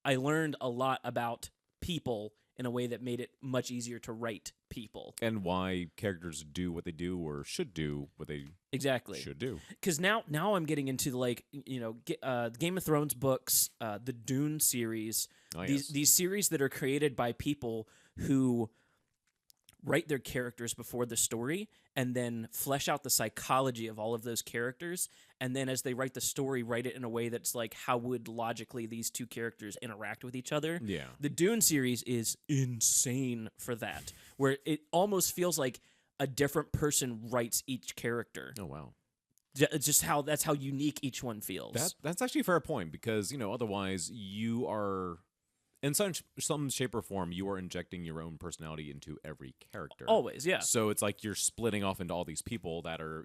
learned a lot about people in a way that made it much easier to write people. And why characters do what they do or should do what they Exactly. should do. Because now I'm getting into like Game of Thrones books, the Dune series, these series that are created by people who write their characters before the story and then flesh out the psychology of all of those characters, and then as they write the story, write it in a way that's like, how would logically these two characters interact with each other? Yeah. The Dune series is insane for that, where it almost feels like a different person writes each character. Oh wow. Just that's how unique each one feels. That's actually a fair point, because otherwise you are, in some shape or form, you are injecting your own personality into every character. Always, yeah. So it's like you're splitting off into all these people that are,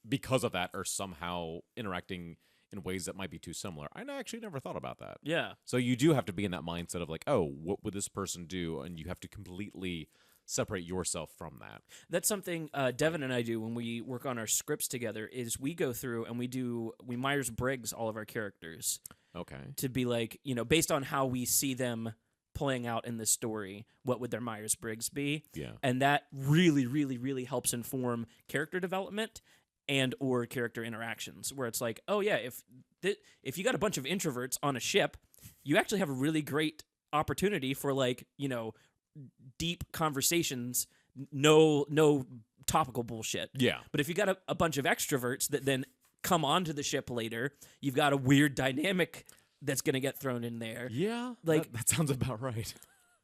because of that, are somehow interacting in ways that might be too similar. I actually never thought about that. Yeah. So you do have to be in that mindset of like, oh, what would this person do? And you have to completely separate yourself from that. That's something Devin and I do when we work on our scripts together, is we go through and we Myers-Briggs all of our characters. Okay. To be like, based on how we see them playing out in this story, what would their Myers-Briggs be? Yeah. And that really, really, really helps inform character development and or character interactions, where it's like, oh yeah, if you got a bunch of introverts on a ship, you actually have a really great opportunity for like, deep conversations, no topical bullshit. Yeah. But if you got a bunch of extroverts that then come onto the ship later, you've got a weird dynamic that's going to get thrown in there. Yeah. Like, that sounds about right.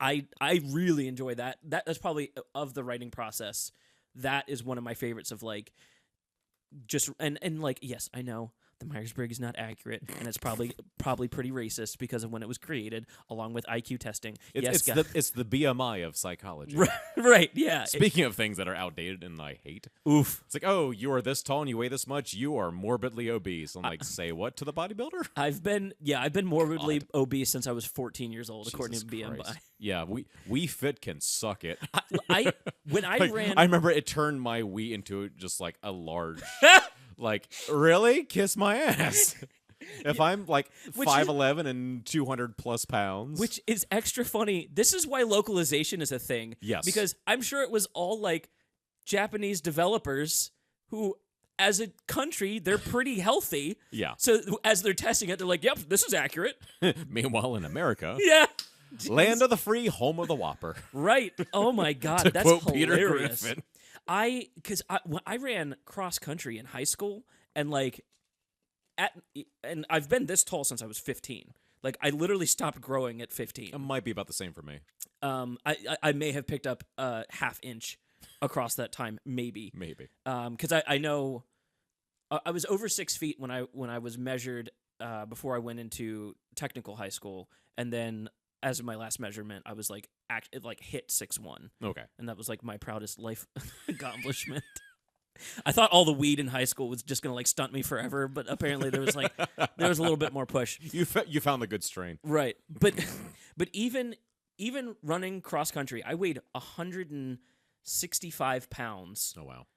I really enjoy that. That's probably, of the writing process, that is one of my favorites, of like, just and like, yes, I know the Myers-Briggs is not accurate, and it's probably pretty racist because of when it was created, along with IQ testing. It's the BMI of psychology. Right, yeah. Speaking of things that are outdated and I hate. Oof. It's like, oh, you are this tall and you weigh this much, you are morbidly obese. I'm like, say what to the bodybuilder? I've been morbidly obese since I was 14 years old, according to BMI. Christ. Yeah, we fit can suck it. I I remember it turned my we into just like a large. Like, really? Kiss my ass. If I'm like 5'11" and 200 plus pounds. Which is extra funny. This is why localization is a thing. Yes. Because I'm sure it was all like Japanese developers who, as a country, they're pretty healthy. Yeah. So as they're testing it, they're like, yep, this is accurate. Meanwhile, in America. Yeah. Land of the free, home of the Whopper. Right. Oh my God. To That's quote hilarious. Peter Griffin. When I ran cross country in high school, and like, and I've been this tall since I was 15. Like, I literally stopped growing at 15. It might be about the same for me. I may have picked up a half inch across that time, maybe. Because I know I was over 6 feet when I was measured before I went into technical high school, and then as of my last measurement, I was like it hit 6'1". Okay, and that was like my proudest life accomplishment. I thought all the weed in high school was just gonna like stunt me forever, but apparently there was a little bit more push. You found the good strain, right? But even running cross country, I weighed 165 pounds. Oh wow!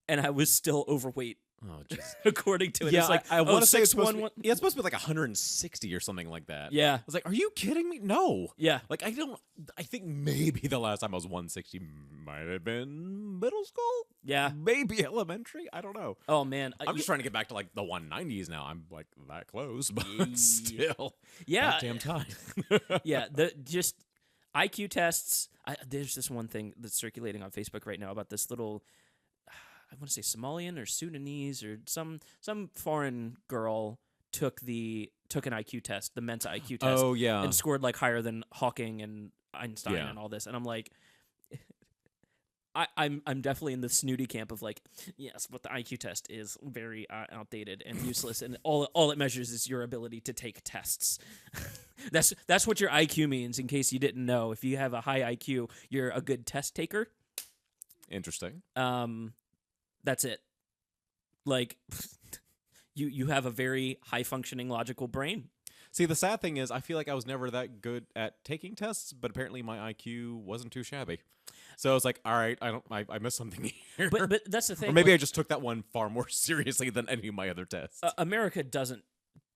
And I was still overweight. Oh, jeez. According to it, yeah, it's like I want to say it's supposed 6'1". it's supposed to be like 160 or something like that. Yeah, I was like, are you kidding me? No. Yeah, like I think maybe the last time I was 160 might have been middle school. Yeah, maybe elementary. I don't know. Oh man, I'm just trying to get back to like the 190s now. I'm like that close, but still, yeah, damn time. Yeah, just IQ tests. There's this one thing that's circulating on Facebook right now about this little, I want to say Somalian or Sudanese or some foreign girl took an IQ test, the Mensa IQ test. Oh yeah, and scored like higher than Hawking and Einstein and all this. And I'm like, I'm definitely in the snooty camp of like, yes, but the IQ test is very outdated and useless, and all it measures is your ability to take tests. That's what your IQ means. In case you didn't know, if you have a high IQ, you're a good test taker. Interesting. That's it. Like, you have a very high functioning logical brain. See, the sad thing is, I feel like I was never that good at taking tests, but apparently my IQ wasn't too shabby. So it's like, all right, I missed something here. But that's the thing. Or maybe like, I just took that one far more seriously than any of my other tests. America doesn't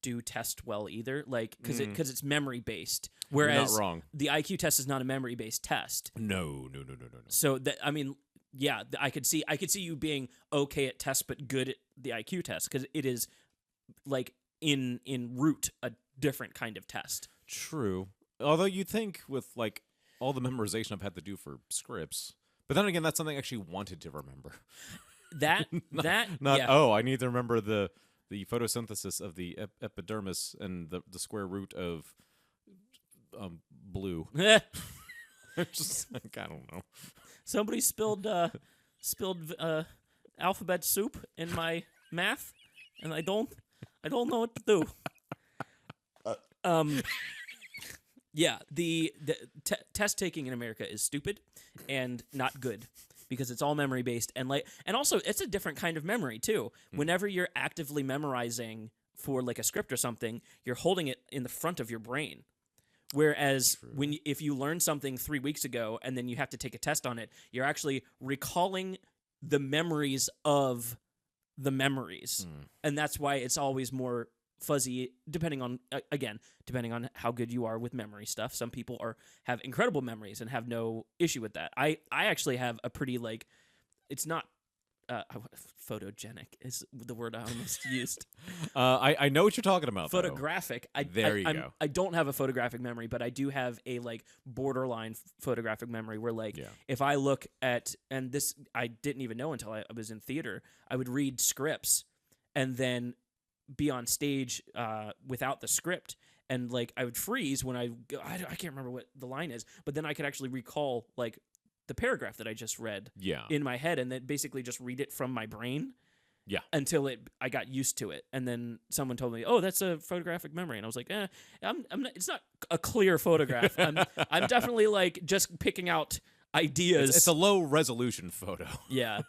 do test well either, like because it's memory based. You're Whereas not wrong. the IQ test is not a memory based test. No. So that yeah, I could see you being okay at tests but good at the IQ test because it is like in root a different kind of test. True. Although you'd think with like all the memorization I've had to do for scripts, but then again, that's something I actually wanted to remember. Not yeah. Oh, I need to remember the photosynthesis of the epidermis and the square root of blue. Just like, I don't know. Somebody spilled alphabet soup in my math, and I don't know what to do. Yeah, the test taking in America is stupid and not good because it's all memory based and also it's a different kind of memory too. Whenever you're actively memorizing for like a script or something, you're holding it in the front of your brain. Whereas if you learn something 3 weeks ago and then you have to take a test on it, you're actually recalling the memories of the memories, and that's why it's always more fuzzy depending on how good you are with memory stuff. Some people have incredible memories and have no issue with that. I actually have a pretty like, it's not photogenic is the word I almost used. I know what you're talking about. Photographic. There you go. I don't have a photographic memory, but I do have a like borderline photographic memory where like if I look at, and this I didn't even know until I was in theater, I would read scripts and then be on stage without the script, and like I would freeze when I can't remember what the line is, but then I could actually recall like the paragraph that I just read in my head, and then basically just read it from my brain until I got used to it. And then someone told me, oh, that's a photographic memory, and I was like, I'm not, it's not a clear photograph. I'm definitely like just picking out ideas. It's a low resolution photo. Yeah.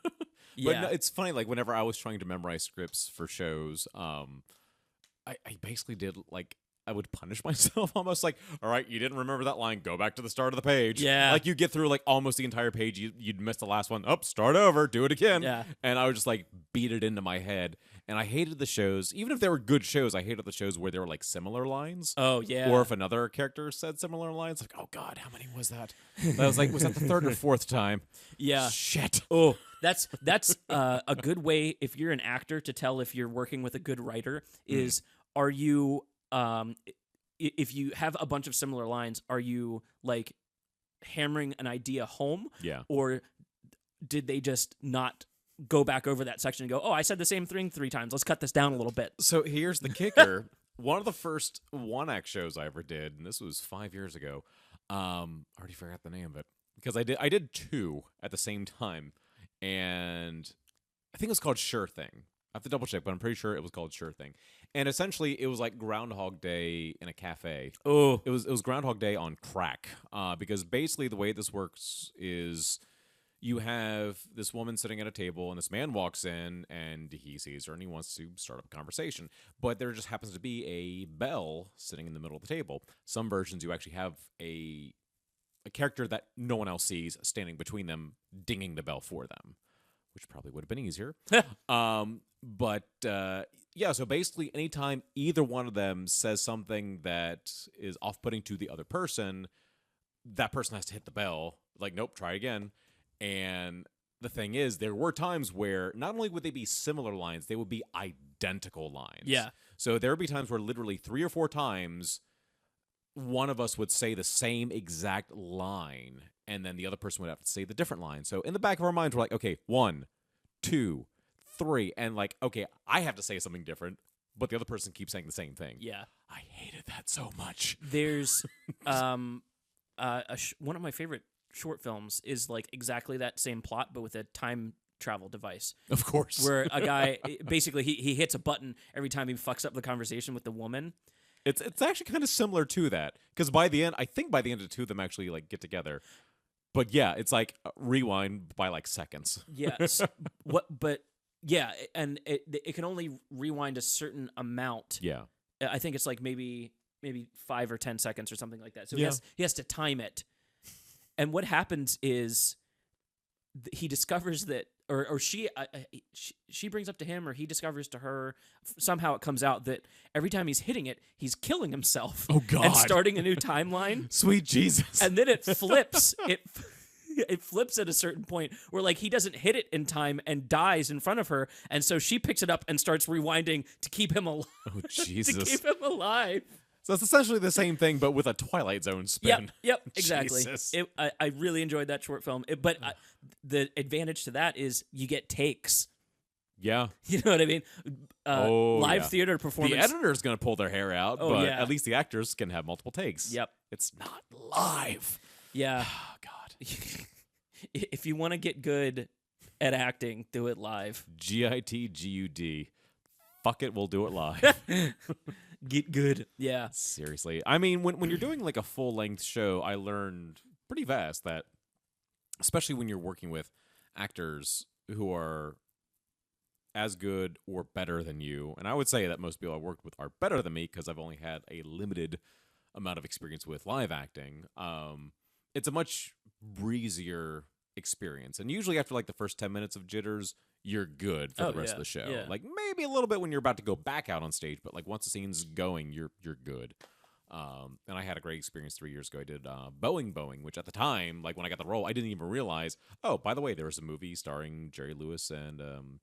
But no, it's funny, like, whenever I was trying to memorize scripts for shows, I basically did, like, I would punish myself almost like, all right, you didn't remember that line, go back to the start of the page. Yeah. Like, you get through, like, almost the entire page, you'd miss the last one. Oh, start over, do it again. Yeah. And I would just, like, beat it into my head. And I hated the shows, even if they were good shows, I hated the shows where there were, like, similar lines. Oh, yeah. Or if another character said similar lines, like, oh, God, how many was that? I was like, was that the third or fourth time? Yeah. Shit. Oh, that's a good way if you're an actor to tell if you're working with a good writer is are you if you have a bunch of similar lines, are you like hammering an idea home? Yeah. Or did they just not go back over that section and go, oh, I said the same thing 3 times. Let's cut this down a little bit. So here's the kicker. One of the first one-act shows I ever did, and this was 5 years ago. I already forgot the name of it because I did 2 at the same time. And I think it was called Sure Thing. I have to double check, but I'm pretty sure it was called Sure Thing. And essentially, it was like Groundhog Day in a cafe. Oh, it was Groundhog Day on crack. Because basically, the way this works is you have this woman sitting at a table, and this man walks in, and he sees her, and he wants to start up a conversation. But there just happens to be a bell sitting in the middle of the table. Some versions, you actually have a character that no one else sees standing between them, dinging the bell for them, which probably would have been easier. Yeah, so basically anytime either one of them says something that is off-putting to the other person, that person has to hit the bell. Like, nope, try again. And the thing is, there were times where not only would they be similar lines, they would be identical lines. Yeah. So there would be times where literally 3 or 4 times one of us would say the same exact line, and then the other person would have to say the different line. So in the back of our minds, we're like, okay, 1, 2, 3, and like, okay, I have to say something different, but the other person keeps saying the same thing. yeah. I hated that so much. There's one of my favorite short films is like exactly that same plot, but with a time travel device. Of course. Where a guy basically he hits a button every time he fucks up the conversation with the woman. It's actually kind of similar to that, because by the end of two of them actually like get together. But yeah, it's like rewind by like seconds. Yes. But yeah, and it can only rewind a certain amount. Yeah. I think it's like maybe 5 or 10 seconds or something like that. So Yeah. he has to time it. And what happens is he discovers that, or she brings up to him, or he discovers to her. Somehow it comes out that every time he's hitting it, he's killing himself. Oh, God. And starting a new timeline. Sweet Jesus. And then it flips. It flips at a certain point where like he doesn't hit it in time and dies in front of her, and so she picks it up and starts rewinding to keep him alive. Oh, Jesus. To keep him alive. So it's essentially the same thing, but with a Twilight Zone spin. Yep, exactly. Jesus. I really enjoyed that short film, but the advantage to that is you get takes. Yeah. You know what I mean? Live yeah. theater performance. The editor's going to pull their hair out, Oh, but yeah. at least the actors can have multiple takes. Yep. It's not live. Yeah. Oh, God. If you want to get good at acting, do it live. GITGUD. Fuck it, we'll do it live. Get good. Yeah. Seriously. I mean, when you're doing like a full-length show, I learned pretty fast that, especially when you're working with actors who are as good or better than you, and I would say that most people I worked with are better than me because I've only had a limited amount of experience with live acting. It's a much breezier experience, and usually after like the first 10 minutes of jitters, you're good for the rest of the show. Yeah. Like maybe a little bit when you're about to go back out on stage, but like once the scene's going, you're good. And I had a great experience 3 years ago. I did Boeing, which at the time, like when I got the role, I didn't even realize, oh, by the way, there was a movie starring Jerry Lewis and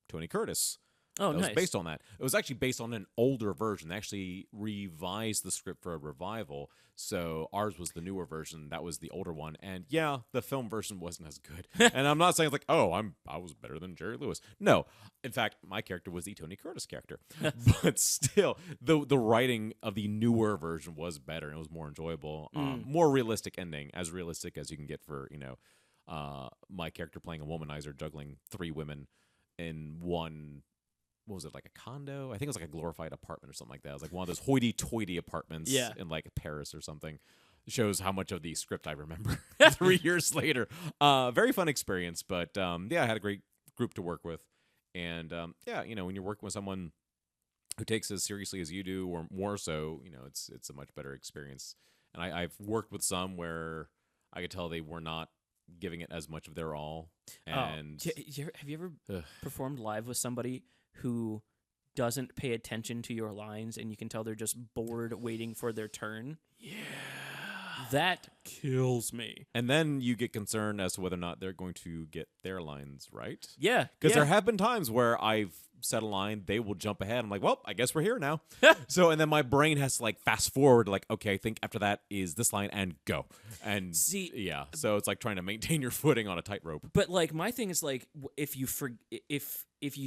Tony Curtis. Oh, That nice. was based on that. It was actually based on an older version. They actually revised the script for a revival. So ours was the newer version. That was the older one. And yeah, the film version wasn't as good. And I'm not saying like, oh, I was better than Jerry Lewis. No. In fact, my character was the Tony Curtis character. But still, the writing of the newer version was better and it was more enjoyable. More realistic ending, as realistic as you can get for, my character playing a womanizer juggling 3 women in one. What was it, like a condo? I think it was like a glorified apartment or something like that. It was like one of those hoity-toity apartments in like Paris or something. It shows how much of the script I remember 3 years later. Very fun experience, but I had a great group to work with. And when you're working with someone who takes it as seriously as you do, or more so, it's a much better experience. And I've worked with some where I could tell they were not giving it as much of their all. And have you ever performed live with somebody who doesn't pay attention to your lines and you can tell they're just bored waiting for their turn? Yeah. That kills me. And then you get concerned as to whether or not they're going to get their lines right. Yeah. Because there have been times where I've said a line, they will jump ahead. I'm like, well, I guess we're here now. And then my brain has to like fast forward, like, okay, I think after that is this line and go. And so it's like trying to maintain your footing on a tightrope. But like my thing is like if you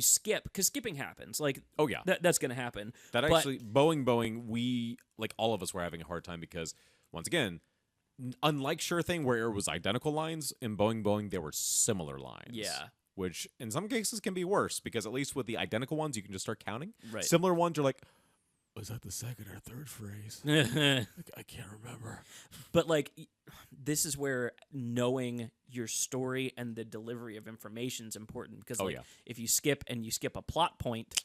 skip, because skipping happens, like that's gonna happen. That actually Boeing, we like all of us were having a hard time because once again, unlike Sure Thing where it was identical lines, in Boeing there were similar lines. Yeah. Which in some cases can be worse because at least with the identical ones you can just start counting. Right. Similar ones you're like, was that the second or third phrase? I can't remember. But like this is where knowing your story and the delivery of information is important because if you skip a plot point,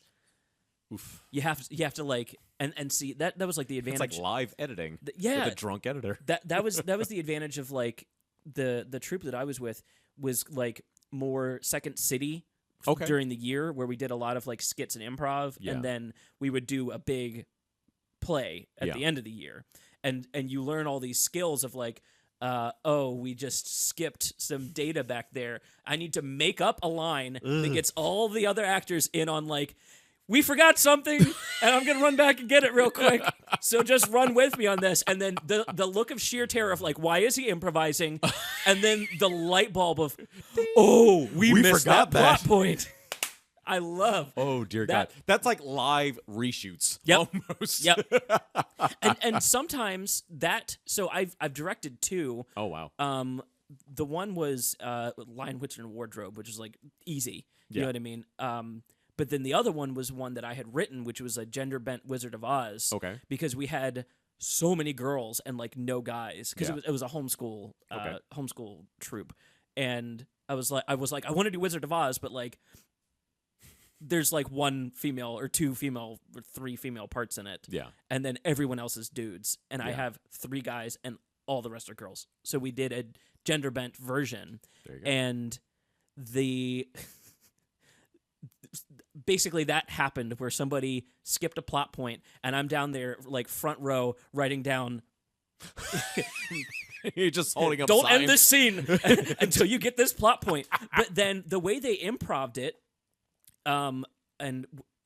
oof. You have to like and see that was like the advantage. It's like live editing. With a drunk editor. That was the advantage of like the troupe that I was with was like more Second City during the year where we did a lot of like skits and improv and then we would do a big play at the end of the year and you learn all these skills of like we just skipped some data back there. I need to make up a line that gets all the other actors in on like, we forgot something, and I'm going to run back and get it real quick. So just run with me on this. And then the look of sheer terror of like, why is he improvising? And then the light bulb of, we missed forgot that plot point. I love. Oh, dear God. That's like live reshoots. Almost. Yep. and sometimes so I've directed 2. Oh, wow. the one was Lion, Witch, and Wardrobe, which was like easy. You Yeah. know what I mean? But then the other one was one that I had written, which was a gender bent Wizard of Oz. Okay. Because we had so many girls and like no guys, because Yeah. it was a homeschool Okay. homeschool troupe, and I was like I want to do Wizard of Oz, but like there's like one female or two female or three female parts in it, Yeah. and then everyone else is dudes, and I Yeah. have three guys and all the rest are girls. So we did a gender bent version, There you go. and the basically that happened where somebody skipped a plot point, and I'm down there like front row writing down, You're just holding up. don't signs. end this scene until you get this plot point. But then the way they improv'd it, and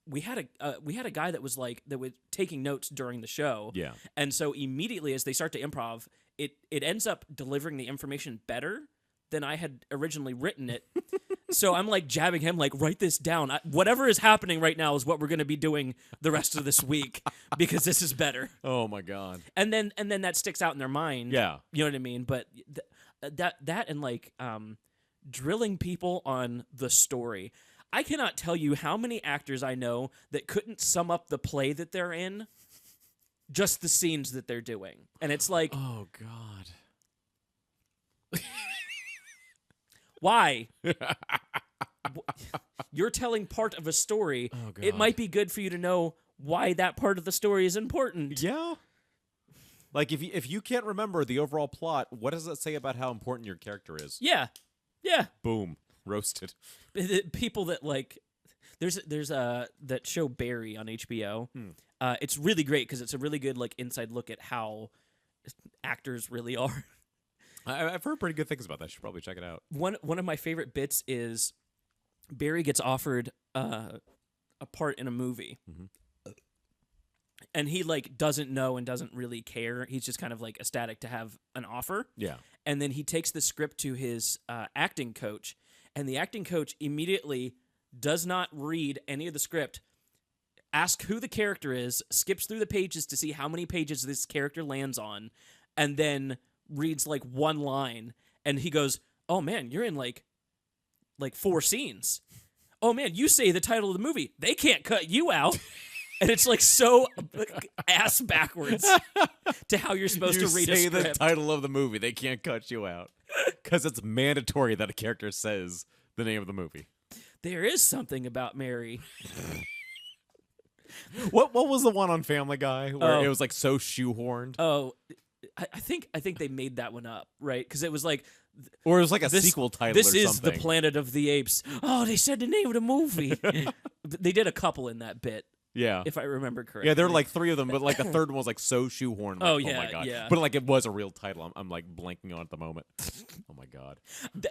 we had a guy that was taking notes during the show. Yeah. And so immediately as they start to improv, it ends up delivering the information better than I had originally written it. So I'm like jabbing him, like, write this down. Whatever is happening right now is what we're going to be doing the rest of this week because this is better. Oh my god. And then that sticks out in their mind. Yeah. You know what I mean? But that and like drilling people on the story. I cannot tell you how many actors I know that couldn't sum up the play that they're in, just the scenes that they're doing. And it's like, Oh god. why? You're telling part of a story. Oh god. It might be good for you to know why that part of the story is important. Yeah. Like if you can't remember the overall plot, what does it say about how important your character is? Yeah. Yeah. Boom. Roasted. People that like there's that show Barry on HBO. Hmm. It's really great because it's a really good like inside look at how actors really are. I've heard pretty good things about that. Should probably check it out. One of my favorite bits is Barry gets offered a part in a movie. Mhm. And he like doesn't know and doesn't really care. He's just kind of like ecstatic to have an offer. Yeah. And then he takes the script to his acting coach, and the acting coach immediately does not read any of the script, asks who the character is, skips through the pages to see how many pages this character lands on, and then reads like one line, and he goes, "Oh man, you're in like 4 scenes. Oh man, you say the title of the movie. They can't cut you out." And it's like so ass backwards to how you're supposed to read a say script. the title of the movie. They can't cut you out because it's mandatory that a character says the name of the movie. There is something about Mary. What was the one on Family Guy where Oh. it was like so shoehorned, Oh, I think they made that one up, right? Because it was like or it was like a this- sequel title? this or is something. the Planet of the Apes. Oh, they said the name of the movie. They did a couple in that bit, Yeah. if I remember correctly. Yeah, there were like 3 of them, but like the third one was like so shoehorned. Like, Oh, oh yeah, my god! yeah. But like it was a real title. I'm like blanking on it at the moment. Oh my god!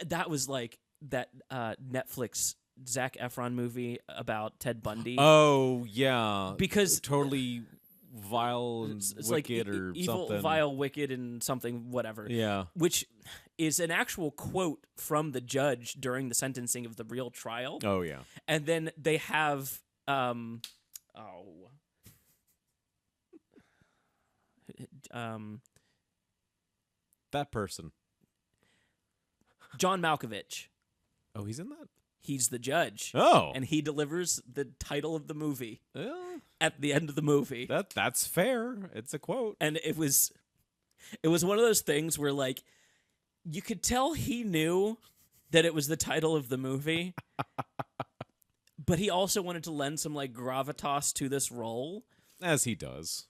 That was like that Netflix Zac Efron movie about Ted Bundy. Oh yeah, Because totally vile and it's like wicked or evil, something. vile, wicked, and something whatever. Yeah. Which is an actual quote from the judge during the sentencing of the real trial. Oh yeah. And then they have That person. John Malkovich. Oh, he's in that. He's the judge. Oh. And he delivers the title of the movie Yeah, at the end of the movie. that's fair. It's a quote. And it was one of those things where like you could tell he knew that it was the title of the movie. But he also wanted to lend some like gravitas to this role. As he does.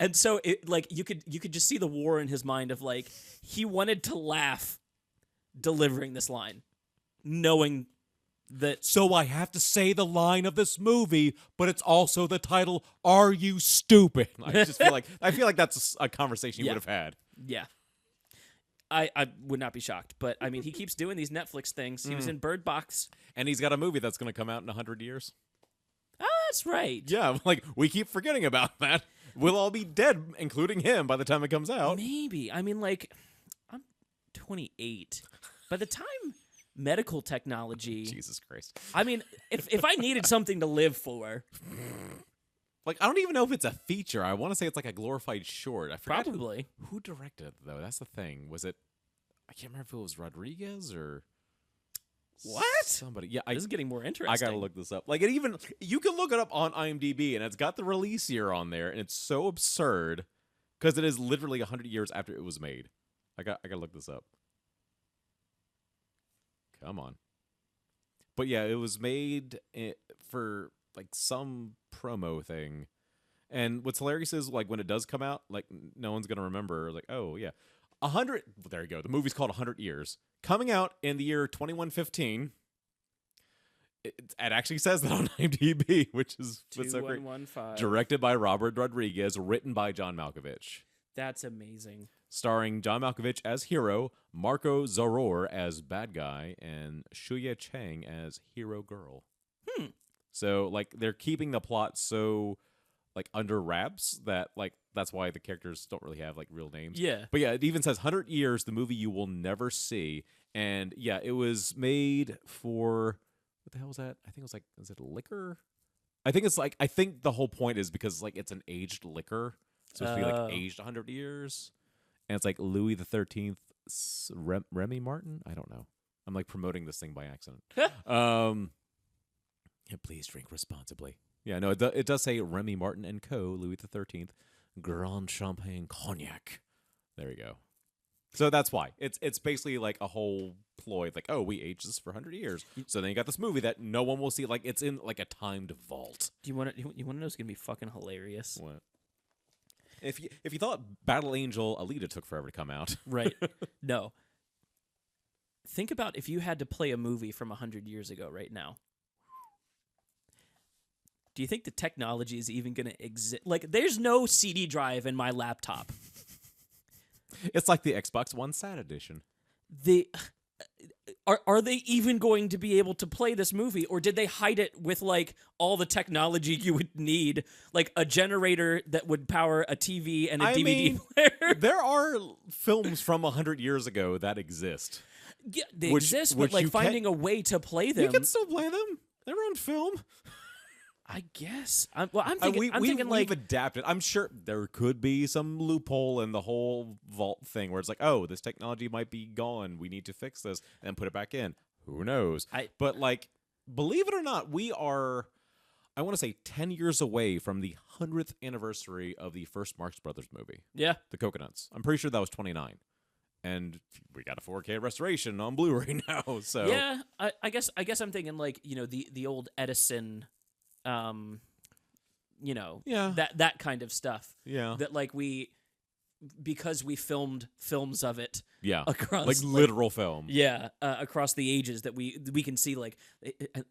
And so it like you could just see the war in his mind of like he wanted to laugh delivering this line, knowing that So I have to say the line of this movie, but it's also the title. Are you stupid? I just feel like that's a conversation you Yeah. would have had. yeah. I would not be shocked, but I mean he keeps doing these Netflix things. He was in Bird Box. And he's got a movie that's going to come out in 100 years. Oh, that's right. Yeah, like we keep forgetting about that. We'll all be dead, including him, by the time it comes out. Maybe. I mean, like, I'm 28. By the time medical technology, Jesus Christ. I mean, if I needed something to live for, Like, I don't even know if it's a feature. I want to say it's like a glorified short. I forgot probably. who directed it, though. That's the thing. Was it I can't remember if it was Rodriguez or What? somebody. Yeah, This is getting more interesting. I gotta look this up. Like, you can look it up on IMDb, and it's got the release year on there, and it's so absurd because it is literally 100 years after it was made. I gotta look this up. Come on. But yeah, it was made for like some promo thing. And what's hilarious is like when it does come out, like no one's gonna remember. Like, oh yeah, 100. There you go. The movie's called 100 Years, coming out in the year 2115. It actually says that on IMDb, which is what's so great. 2115. Directed by Robert Rodriguez, written by John Malkovich. That's amazing. Starring John Malkovich as hero, Marco Zaror as bad guy, and Shuya Chang as hero girl. So like they're keeping the plot so like under wraps that like that's why the characters don't really have like real names. Yeah. But yeah, it even says 100 Years, the movie you will never see. And yeah, it was made for what the hell was that? I think it was like, is it liquor? I think the whole point is because like it's an aged liquor. So it's supposed to be like aged 100 years. And it's like Louis the 13th, Remy Martin? I don't know. I'm like promoting this thing by accident. Yeah, please drink responsibly. Yeah, no, it does say Remy Martin and Co., Louis the 13th, Grand Champagne Cognac. There you go. So that's why. It's basically like a whole ploy. Like, oh, we aged this for 100 years. So then you got this movie that no one will see. Like, it's in like a timed vault. Do you want to know what's going to be fucking hilarious? What? If you thought Battle Angel Alita took forever to come out. Right. No. Think about if you had to play a movie from 100 years ago right now. Do you think the technology is even going to exist? Like, there's no CD drive in my laptop. It's like the Xbox One Sat Edition. Are they even going to be able to play this movie, or did they hide it with like all the technology you would need, like a generator that would power a TV and a DVD player? There are films from 100 years ago that exist. Yeah, they exist, but like finding a way to play them. You can still play them. They're on film. I guess. I'm thinking like we've adapted. I'm sure there could be some loophole in the whole vault thing where it's like, oh, this technology might be gone. We need to fix this and put it back in. Who knows? But like, believe it or not, we are, I want to say 10 years away from the 100th anniversary of the first Marx Brothers movie. Yeah. The Coconuts. I'm pretty sure that was 29. And we got a 4K restoration on Blu-ray now. So yeah, I guess I'm thinking like, you know, the old Edison, you know, that kind of stuff. Yeah. That like because we filmed films of it. Yeah. Across like literal film. Yeah. Across the ages that we can see like,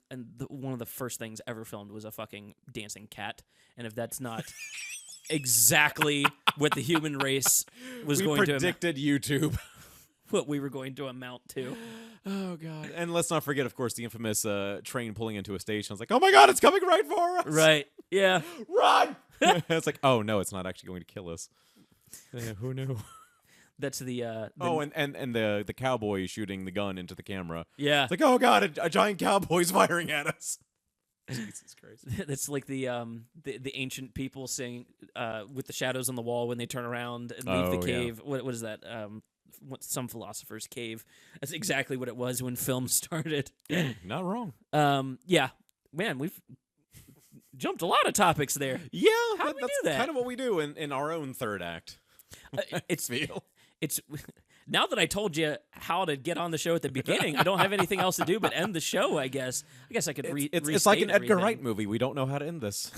and one of the first things ever filmed was a fucking dancing cat. And if that's not exactly what the human race was going to predicted YouTube. What we were going to amount to. Oh, God. And let's not forget, of course, the infamous train pulling into a station. It's like, oh, my God, it's coming right for us. Right. Yeah. Run! It's like, oh, no, it's not actually going to kill us. Who knew? That's the and the cowboy shooting the gun into the camera. Yeah. It's like, oh, God, a giant cowboy's firing at us. Jesus Christ. That's like the ancient people saying with the shadows on the wall when they turn around and leave the cave. Yeah. What is that? Some philosopher's cave. That's exactly what it was when film started. Not wrong. Yeah. Man, we've jumped a lot of topics there. Yeah. How do we do that? That's kind of what we do in our own third act. It's now that I told you how to get on the show at the beginning, I don't have anything else to do but end the show, I guess. I guess I could It's like an Edgar Wright movie. We don't know how to end this.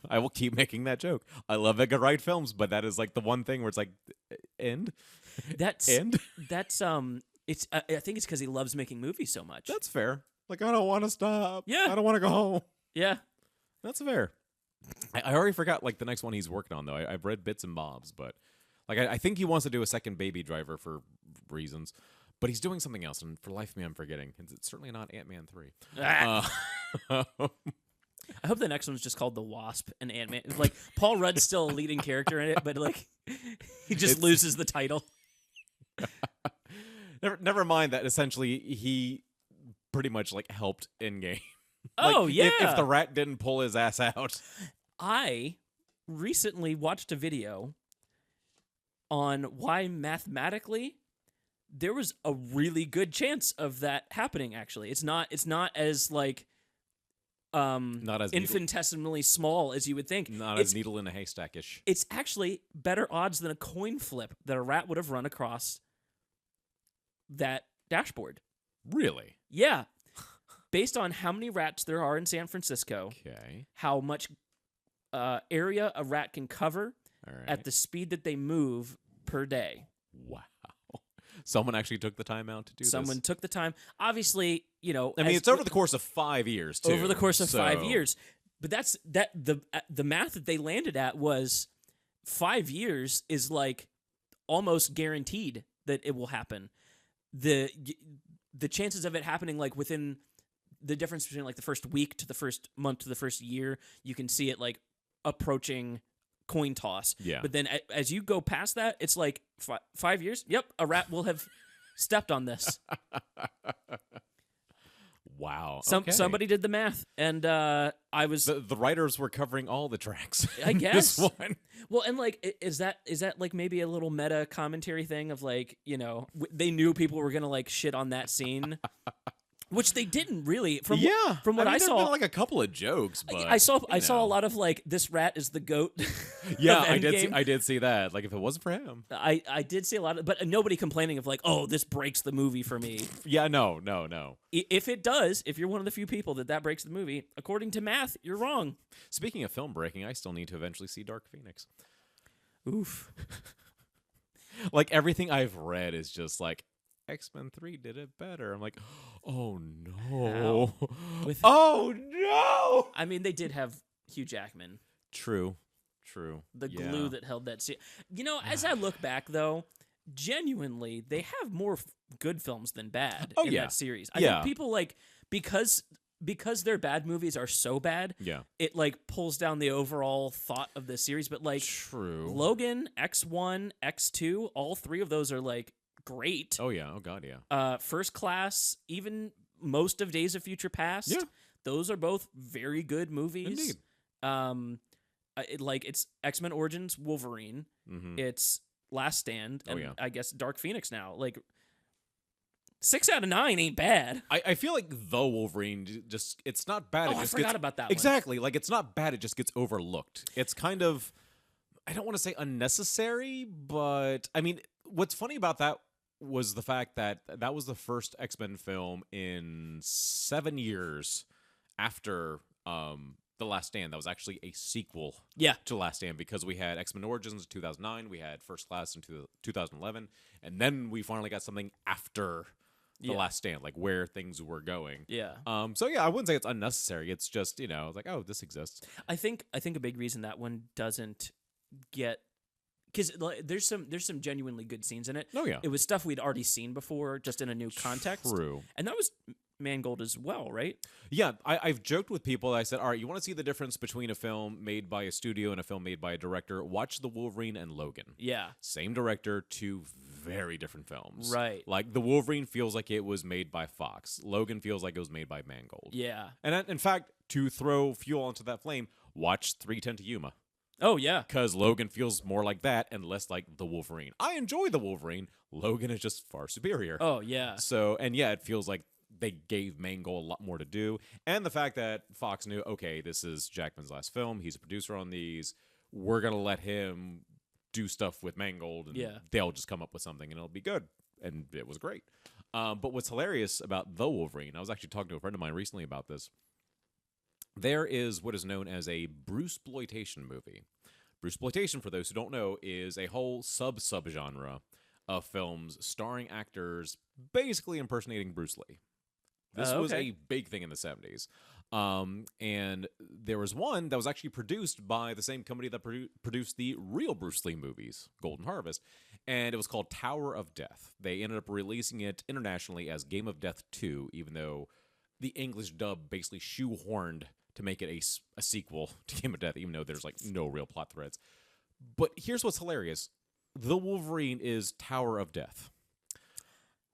I will keep making that joke. I love Edgar Wright films, but that is like the one thing where it's like, end? It's I think it's because he loves making movies so much. That's fair. Like, I don't want to stop. Yeah. I don't want to go home. Yeah. That's fair. I already forgot like the next one he's working on, though. I've read bits and bobs, but like I think he wants to do a second Baby Driver for reasons, but he's doing something else, and for life of me, I'm forgetting. It's certainly not Ant-Man 3. I hope the next one's just called The Wasp and Ant-Man. Like, Paul Rudd's still a leading character in it, but like he just loses the title. Never mind that essentially he pretty much like helped Endgame. Oh, yeah. If the rat didn't pull his ass out. I recently watched a video on why mathematically there was a really good chance of that happening. Actually, it's not as like Not as infinitesimally small as you would think. Not as needle in a haystack-ish. It's actually better odds than a coin flip that a rat would have run across that dashboard. Really? Yeah. Based on how many rats there are in San Francisco, Okay. how much area a rat can cover All right. at the speed that they move per day. Wow. Someone actually took the time out to do Someone this. took the time. Obviously, you know, I mean, it's over the course of 5 years, too. over the course of 5 so- years. But that's the math that they landed at was 5 years is like almost guaranteed that it will happen. The chances of it happening like within the difference between like the first week to the first month to the first year, you can see it like approaching coin toss. Yeah. But then as you go past that, it's like 5 years. Yep, a rat will have stepped on this. Wow. Somebody did the math, and I was The writers were covering all the tracks. I in guess. this one. well, and like is that like maybe a little meta commentary thing of like, you know, they knew people were gonna like shit on that scene, which they didn't really. From what mean, I there've saw, been like a couple of jokes, but I saw a know. lot of like this rat is the goat. Yeah, of Endgame. I did see that. Like, if it wasn't for him, I did see a lot of, but nobody complaining of like, oh, this breaks the movie for me. yeah, no. If it does, if you're one of the few people that breaks the movie, according to math, you're wrong. Speaking of film breaking, I still need to eventually see Dark Phoenix. Oof. Like, everything I've read is just like X-Men 3 did it better. I'm like, oh no, oh no. I mean, they did have Hugh Jackman. True. The Yeah. glue that held that scene. You know, as I look back, though, genuinely, they have more good films than bad in yeah. that series. I Yeah. think people like because their bad movies are so bad, Yeah. it like pulls down the overall thought of the series. But like True. Logan, X1, X2, all three of those are like great. Oh yeah. Oh god, yeah. First Class, even most of Days of Future Past. Yeah. Those are both very good movies. Indeed. It's X-Men Origins Wolverine. Mm-hmm. It's Last Stand, and yeah. I guess Dark Phoenix now. Like 6 out of 9 ain't bad. I feel like the Wolverine just it's not bad. Oh, it I just forgot gets, about that one. Exactly. Like, it's not bad. It just gets overlooked. It's kind of, I don't want to say unnecessary, but I mean, what's funny about that was the fact that that was the first X-Men film in 7 years after The Last Stand. That was actually a sequel Yeah. to Last Stand, because we had X-Men Origins in 2009, we had First Class in 2011, and then we finally got something after The Yeah. Last Stand, like where things were going. Yeah. So yeah, I wouldn't say it's unnecessary. It's just, like, oh, this exists. I think a big reason that one doesn't get, because there's some genuinely good scenes in it. Oh yeah, It was stuff we'd already seen before, just in a new context. True. And that was Mangold as well, right? Yeah, I've joked with people. I said, all right, you want to see the difference between a film made by a studio and a film made by a director? Watch The Wolverine and Logan. Yeah. Same director, two very different films. Right. Like, The Wolverine feels like it was made by Fox. Logan feels like it was made by Mangold. Yeah. And in fact, to throw fuel onto that flame, watch 3:10 to Yuma. Oh yeah. Because Logan feels more like that and less like the Wolverine. I enjoy the Wolverine. Logan is just far superior. Oh yeah. So, and yeah, it feels like they gave Mangold a lot more to do. And the fact that Fox knew, okay, this is Jackman's last film. He's a producer on these. We're going to let him do stuff with Mangold, and Yeah. they'll just come up with something, and it'll be good. And it was great. But what's hilarious about The Wolverine, I was actually talking to a friend of mine recently about this. There is what is known as a Bruceploitation movie. Bruceploitation, for those who don't know, is a whole subgenre of films starring actors basically impersonating Bruce Lee. This was okay. a big thing in the 70s. And there was one that was actually produced by the same company that produced the real Bruce Lee movies, Golden Harvest, and it was called Tower of Death. They ended up releasing it internationally as Game of Death 2, even though the English dub basically shoehorned to make it a sequel to Game of Death, even though there's like no real plot threads. But here's what's hilarious. The Wolverine is Tower of Death.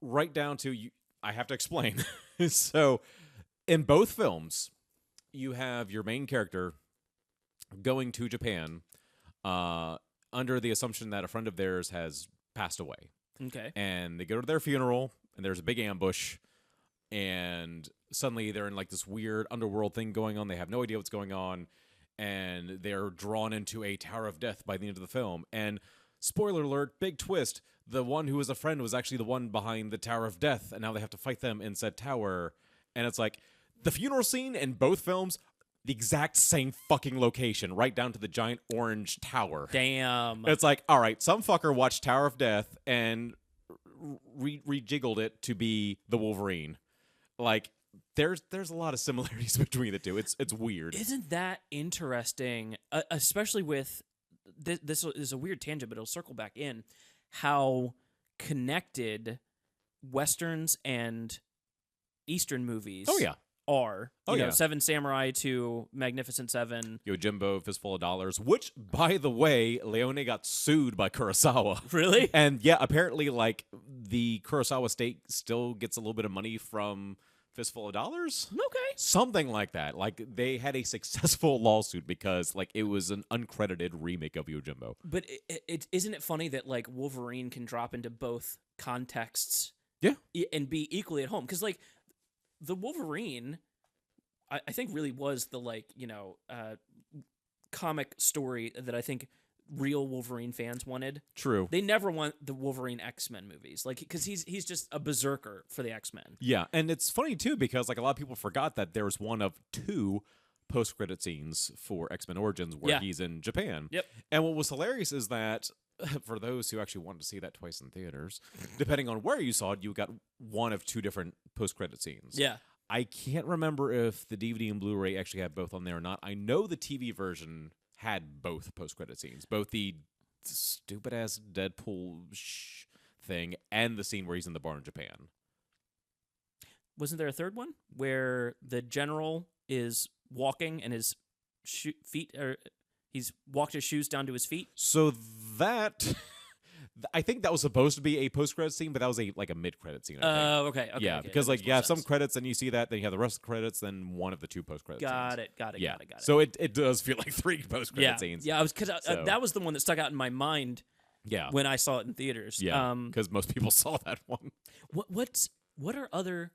Right down to, I have to explain. So, in both films, you have your main character going to Japan under the assumption that a friend of theirs has passed away. Okay. And they go to their funeral, and there's a big ambush, and suddenly they're in like this weird underworld thing going on. They have no idea what's going on, and they're drawn into a Tower of Death by the end of the film. And spoiler alert, big twist, the one who was a friend was actually the one behind the Tower of Death, and now they have to fight them in said tower. And it's like, the funeral scene in both films, the exact same fucking location, right down to the giant orange tower. Damn. It's like, all right, some fucker watched Tower of Death and rejiggled it to be the Wolverine. Like, there's a lot of similarities between the two. It's weird. Isn't that interesting? Especially with this is a weird tangent, but it'll circle back in how connected Westerns and Eastern movies. Oh yeah. Are. Oh, You know, yeah. Seven Samurai to Magnificent Seven. Yojimbo, Fistful of Dollars, which, by the way, Leone got sued by Kurosawa. Really? And yeah, apparently, like, the Kurosawa state still gets a little bit of money from Fistful of Dollars? Okay. Something like that. Like, they had a successful lawsuit because, like, it was an uncredited remake of Yojimbo. But isn't it funny that, like, Wolverine can drop into both contexts Yeah. and be equally at home? Because, like, the Wolverine, I think, really was the, like, you know, comic story that I think real Wolverine fans wanted. True. They never want the Wolverine X-Men movies, like, because he's just a berserker for the X-Men. Yeah, and it's funny, too, because, like, a lot of people forgot that there was one of two post-credit scenes for X-Men Origins where Yeah. he's in Japan. Yep. And what was hilarious is that for those who actually wanted to see that twice in theaters, depending on where you saw it, you got one of two different post-credit scenes. Yeah. I can't remember if the DVD and Blu-ray actually had both on there or not. I know the TV version had both post-credit scenes, both the stupid-ass Deadpool thing and the scene where he's in the bar in Japan. Wasn't there a third one where the general is walking and his feet are... He's walked his shoes down to his feet. So that... I think that was supposed to be a post-credit scene, but that was a mid-credit scene, I think. Okay. Yeah, okay, because that like makes you more have some sense. credits, then you see that, then you have the rest of the credits, then one of the two post-credit scenes. Got it. Yeah. Got it. So it does feel like three post-credit yeah. scenes. Yeah, because So- that was the one that stuck out in my mind Yeah. when I saw it in theaters. Yeah. Because most people saw that one. What are other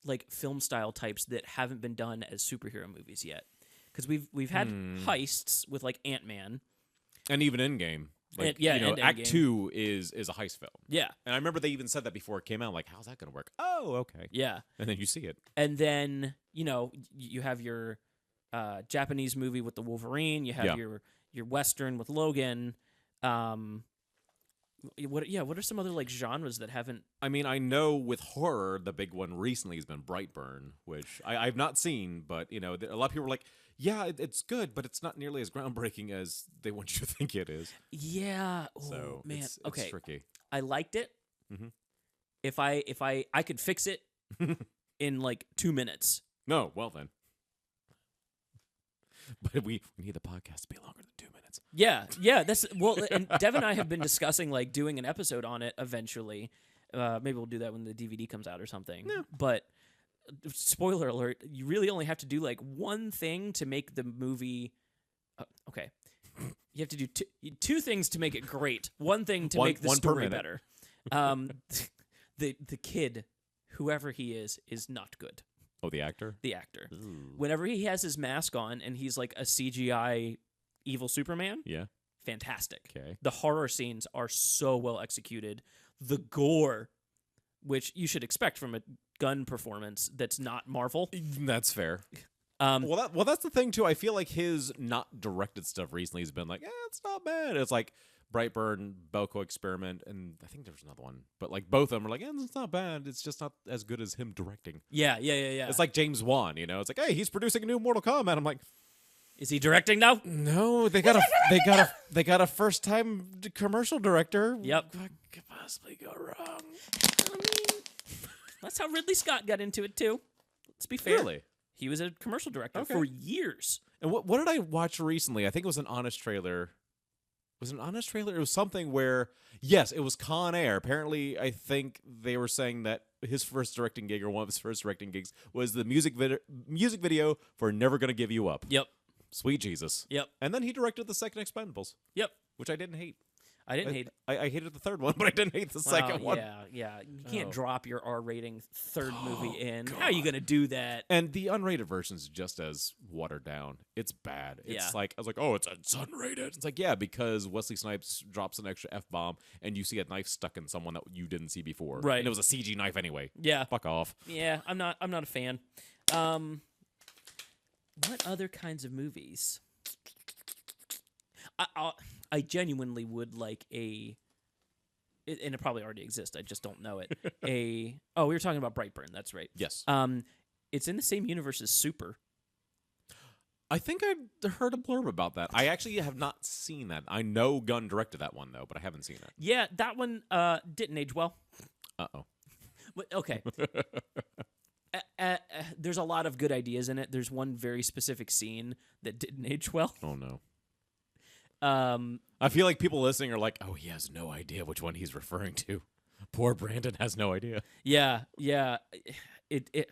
like film style types that haven't been done as superhero movies yet? Because we've had heists with like Ant-Man. And even Endgame. Like, and Act Endgame. 2 is a heist film. Yeah. And I remember they even said that before it came out. Like, how's that going to work? Oh, okay. Yeah. And then you see it. And then, you have your Japanese movie with the Wolverine. You have your Western with Logan. What are some other like genres that haven't... I mean, I know with horror, the big one recently has been Brightburn, which I've not seen, but, a lot of people are like, yeah, it's good, but it's not nearly as groundbreaking as they want you to think it is. Yeah. Oh, So, man. it's Okay. tricky. I liked it. Mhm. If I could fix it in like 2 minutes. No, well then. But we need the podcast to be longer than 2 minutes. Yeah. That's and Dev and I have been discussing like doing an episode on it eventually. Maybe we'll do that when the DVD comes out or something. Yeah. But spoiler alert: you really only have to do like one thing to make the movie. Okay, you have to do two things to make it great. One thing to make the one per story minute. better. The kid, whoever he is not good. Oh, the actor? The actor. Ooh. Whenever he has his mask on and he's like a CGI evil Superman, Yeah. fantastic. Okay. The horror scenes are so well executed. The gore, which you should expect from a gun performance that's not Marvel. That's fair. Um, Well, that's the thing too. I feel like his not directed stuff recently has been like, it's not bad. It's like Brightburn, Belko Experiment, and I think there's another one. But like both of them are like, it's not bad. It's just not as good as him directing. yeah. It's like James Wan, It's like, hey, he's producing a new Mortal Kombat. I'm like, Is he directing now? no, they got a first time commercial director. Yep. What could possibly go wrong? I mean, that's how Ridley Scott got into it too. Let's be fair. Really? He was a commercial director Okay. for years. And what did I watch recently? I think it was an Honest trailer. Was it an Honest trailer? It was something where, yes, it was Con Air. Apparently, I think they were saying that his first directing gig, or one of his first directing gigs, was the music video for Never Gonna Give You Up. Yep. Sweet Jesus. Yep. And then he directed the second Expendables, Yep. which I didn't hate. I didn't hate. I hated the third one, but I didn't hate the second one. Yeah. You can't Oh. drop your R rating third movie in. God. How are you gonna do that? And the unrated version is just as watered down. It's bad. It's Yeah. like, I was like, oh, it's unrated. It's like, yeah, because Wesley Snipes drops an extra F-bomb and you see a knife stuck in someone that you didn't see before. Right. And it was a CG knife anyway. Yeah. Fuck off. Yeah. I'm not a fan. What other kinds of movies? I genuinely would like and it probably already exists. I just don't know it. We were talking about Brightburn. That's right. Yes. It's in the same universe as Super. I think I heard a blurb about that. I actually have not seen that. I know Gunn directed that one, though, but I haven't seen it. Yeah, that one didn't age well. Uh-oh. But, okay. There's a lot of good ideas in it. There's one very specific scene that didn't age well. Oh, no. Um, I feel like people listening are like, oh, he has no idea which one he's referring to. Poor Brandon has no idea. yeah. It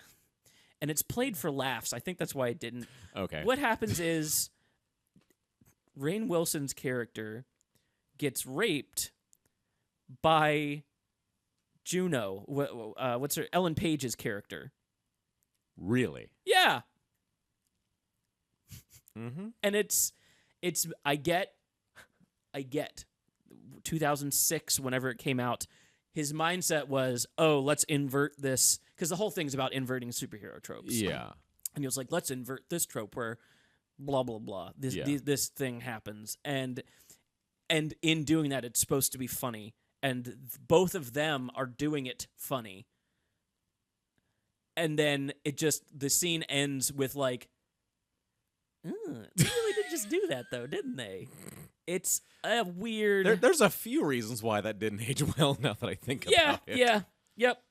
and it's played for laughs. I think that's why it didn't. Okay. What happens is Rainn Wilson's character gets raped by Juno. What's her Ellen Page's character? Really? Yeah. Mm-hmm. And it's I get 2006 whenever it came out, his mindset was, oh, let's invert this, because the whole thing's about inverting superhero tropes. Yeah. And he was like, let's invert this trope where blah blah blah this thing happens, and in doing that it's supposed to be funny, and both of them are doing it funny, and then the scene ends with like, they really did just do that though, didn't they? It's a weird. There's a few reasons why that didn't age well. Now that I think about it. Yep.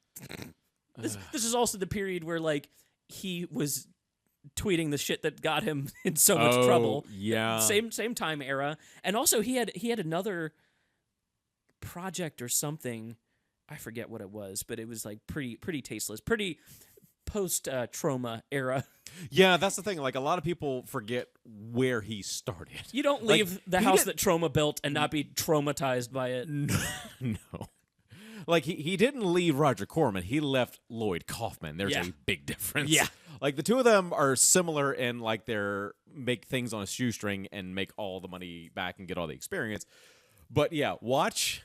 This is also the period where like he was tweeting the shit that got him in so much trouble. Yeah. Same time era, and also he had another project or something. I forget what it was, but it was like pretty tasteless, pretty post trauma era. Yeah, that's the thing. Like, a lot of people forget where he started. You don't Like, leave the he house did- that trauma built and not be traumatized by it. No. Like, he didn't leave Roger Corman. He left Lloyd Kaufman. There's Yeah. a big difference. Yeah. Like, the two of them are similar in, like, their make things on a shoestring and make all the money back and get all the experience. But, yeah, watch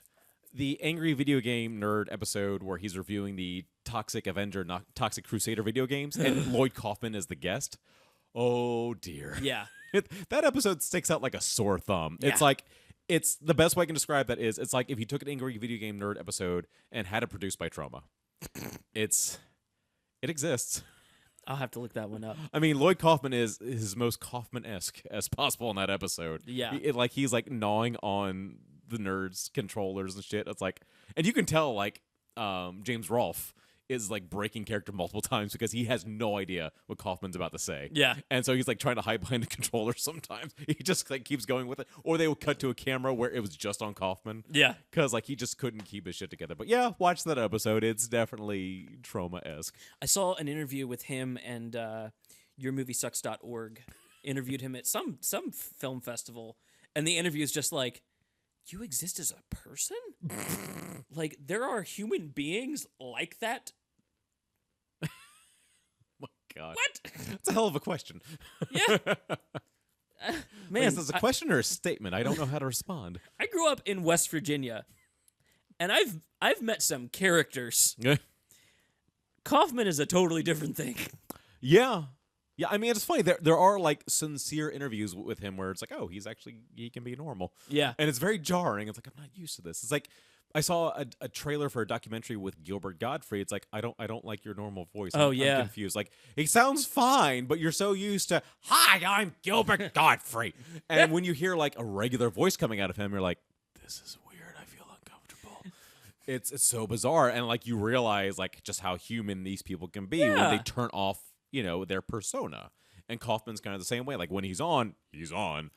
the Angry Video Game Nerd episode where he's reviewing the Toxic Avenger, Toxic Crusader video games, and Lloyd Kaufman is the guest. Oh, dear. Yeah. That episode sticks out like a sore thumb. Yeah. It's like, it's the best way I can describe that is, it's like if you took an Angry Video Game Nerd episode and had it produced by Troma. It exists. I'll have to look that one up. I mean, Lloyd Kaufman is his most Kaufman-esque as possible in that episode. Yeah. He's like gnawing on the nerds' controllers and shit. It's like, and you can tell like James Rolfe is like breaking character multiple times because he has no idea what Kaufman's about to say. Yeah. And so he's like trying to hide behind the controller sometimes. He just like keeps going with it. Or they would cut to a camera where it was just on Kaufman. Yeah. Because like he just couldn't keep his shit together. But yeah, watch that episode. It's definitely Troma-esque. I saw an interview with him and yourmoviesucks.org interviewed him at some film festival, and the interview is just like, you exist as a person? Like, there are human beings like that? My God. What? That's a hell of a question. Yeah. Man, is this a question or a statement? I don't know how to respond. I grew up in West Virginia, and I've met some characters. Kaufman is a totally different thing. Yeah. Yeah, I mean, it's funny. There are, like, sincere interviews with him where it's like, oh, he can be normal. Yeah. And it's very jarring. It's like, I'm not used to this. It's like, I saw a trailer for a documentary with Gilbert Gottfried. It's like, I don't like your normal voice. Oh, I'm yeah. confused. Like, he sounds fine, but you're so used to, hi, I'm Gilbert Gottfried. And when you hear, like, a regular voice coming out of him, you're like, this is weird. I feel uncomfortable. It's so bizarre. And, like, you realize, like, just how human these people can be when they turn off, their persona. And Kaufman's kind of the same way. Like, when he's on, he's on.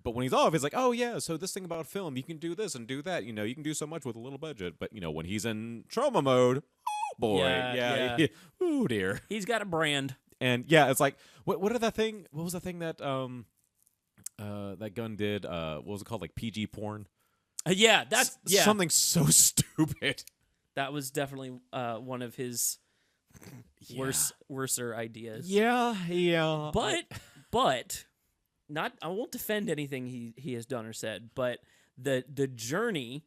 But when he's off, it's like, oh, yeah, so this thing about film, you can do this and do that. You can do so much with a little budget. But, when he's in trauma mode, oh, boy. Yeah. Oh, dear. He's got a brand. And, yeah, it's like, what was that thing that that Gunn did? What was it called? Like, PG porn? Yeah, that's something so stupid. That was definitely one of his worser ideas. Yeah. But not. I won't defend anything he has done or said, but the journey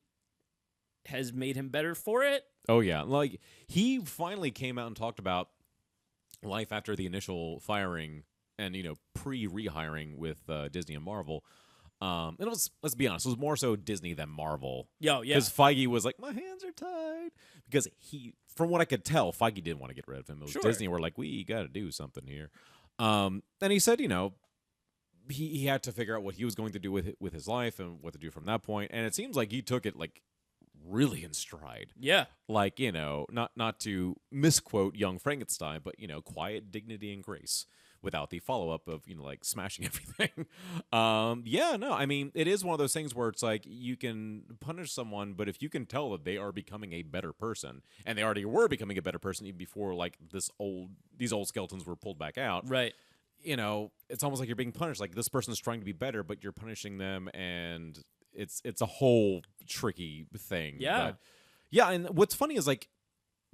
has made him better for it. Oh yeah, like he finally came out and talked about life after the initial firing and pre-rehiring with Disney and Marvel. And it was, let's be honest, it was more so Disney than Marvel. Yeah. Because Feige was like, my hands are tied. Because from what I could tell, Feige didn't want to get rid of him. It was Disney were like, we got to do something here. And he said, he had to figure out what he was going to do with his life and what to do from that point. And it seems like he took it like really in stride. Yeah. Like, not to misquote Young Frankenstein, but, quiet dignity and grace without the follow-up of, like smashing everything. I mean, it is one of those things where it's like you can punish someone, but if you can tell that they are becoming a better person, and they already were becoming a better person even before like these old skeletons were pulled back out. Right. It's almost like you're being punished. Like this person is trying to be better, but you're punishing them, and it's a whole tricky thing. Yeah. But, yeah, and what's funny is like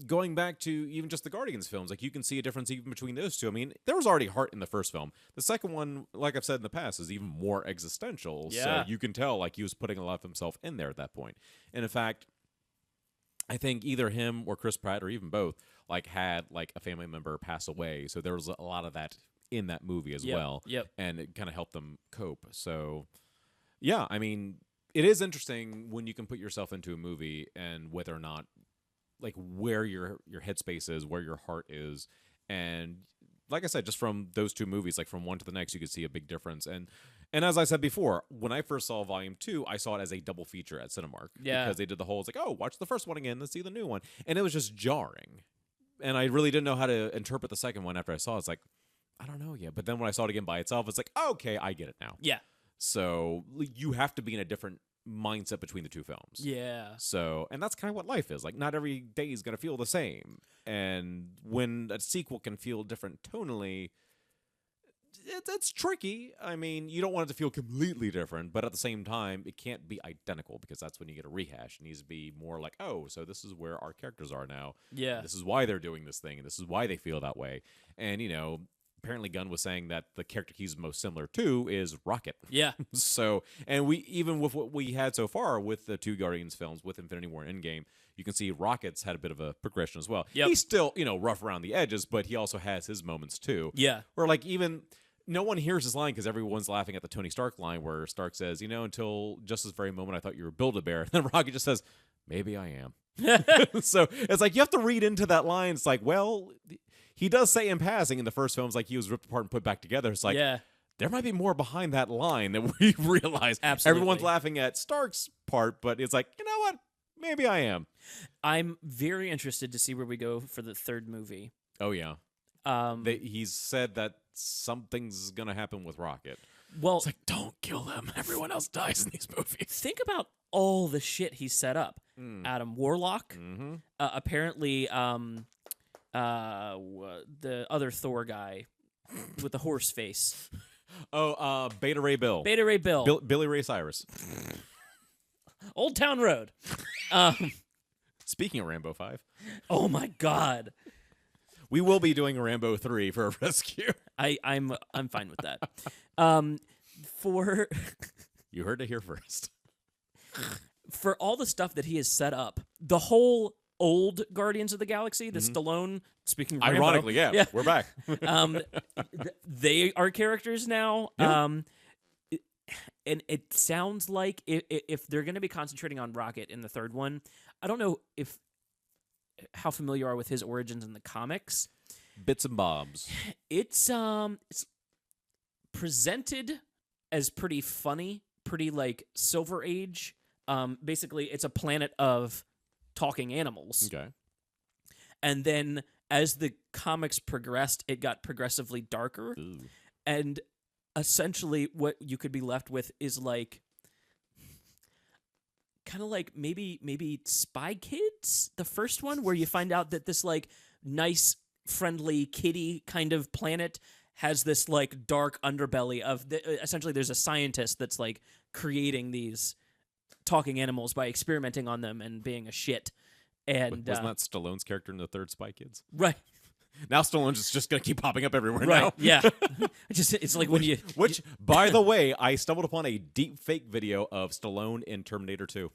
going back to even just the Guardians films, like you can see a difference even between those two. I mean, there was already heart in the first film. The second one, like I've said in the past, is even more existential. Yeah. So you can tell like he was putting a lot of himself in there at that point. And in fact, I think either him or Chris Pratt or even both like had like a family member pass away. So there was a lot of that in that movie as well. Yep. And it kind of helped them cope. So yeah, I mean, it is interesting when you can put yourself into a movie and whether or not like where your headspace is, where your heart is. And like I said, just from those two movies, like from one to the next, you could see a big difference. And as I said before, when I first saw Volume 2, I saw it as a double feature at Cinemark. Yeah. Because they did the whole, it's like, oh, watch the first one again, let's see the new one. And it was just jarring. And I really didn't know how to interpret the second one after I saw it. It's like, I don't know yet. But then when I saw it again by itself, it's like, okay, I get it now. Yeah. So you have to be in a different mindset between the two films. Yeah. So, and that's kind of what life is. Like, not every day is going to feel the same. And when a sequel can feel different tonally, it's tricky. I mean, you don't want it to feel completely different, but at the same time, it can't be identical because that's when you get a rehash. It needs to be more like, oh, so this is where our characters are now. Yeah. This is why they're doing this thing, and this is why they feel that way. And, apparently Gunn was saying that the character he's most similar to is Rocket. Yeah. So, and we, even with what we had so far with the two Guardians films, with Infinity War and Endgame, you can see Rocket's had a bit of a progression as well. Yep. He's still, rough around the edges, but he also has his moments too. Yeah. Where like even no one hears his line because everyone's laughing at the Tony Stark line where Stark says, until just this very moment I thought you were Build-A-Bear. And then Rocket just says, maybe I am. So it's like you have to read into that line. It's like, well, he does say in passing in the first film, it's like he was ripped apart and put back together. It's like, there might be more behind that line than we realize. Absolutely. Everyone's laughing at Stark's part, but it's like, you know what? Maybe I am. I'm very interested to see where we go for the third movie. Oh, yeah. He's said that something's going to happen with Rocket. Well, it's like, don't kill them. Everyone else dies in these movies. Think about all the shit he set up. Adam Warlock. Mm-hmm. Apparently, the other Thor guy with the horse face. Oh, Beta Ray Bill. Beta Ray Bill. Billy Ray Cyrus. Old Town Road. Speaking of Rambo 5. Oh my God. We will be doing a Rambo 3 for a rescue. I'm fine with that. You heard it here first. For all the stuff that he has set up, the whole old Guardians of the Galaxy, the Stallone, speaking of Rambo, ironically, yeah, we're back. They are characters now. Yeah. And it sounds like if they're going to be concentrating on Rocket in the third one, I don't know how familiar you are with his origins in the comics. Bits and bobs. It's presented as pretty funny, pretty like Silver Age. Basically, it's a planet of talking animals. Okay. And then as the comics progressed, it got progressively darker. Ooh. And essentially what you could be left with is like kind of like maybe Spy Kids, the first one, where you find out that this like nice friendly kitty kind of planet has this like dark underbelly of essentially there's a scientist that's like creating these talking animals by experimenting on them and being a shit. And Wasn't that Stallone's character in the third Spy Kids? right. Now Stallone's just going to keep popping up everywhere Right. now. Yeah. It's like when you Which, by the way, I stumbled upon a deep fake video of Stallone in Terminator 2.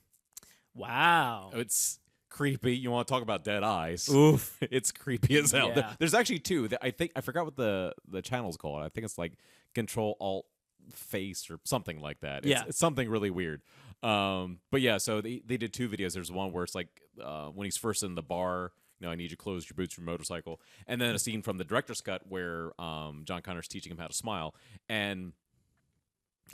wow. It's creepy. You want to talk about dead eyes? Oof. It's creepy as hell. Yeah. There's actually two. I forgot what the channel's called. I think it's like Control Alt Face or something like that. It's something really weird. But yeah, so they did two videos. There's one where it's like when he's first in the bar. I need you to close your boots, your motorcycle, and then a scene from the director's cut where John Connor's teaching him how to smile. And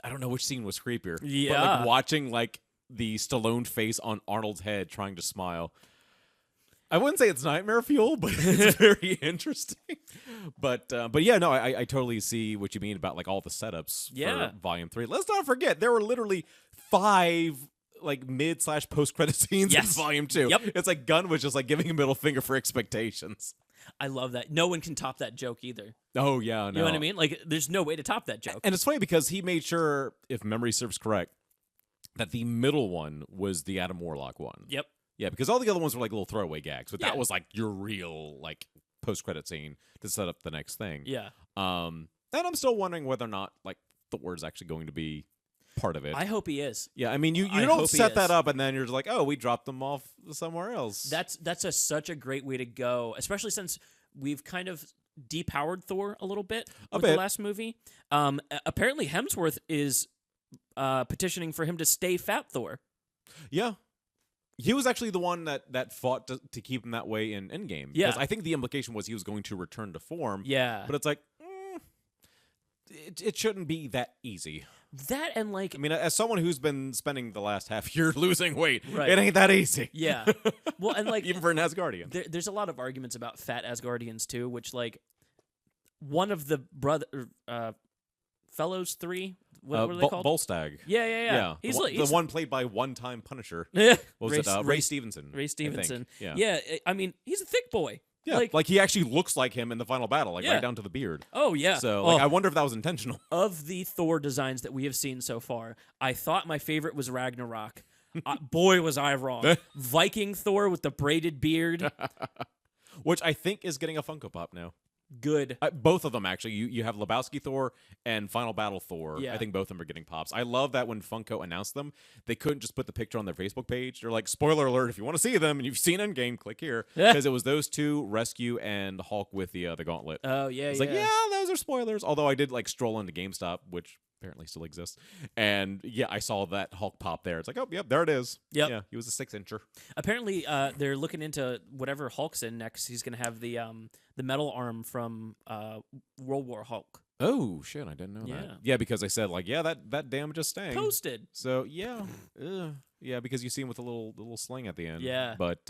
I don't know which scene was creepier. Yeah. But like watching like the Stallone face on Arnold's head trying to smile. I wouldn't say it's nightmare fuel, but it's very interesting. But yeah, no, I totally see what you mean about like all the setups for Volume 3. Let's not forget there were literally 5 like mid/post credit scenes in Volume 2. Yep. It's like Gunn was just like giving a middle finger for expectations. I love that. No one can top that joke either. Oh yeah, no. You know what I mean? Like there's no way to top that joke. And it's funny because he made sure, if memory serves correct, that the middle one was the Adam Warlock one. Yep. Yeah, because all the other ones were like little throwaway gags, but Yeah. that was like your real like post-credit scene to set up the next thing. Yeah. And I'm still wondering whether or not like Thor's actually going to be part of it. I hope he is. Yeah, I mean you I don't hope he set is. that up and then you're just like, oh, we dropped them off somewhere else. That's such a great way to go, especially since we've kind of depowered Thor a little bit with the last movie. Apparently Hemsworth is petitioning for him to stay Fat Thor. Yeah. He was actually the one that fought to keep him that way in Endgame. Yeah. Because I think the implication was he was going to return to form. Yeah. But it's like, it shouldn't be that easy. That and like... I mean, as someone who's been spending the last half year losing weight, Right. it ain't that easy. Yeah. Well, and like... Even for an Asgardian. There's a lot of arguments about fat Asgardians too, which like one of the Fellows 3... What are they called? Volstagg. Yeah. He's the one played by one-time Punisher. Yeah. What was it? Ray Stevenson. Ray Stevenson. Yeah. Yeah. I mean, he's a thick boy. Yeah. Like he actually looks like him in the final battle, like Yeah. right down to the beard. Oh yeah. So like, I wonder if that was intentional. Of the Thor designs that we have seen so far, I thought my favorite was Ragnarok. Boy, was I wrong. Viking Thor with the braided beard. Which I think is getting a Funko Pop now. Good. Both of them, actually. You have Lebowski Thor and Final Battle Thor. Yeah. I think both of them are getting pops. I love that when Funko announced them, they couldn't just put the picture on their Facebook page. They're like, spoiler alert, if you want to see them and you've seen Endgame, click here. Because it was those two, Rescue and Hulk with the gauntlet. Oh, yeah, It's like, yeah, those are spoilers. Although I did like stroll into GameStop, which apparently still exists. And yeah, I saw that Hulk pop there. It's like, oh, yep, there it is. Yep. Yeah, he was a 6-incher. Apparently, they're looking into whatever Hulk's in next. He's going to have the metal arm from World War Hulk. Oh, shit, I didn't know Yeah. that. Yeah, because I said, like, yeah, that damage is staying. Toasted. So, yeah. Yeah, because you see him with a little sling at the end. Yeah. But,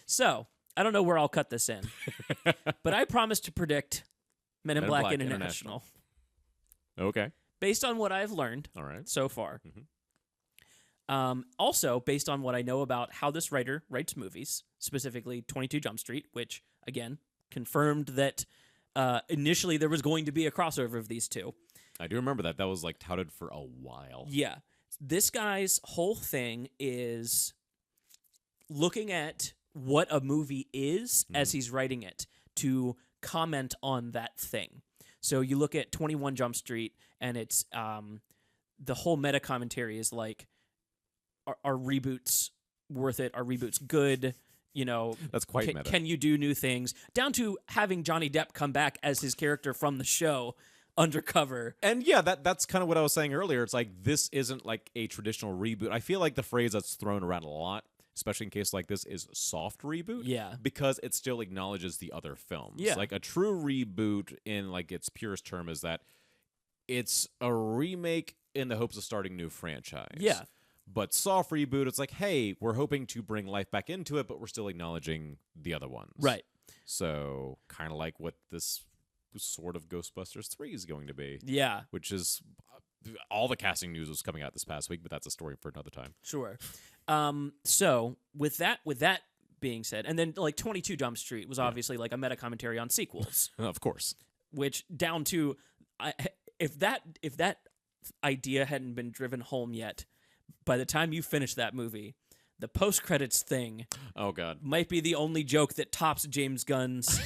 So, I don't know where I'll cut this in, but I promise to predict Men in Black International. Okay. Based on what I've learned All right. so far. Mhm. Also, based on what I know about how this writer writes movies, specifically 22 Jump Street, which, again, confirmed that initially there was going to be a crossover of these two. I do remember that. That was, like, touted for a while. Yeah. This guy's whole thing is looking at what a movie is as he's writing it to comment on that thing. So you look at 21 Jump Street, and it's the whole meta commentary is like, are reboots worth it? Are reboots good? You know, That's quite meta. Can you do new things? Down to having Johnny Depp come back as his character from the show, undercover. And yeah, that's kind of what I was saying earlier. It's like, this isn't like a traditional reboot. I feel like the phrase that's thrown around a lot, especially in cases like this, is soft reboot. Yeah. Because it still acknowledges the other films. Yeah. Like a true reboot in like its purest term is that it's a remake in the hopes of starting a new franchise. Yeah. But soft reboot, it's like, hey, we're hoping to bring life back into it, but we're still acknowledging the other ones. Right. So kind of like what this sort of Ghostbusters 3 is going to be. Yeah. Which is all the casting news was coming out this past week, but that's a story for another time. Sure. So with that being said, and then like 22 Jump Street was obviously like a meta commentary on sequels, Of course. which down to if that idea hadn't been driven home yet by the time you finish that movie, the post-credits thing Oh God. might be the only joke that tops James Gunn's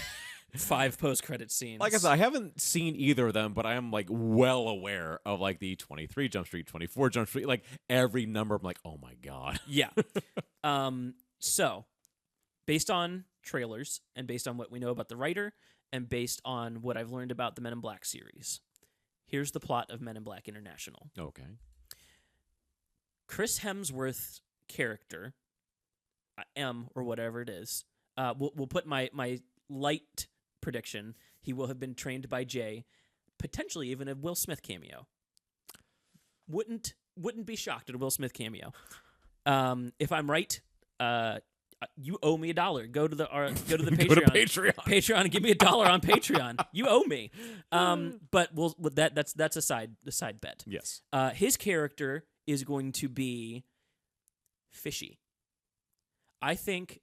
5 post-credits scenes. Like I said, I haven't seen either of them, but I am like well aware of like the 23 Jump Street, 24 Jump Street, like every number. I'm like, oh my God. Yeah. So, based on trailers and based on what we know about the writer and based on what I've learned about the Men in Black series, here's the plot of Men in Black International. Okay. Chris Hemsworth's character, M or whatever it is, we'll put my light prediction. He will have been trained by Jay, potentially even a Will Smith cameo. Wouldn't be shocked at a Will Smith cameo. If I'm right, you owe me $1. Go to the Patreon. Go to Patreon. Patreon and give me $1 on Patreon. You owe me. But that's a side bet. Yes. His character is going to be fishy. I think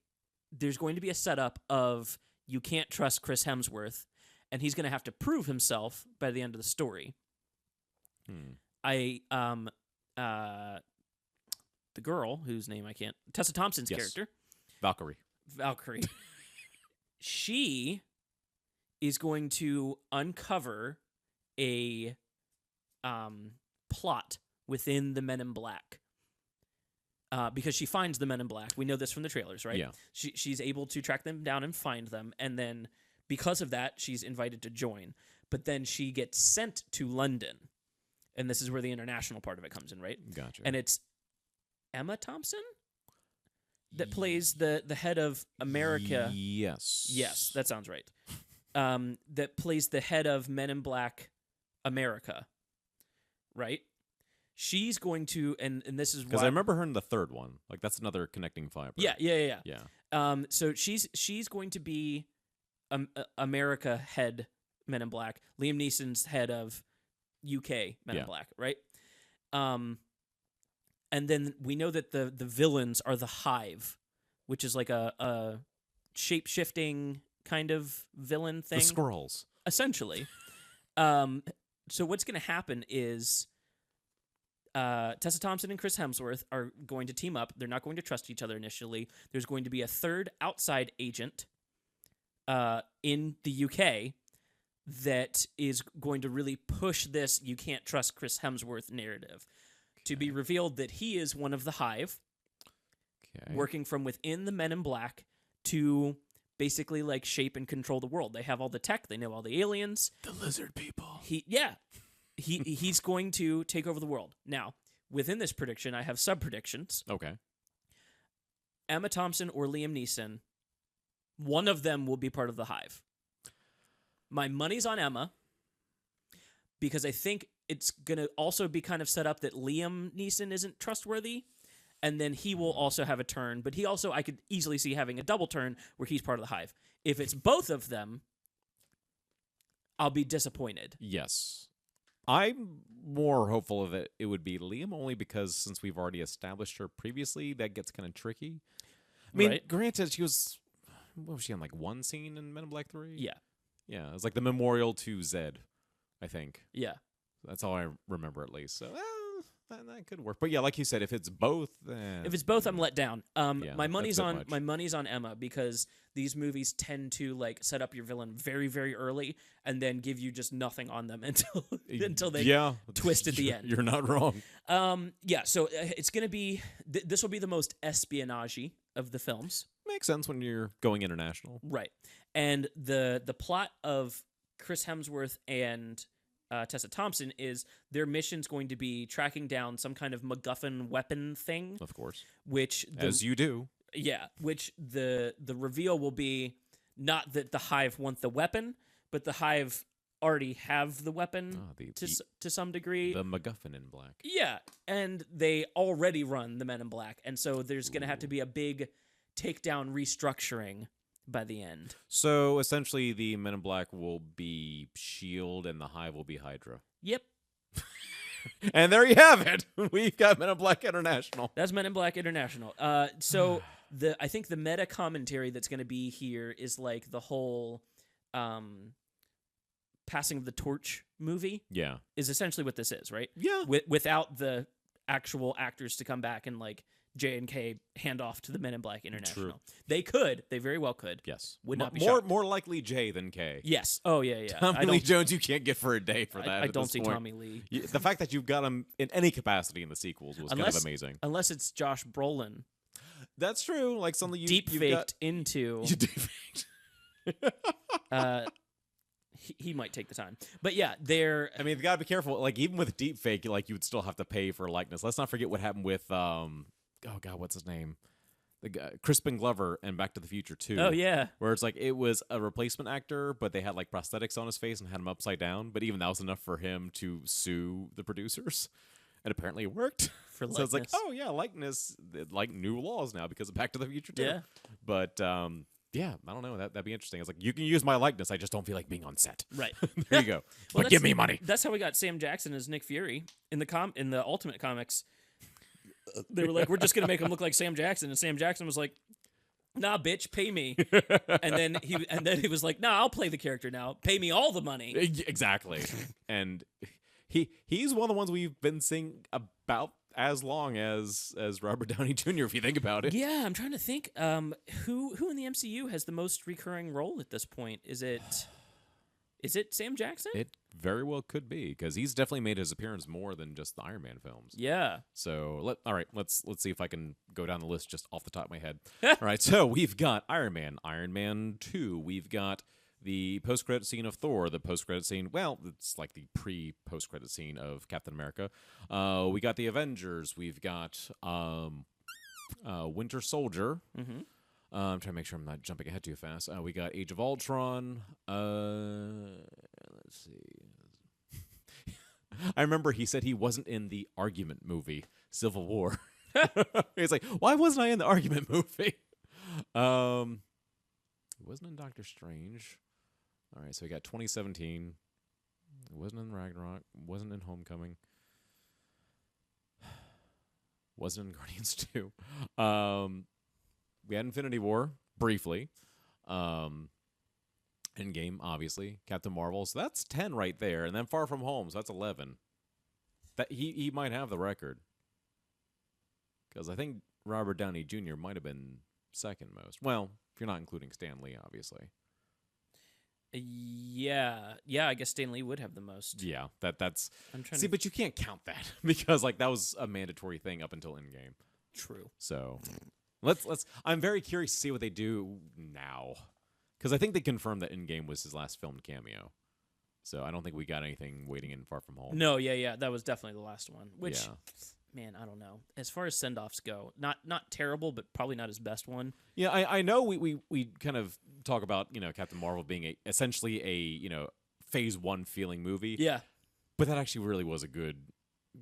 there's going to be a setup of you can't trust Chris Hemsworth, and he's going to have to prove himself by the end of the story. The girl whose name I can't, Tessa Thompson's character, Valkyrie, she is going to uncover a plot within the Men in Black. Because she finds the Men in Black. We know this from the trailers, right? Yeah. She's able to track them down and find them, and then because of that, she's invited to join. But then she gets sent to London, and this is where the international part of it comes in, right? Gotcha. And it's Emma Thompson that plays the head of America. Yes, that sounds right. That plays the head of Men in Black America, right? She's going to, and this is because why I remember her in the third one. Like that's another connecting fiber. Yeah. Yeah. So she's going to be America head Men in Black. Liam Neeson's head of UK Men in Black, right? And then we know that the villains are the Hive, which is like a shape-shifting kind of villain thing. The Squirrels. Essentially. So what's going to happen is Tessa Thompson and Chris Hemsworth are going to team up. They're not going to trust each other initially. There's going to be a third outside agent in the UK that is going to really push this you can't trust Chris Hemsworth narrative. To be revealed that he is one of the Hive, working from within the Men in Black to basically like shape and control the world. They have all the tech. They know all the aliens. The lizard people. He's going to take over the world. Now, within this prediction, I have sub-predictions. Okay. Emma Thompson or Liam Neeson, one of them will be part of the Hive. My money's on Emma, because I think it's going to also be kind of set up that Liam Neeson isn't trustworthy, and then he will also have a turn, but he also, I could easily see having a double turn where he's part of the Hive. If it's both of them, I'll be disappointed. Yes. I'm more hopeful of it would be Liam, only because since we've already established her previously, that gets kind of tricky. I mean, granted, she was, what was she on, like one scene in Men in Black 3? Yeah. Yeah, it was like the memorial to Zed, I think. Yeah. That's all I remember at least. So, that could work. But yeah, like you said, if it's both, if it's both, I'm let down. Yeah, my money's that's a bit on Emma, because these movies tend to like set up your villain very, very early and then give you just nothing on them until they twist at the end. You're not wrong. So it's gonna be this will be the most espionage-y of the films. Makes sense when you're going international, right? And the plot of Chris Hemsworth and Tessa Thompson is their mission's going to be tracking down some kind of MacGuffin weapon thing. Of course. Which as you do. Yeah, which the reveal will be not that the Hive want the weapon, but the Hive already have the weapon to some degree. The MacGuffin in Black. Yeah, and they already run the Men in Black, and so there's going to have to be a big takedown restructuring by the end. So essentially the Men in Black will be S.H.I.E.L.D. and the Hive will be Hydra. Yep. And there you have it. We've got Men in Black International. That's Men in Black International. So I think the meta commentary that's going to be here is like the whole passing of the torch movie. Yeah. Is essentially what this is, right? Yeah. Without the actual actors to come back and like J&K hand off to the Men in Black International. True. They could. They very well could. Yes. Would not be more shocked. more likely J than K. Yes. Oh yeah, yeah. Tommy Lee Jones, you can't get for a day for that. I at don't this see point. Tommy Lee The fact that you've got him in any capacity in the sequels was kind of amazing. unless it's Josh Brolin That's true. Like something deep you've faked got, into. you deep faked. He might take the time, but yeah, they're. I mean, you gotta be careful. Like even with deep fake, like you would still have to pay for likeness. Let's not forget what happened with oh god, what's his name? The guy, Crispin Glover and Back to the Future 2. Oh yeah, Where it's like it was a replacement actor, but they had like prosthetics on his face and had him upside down. But even that was enough for him to sue the producers, and apparently it worked. for So it's like, likeness. oh yeah, likeness, like new laws now because of Back to the Future 2. Yeah. But yeah, I don't know. That'd be interesting. It's like you can use my likeness. I just don't feel like being on set. Right. There you go. Well, But give that's- me money. That's how we got Sam Jackson as Nick Fury in the Ultimate Comics. They were like, we're just gonna make him look like Sam Jackson, and Sam Jackson was like, "Nah, bitch, pay me." and then he was like, "Nah, I'll play the character now. Pay me all the money." Exactly. And he's one of the ones we've been seeing about as long as Robert Downey Jr. if you think about it. Yeah, I'm trying to think. Who in the MCU has the most recurring role at this point? Is it Sam Jackson? It very well could be because he's definitely made his appearance more than just the Iron Man films. Yeah. So all right, let's see if I can go down the list just off the top of my head. All right, so we've got Iron Man 2, we've got the post-credit scene of Thor, the post-credit scene, well, it's like the pre-post-credit scene of Captain America. We got the Avengers, we've got Winter Soldier. Mm-hmm. I'm trying to make sure I'm not jumping ahead too fast. We got Age of Ultron. Let's see. I remember he said he wasn't in the Argument movie, Civil War. He's like, why wasn't I in the Argument movie? He wasn't in Doctor Strange. All right, so we got 2017. It wasn't in Ragnarok. Wasn't in Homecoming. Wasn't in Guardians 2. We had Infinity War briefly. Endgame, obviously. Captain Marvel. So that's 10 right there. And then Far From Home, so that's 11. That he might have the record. Because I think Robert Downey Jr. might have been second most. Well, if you're not including Stan Lee, obviously. Yeah, I guess Stan Lee would have the most. Yeah, that's. I'm trying See, to. but you can't count that because like that was a mandatory thing up until Endgame. True. So let's. I'm very curious to see what they do now, because I think they confirmed that Endgame was his last filmed cameo. So I don't think we got anything waiting in Far From Home. No, yeah, that was definitely the last one. Which, Yeah. man, I don't know. As far as send-offs go, not terrible, but probably not his best one. Yeah, I know we kind of talk about Captain Marvel being essentially a Phase 1 feeling movie. Yeah, But that actually really was a good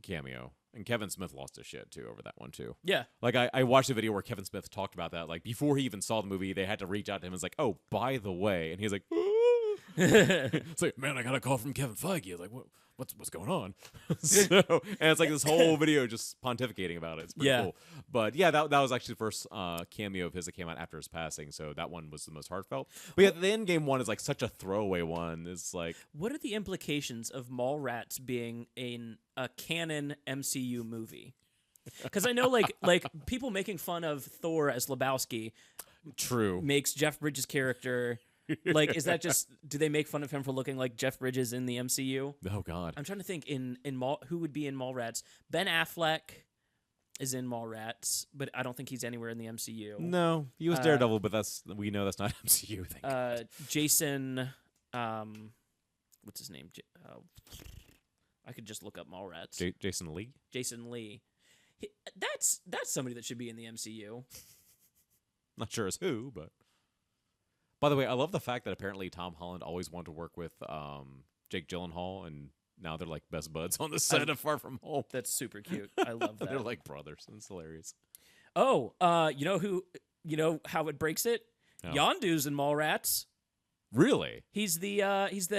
cameo. And Kevin Smith lost his shit too over that one too. yeah. Like I watched a video where Kevin Smith talked about that. Like before he even saw the movie, they had to reach out to him and was like, "Oh, by the way," and he's like, "It's like, man, I got a call from Kevin Feige." I was like, what's going on? And it's like this whole video just pontificating about it. It's pretty Yeah. cool. But yeah, that was actually the first cameo of his that came out after his passing. So that one was the most heartfelt. But yeah, the Endgame one is like such a throwaway one. It's like, What are the implications of Mallrats being in a canon MCU movie? Because I know, like people making fun of Thor as Lebowski true. makes Jeff Bridges' character. Like, is that just? Do they make fun of him for looking like Jeff Bridges in the MCU? Oh God. I'm trying to think who would be in Mallrats. Ben Affleck is in Mallrats, but I don't think he's anywhere in the MCU. No, he was Daredevil, but we know that's not MCU thing. Jason, what's his name? I could just look up Mallrats. Jason Lee. Jason Lee. That's somebody that should be in the MCU. Not sure as who, but. By the way, I love the fact that apparently Tom Holland always wanted to work with Jake Gyllenhaal, and now they're like best buds on the set of Far From Home. That's super cute. I love that. They're like brothers. It's hilarious. Oh, you know how it breaks it? Oh. Yondu's in Mallrats. Really? He's the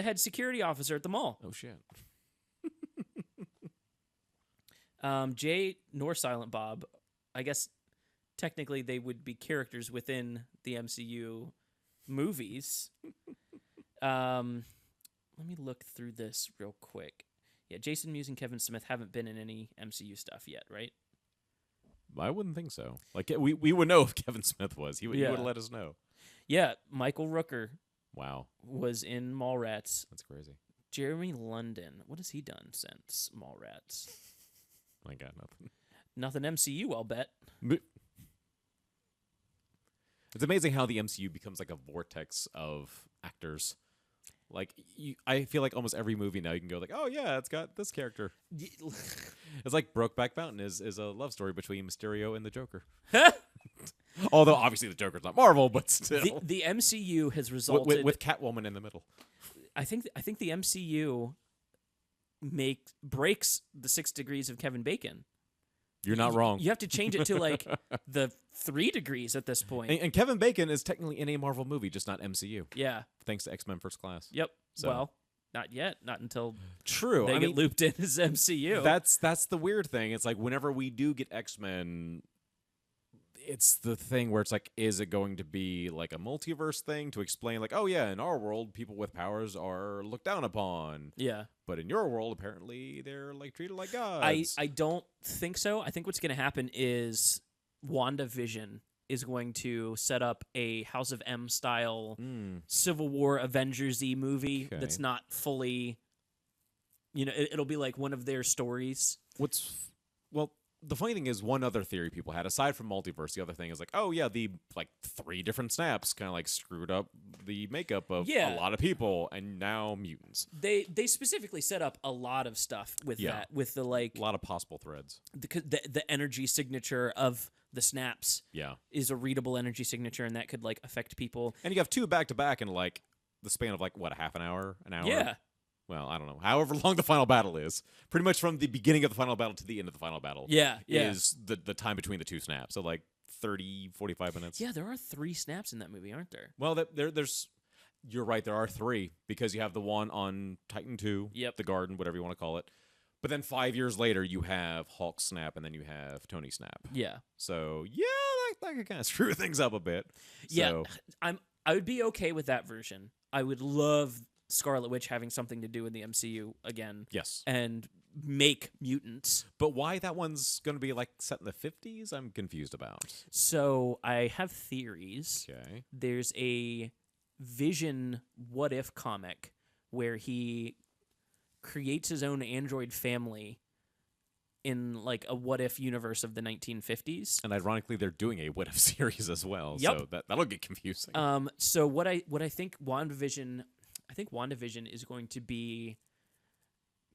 head security officer at the mall. Oh shit. Jay nor Silent Bob, I guess technically they would be characters within the MCU movies. Let me look through this real quick. Yeah, Jason Mewes and Kevin Smith haven't been in any MCU stuff yet, right? I wouldn't think so. Like we would know if Kevin Smith was. He would Yeah. have let us know. Yeah, Michael Rooker Wow, was in Mallrats. that's crazy. Jeremy London, what has he done since Mallrats? I got nothing. Nothing MCU, I'll bet. It's amazing how the MCU becomes like a vortex of actors. Like I feel like almost every movie now you can go like, oh yeah, it's got this character. It's like Brokeback Mountain is a love story between Mysterio and the Joker. Although obviously the Joker's not Marvel, but still, the MCU has resulted with Catwoman in the middle. I think the MCU breaks the 6 degrees of Kevin Bacon. You're not wrong. You have to change it to like the 3 degrees at this point. And Kevin Bacon is technically in a Marvel movie, just not MCU. Yeah. Thanks to X-Men First Class. Yep. So. Well, not yet. Not until True. they get looped in as MCU. That's the weird thing. It's like whenever we do get X-Men, it's the thing where it's like, is it going to be like a multiverse thing to explain like, oh yeah, in our world, people with powers are looked down upon. Yeah. But in your world, apparently, they're like treated like gods. I don't think so. I think what's going to happen is WandaVision is going to set up a House of M style Civil War Avengers-y movie that's not fully, it'll be like one of their stories. The funny thing is, one other theory people had, aside from multiverse, the other thing is like, oh yeah, the like 3 different snaps kind of like screwed up the makeup of a lot of people, and now mutants. They specifically set up a lot of stuff with that, with the like a lot of possible threads. The energy signature of the snaps is a readable energy signature, and that could like affect people. And you have 2 back to back in like the span of like what, a half an hour, an hour? Yeah. Well, I don't know. However long the final battle is, pretty much from the beginning of the final battle to the end of the final battle. Is the time between the 2 snaps. So like 30, 45 minutes. Yeah, there are 3 snaps in that movie, aren't there? Well, there's. You're right. There are 3 because you have the one on Titan 2, the Garden, whatever you want to call it. But then 5 years later, you have Hulk snap, and then you have Tony snap. Yeah. So yeah, that could kind of screw things up a bit. Yeah, I would be okay with that version. I would love Scarlet Witch having something to do in the MCU again. Yes. And make mutants. But why that one's going to be like set in the 50s, I'm confused about. So I have theories. Okay. There's a Vision What If comic where he creates his own android family in like a what if universe of the 1950s. And ironically, they're doing a what if series as well. Yep. So that'll get confusing. So what I think WandaVision is going to be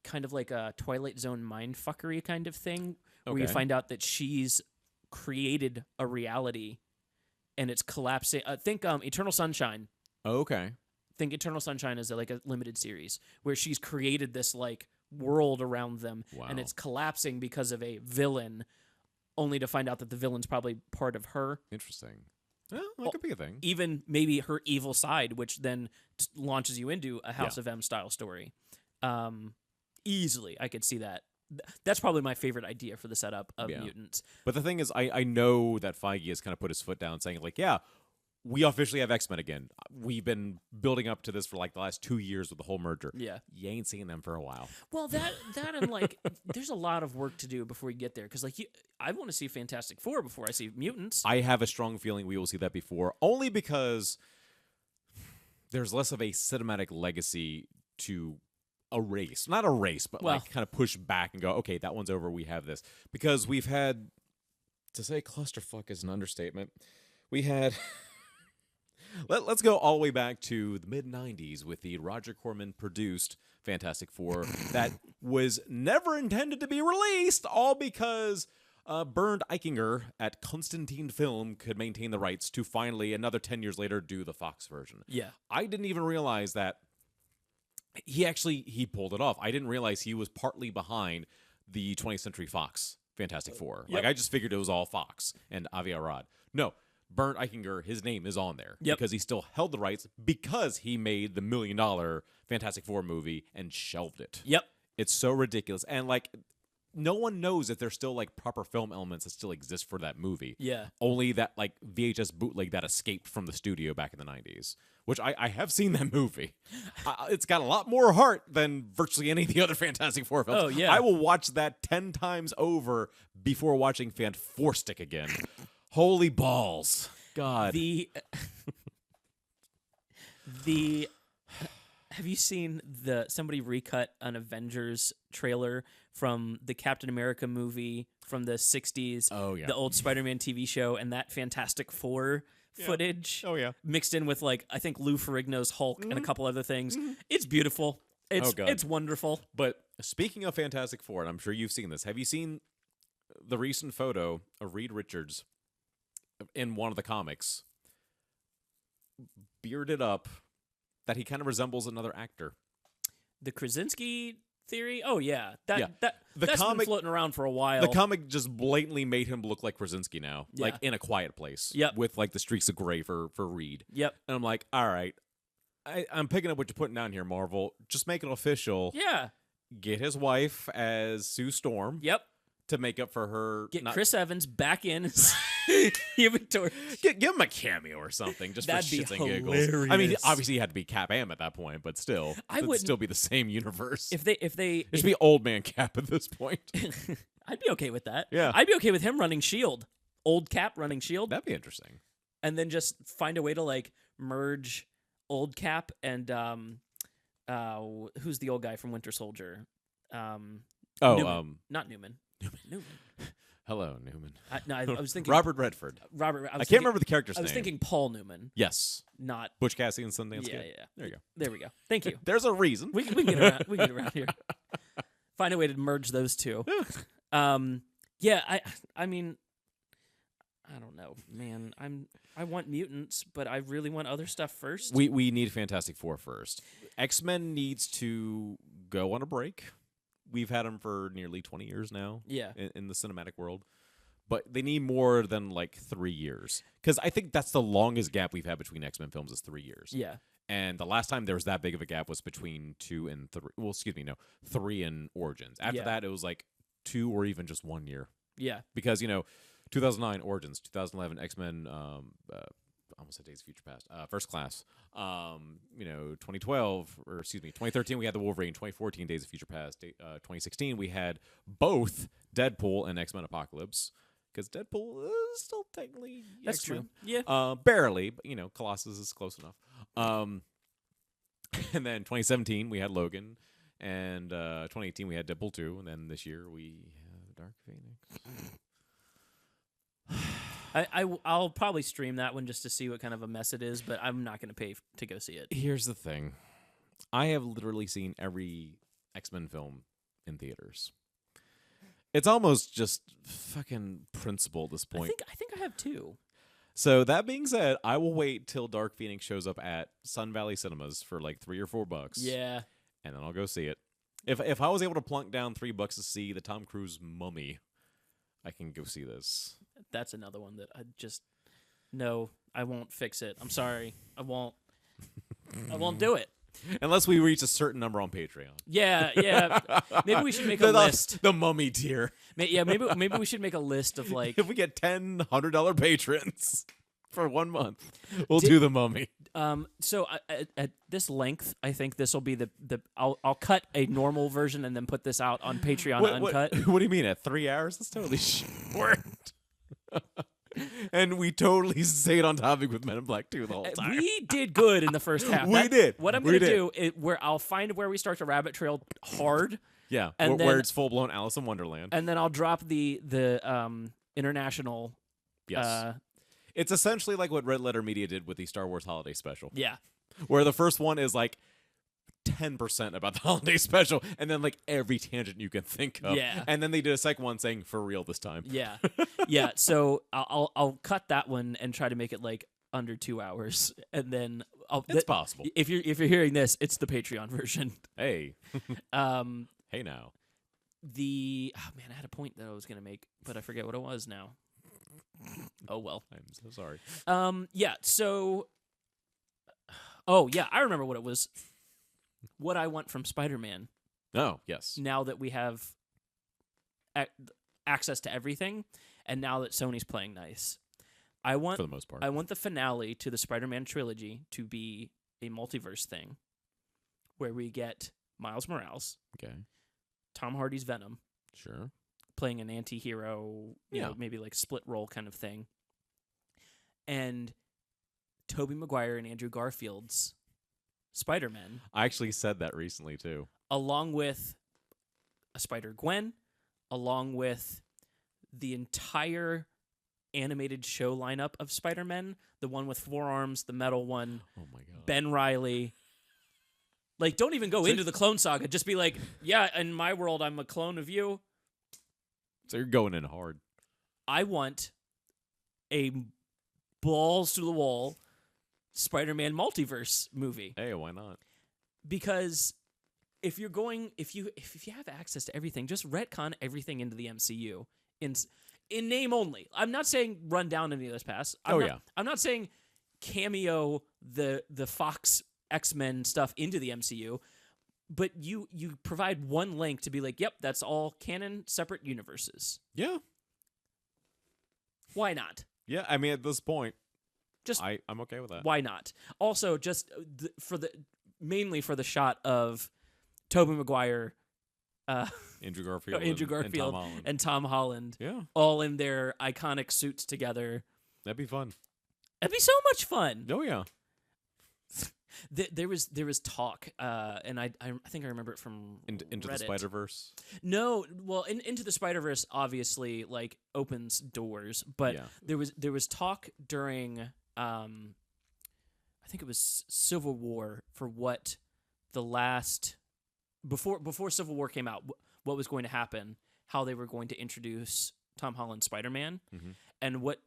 kind of like a Twilight Zone mindfuckery kind of thing, where you find out that she's created a reality and it's collapsing. Think Eternal Sunshine. Okay. Think Eternal Sunshine is like a limited series where she's created this like world around them, and it's collapsing because of a villain, only to find out that the villain's probably part of her. Interesting. Well, that could be a thing. Even maybe her evil side, which then launches you into a House of M style story. Easily, I could see that. That's probably my favorite idea for the setup of mutants. But the thing is, I know that Feige has kind of put his foot down, saying like, yeah, we officially have X-Men again. We've been building up to this for like the last 2 years with the whole merger. Yeah. You ain't seen them for a while. Well, that and like, there's a lot of work to do before you get there. Because like, I want to see Fantastic Four before I see mutants. I have a strong feeling we will see that before, only because there's less of a cinematic legacy to erase. Not erase, but like kind of push back and go, okay, that one's over. We have this. Because we've had, to say clusterfuck is an understatement, we had... Let's go all the way back to the mid-'90s with the Roger Corman-produced Fantastic Four that was never intended to be released, all because Bernd Eichinger at Constantine Film could maintain the rights to finally, another 10 years later, do the Fox version. Yeah. I didn't even realize that he pulled it off. I didn't realize he was partly behind the 20th Century Fox Fantastic Four. Like, I just figured it was all Fox and Avi Arad. No. Bernd Eichinger, his name is on there because he still held the rights because he made the $1 million Fantastic Four movie and shelved it. Yep. It's so ridiculous. And like no one knows if there's still like proper film elements that still exist for that movie. Yeah. Only that like VHS bootleg that escaped from the studio back in the 90s, which I have seen that movie. It's got a lot more heart than virtually any of the other Fantastic Four films. Oh, yeah. I will watch that 10 times over before watching Fantastic again. Holy balls. God. The have you seen somebody recut an Avengers trailer from the Captain America movie from the 60s, Oh, yeah. the old Spider-Man TV show, and that Fantastic Four footage Oh, yeah. mixed in with, like, I think Lou Ferrigno's Hulk and a couple other things? It's beautiful. Oh, God. It's wonderful. But speaking of Fantastic Four, and I'm sure you've seen this, have you seen the recent photo of Reed Richards in one of the comics, bearded up, that he kind of resembles another actor? The Krasinski theory? Oh, yeah. That's The been comic- floating around for a while. The comic just blatantly made him look like Krasinski now, Yeah. like in A Quiet Place, Yep. with like the streaks of gray for Reed. Yep. And I'm like, all right, I'm picking up what you're putting down here, Marvel. Just make it official. Yeah. Get his wife as Sue Storm Yep. to make up for her. Get not- Chris Evans back in as Human Torch. Give him a cameo or something, just That'd for be shits and giggles. I mean, hilarious. obviously he had to be Cap Am at that point, but still, I it'd wouldn't- still be the same universe. If they It should be old man Cap at this point. I'd be okay with that. Yeah. I'd be okay with him running Shield. Old Cap running Shield. That'd be interesting. And then just find a way to like merge old Cap and who's the old guy from Winter Soldier? Newman. Not Newman. Newman. Hello, Newman. I was thinking Robert Redford. Robert. I can't remember the character's I was name. thinking Paul Newman, Yes. not. Butch Cassidy and Sundance Yeah, Kid. yeah. There you go. There we go. Thank you. There's a reason. We can get around. We can get around here. Find a way to merge those two. Yeah. I mean, I don't know, man. I want mutants, but I really want other stuff first. We need Fantastic Four first. X-Men needs to go on a break. We've had them for nearly 20 years now. Yeah. In the cinematic world. But they need more than like 3 years. Because I think that's the longest gap we've had between X-Men films is 3 years. Yeah. And the last time there was that big of a gap was between 2 and 3. Well, excuse me, no. 3 and Origins. After that, it was like 2 or even just 1 year. Yeah. Because, 2009 Origins, 2011 X-Men, almost said Days of Future Past, First Class, 2012, or excuse me, 2013 we had the Wolverine, 2014 Days of Future Past, 2016 we had both Deadpool and X-Men Apocalypse, because Deadpool is still technically That's X-Men. true. Yeah. Barely, but, Colossus is close enough. And then 2017 we had Logan, and 2018 we had Deadpool 2, and then this year we have Dark Phoenix. I'll probably stream that one just to see what kind of a mess it is, but I'm not going to pay to go see it. Here's the thing. I have literally seen every X-Men film in theaters. It's almost just fucking principle at this point. I think I have two. So that being said, I will wait till Dark Phoenix shows up at Sun Valley Cinemas for like $3 or $4. Yeah. And then I'll go see it. If I was able to plunk down $3 to see the Tom Cruise Mummy, I can go see this. That's another one that I won't fix it. I'm sorry. I won't do it. Unless we reach a certain number on Patreon. Yeah. Maybe we should make a list. The Mummy tier. Maybe we should make a list of like. If we get 10 $100 patrons for 1 month, we'll do the Mummy. So at this length, I think this will be the I'll cut a normal version and then put this out on Patreon uncut. What do you mean at 3 hours? That's totally short. And we totally stayed on topic with Men in Black 2 the whole time. We did good in the first half. We did. What I'm We going to did. do is where I'll find where we start the rabbit trail hard, Yeah, and where then- it's full blown Alice in Wonderland. and then I'll drop the international. Yes, it's essentially like what Red Letter Media did with the Star Wars Holiday Special, Yeah. where the first one is like 10% about the holiday special, and then like every tangent you can think of. Yeah. And then they did a second one saying for real this time. Yeah. Yeah. So I'll cut that one and try to make it like under 2 hours, and then It's possible. If you're hearing this, it's the Patreon version. Hey. Um, Hey now. I had a point that I was gonna make, but I forget what it was now. Oh well. I'm so sorry. Yeah. So. Oh yeah, I remember what it was. What I want from Spider-Man Oh, yes. now that we have access to everything, and now that Sony's playing nice, I want for the most part. I want the finale to the Spider-Man trilogy to be a multiverse thing, where we get Miles Morales, Okay, Tom Hardy's Venom, sure. playing an anti-hero, you know, maybe like split role kind of thing, and Tobey Maguire and Andrew Garfield's Spider-Man, I actually said that recently too. along with a Spider-Gwen, along with the entire animated show lineup of Spider-Men, the one with 4 arms, the metal one, Oh my god. Ben Reilly. Like, don't even go into the clone saga. Just be like, yeah, in my world, I'm a clone of you. So you're going in hard. I want a balls to the wall Spider-Man multiverse movie, Hey, why not? because if you have access to everything, just retcon everything into the MCU in name only. I'm not saying run down any of those past. I'm not saying cameo the Fox X-Men stuff into the MCU, but you provide one link to be like, yep, that's all canon, separate universes. Yeah. Why not? Yeah, I mean, at this point, Just I'm okay with that. why not? Also, just mainly for the shot of Tobey Maguire, Andrew Garfield, Andrew and Garfield, Tom Holland. and Tom Holland, Yeah, all in their iconic suits together. that'd be fun. It'd be so much fun. Oh yeah. There was talk, and I think I remember it from Into the Reddit. Spider-Verse. No, well, Into the Spider-Verse obviously like opens doors, but Yeah. there was talk during I think it was Civil War for what the last before Civil War came out, what was going to happen, how they were going to introduce Tom Holland's Spider-Man, and what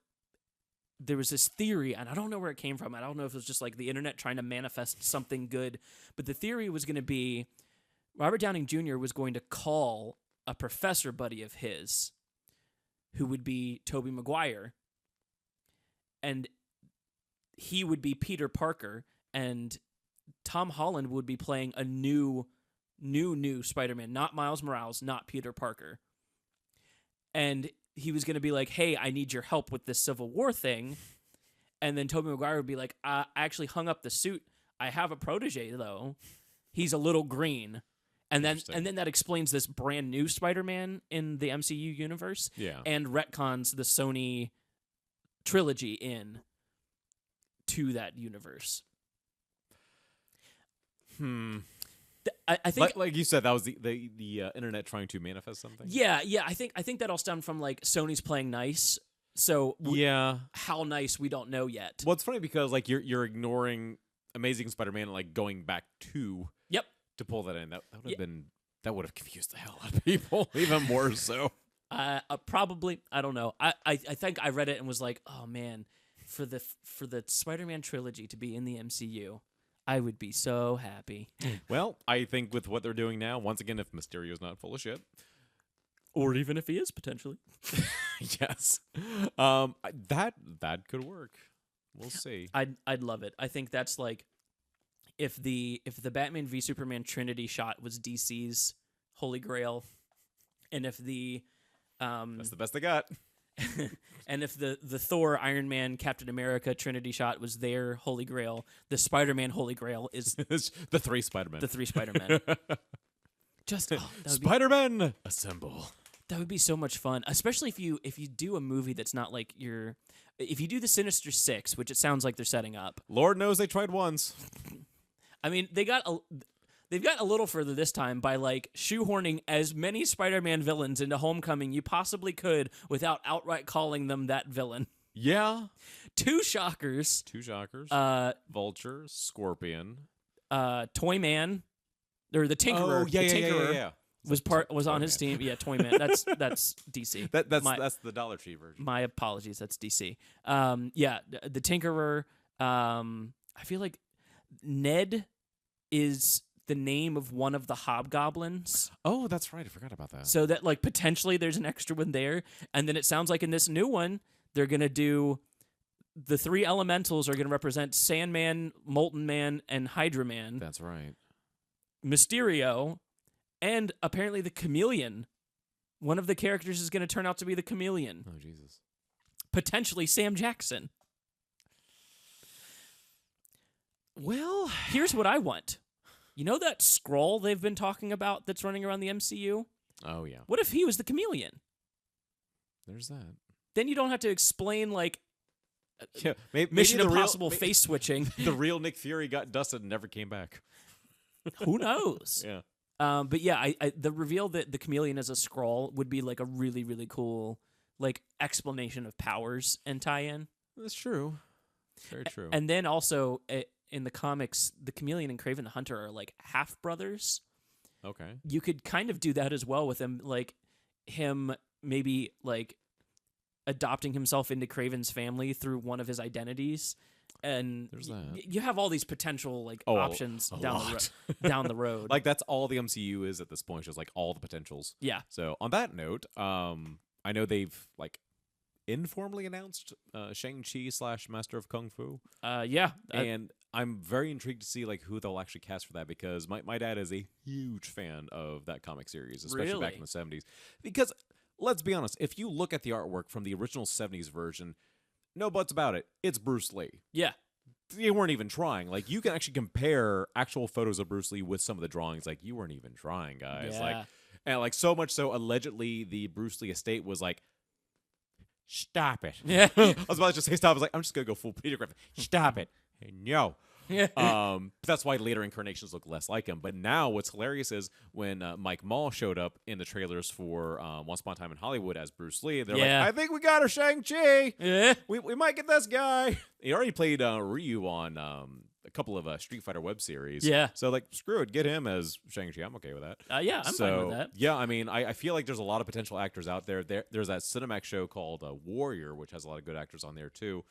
there was this theory, and I don't know where it came from. I don't know if it was just like the internet trying to manifest something good, but the theory was going to be Robert Downey Jr. was going to call a professor buddy of his, who would be Tobey Maguire, and he would be Peter Parker, and Tom Holland would be playing a new Spider-Man, not Miles Morales, not Peter Parker. And he was going to be like, hey, I need your help with this Civil War thing. And then Tobey Maguire would be like, I actually hung up the suit. I have a protege, though. He's a little green. And then that explains this brand new Spider-Man in the MCU universe. Yeah. And retcons the Sony trilogy in to that universe. I think, like you said, that was the internet trying to manifest something. yeah. I think that all stemmed from like Sony's playing nice. So how nice we don't know yet. Well, it's funny because like you're ignoring Amazing Spider-Man and like going back to to pull that in. That would have been that would have confused the hell out of people even more so. Probably, I don't know. I think I read it and was like, oh man, for the Spider-Man trilogy to be in the MCU, I would be so happy. Well, I think with what they're doing now, once again, if Mysterio's not full of shit, or even if he is potentially, yes, that could work. We'll see. I'd love it. I think that's like if the Batman v Superman Trinity shot was DC's Holy Grail, and if the that's the best I got. and if the Thor, Iron Man, Captain America Trinity shot was their Holy Grail, the Spider-Man Holy Grail is the 3 Spider-Men. The 3 Spider-Men. Just Spider-Man assemble. That would be so much fun, especially if you do a movie that's not like if you do the Sinister Six, which it sounds like they're setting up. Lord knows they tried once. I mean, they've got a little further this time by like shoehorning as many Spider-Man villains into Homecoming you possibly could without outright calling them that villain. Yeah. 2 Shockers. Vulture, Scorpion, Toyman, or the Tinkerer. Oh, yeah, the Tinkerer yeah. was on his team. Yeah, Toyman. That's DC. That's the Dollar Tree version. My apologies. That's DC. Yeah, the Tinkerer. I feel like Ned is the name of one of the hobgoblins. Oh, that's right. I forgot about that. So that like potentially there's an extra one there. And then it sounds like in this new one, they're going to do the 3 elementals are going to represent Sandman, Molten Man, and Hydra Man. That's right. Mysterio, and apparently the Chameleon One of the characters is going to turn out to be the Chameleon. Oh, Jesus. Potentially Sam Jackson. Well, Here's what I want. You know that scroll they've been talking about that's running around the MCU? oh, yeah. What if he was the Chameleon? There's that. Then you don't have to explain, like, Yeah, maybe Mission the Impossible real, face switching. The real Nick Fury got dusted and never came back. Who knows? Yeah. But yeah, I the reveal that the Chameleon is a Skrull would be like a really, really cool like explanation of powers and tie-in. That's true. Very true. And then also in the comics, the Chameleon and Kraven the Hunter are like half brothers. okay. You could kind of do that as well with him, like him maybe like adopting himself into Kraven's family through one of his identities. And There's that. you have all these potential like Oh, options a down lot. down the road. Like, that's all the MCU is at this point, just like all the potentials. yeah. So on that note, I know they've like informally announced Shang-Chi / Master of Kung Fu. Yeah. And I'm very intrigued to see like who they'll actually cast for that, because my dad is a huge fan of that comic series, especially back in the 70s. Because let's be honest, if you look at the artwork from the original 70s version, no buts about it, it's Bruce Lee. yeah. They weren't even trying. Like, you can actually compare actual photos of Bruce Lee with some of the drawings. Like, you weren't even trying, guys. Yeah. Like, and like so much so, allegedly, the Bruce Lee estate was like, stop it. Yeah. I was about to just say stop. I was like, I'm just gonna go full Peter Griffin. Stop it. No. Yeah. But that's why later incarnations look less like him. But now what's hilarious is when Mike Mall showed up in the trailers for Once Upon a Time in Hollywood as Bruce Lee, they're Yeah. like, I think we got our Shang-Chi. Yeah. We might get this guy. He already played Ryu on a couple of Street Fighter web series. Yeah. So, like, screw it. Get him as Shang-Chi. I'm okay with that. Yeah, I'm fine with that. Yeah, I mean, I feel like there's a lot of potential actors out there. There's that Cinemax show called Warrior, which has a lot of good actors on there, too.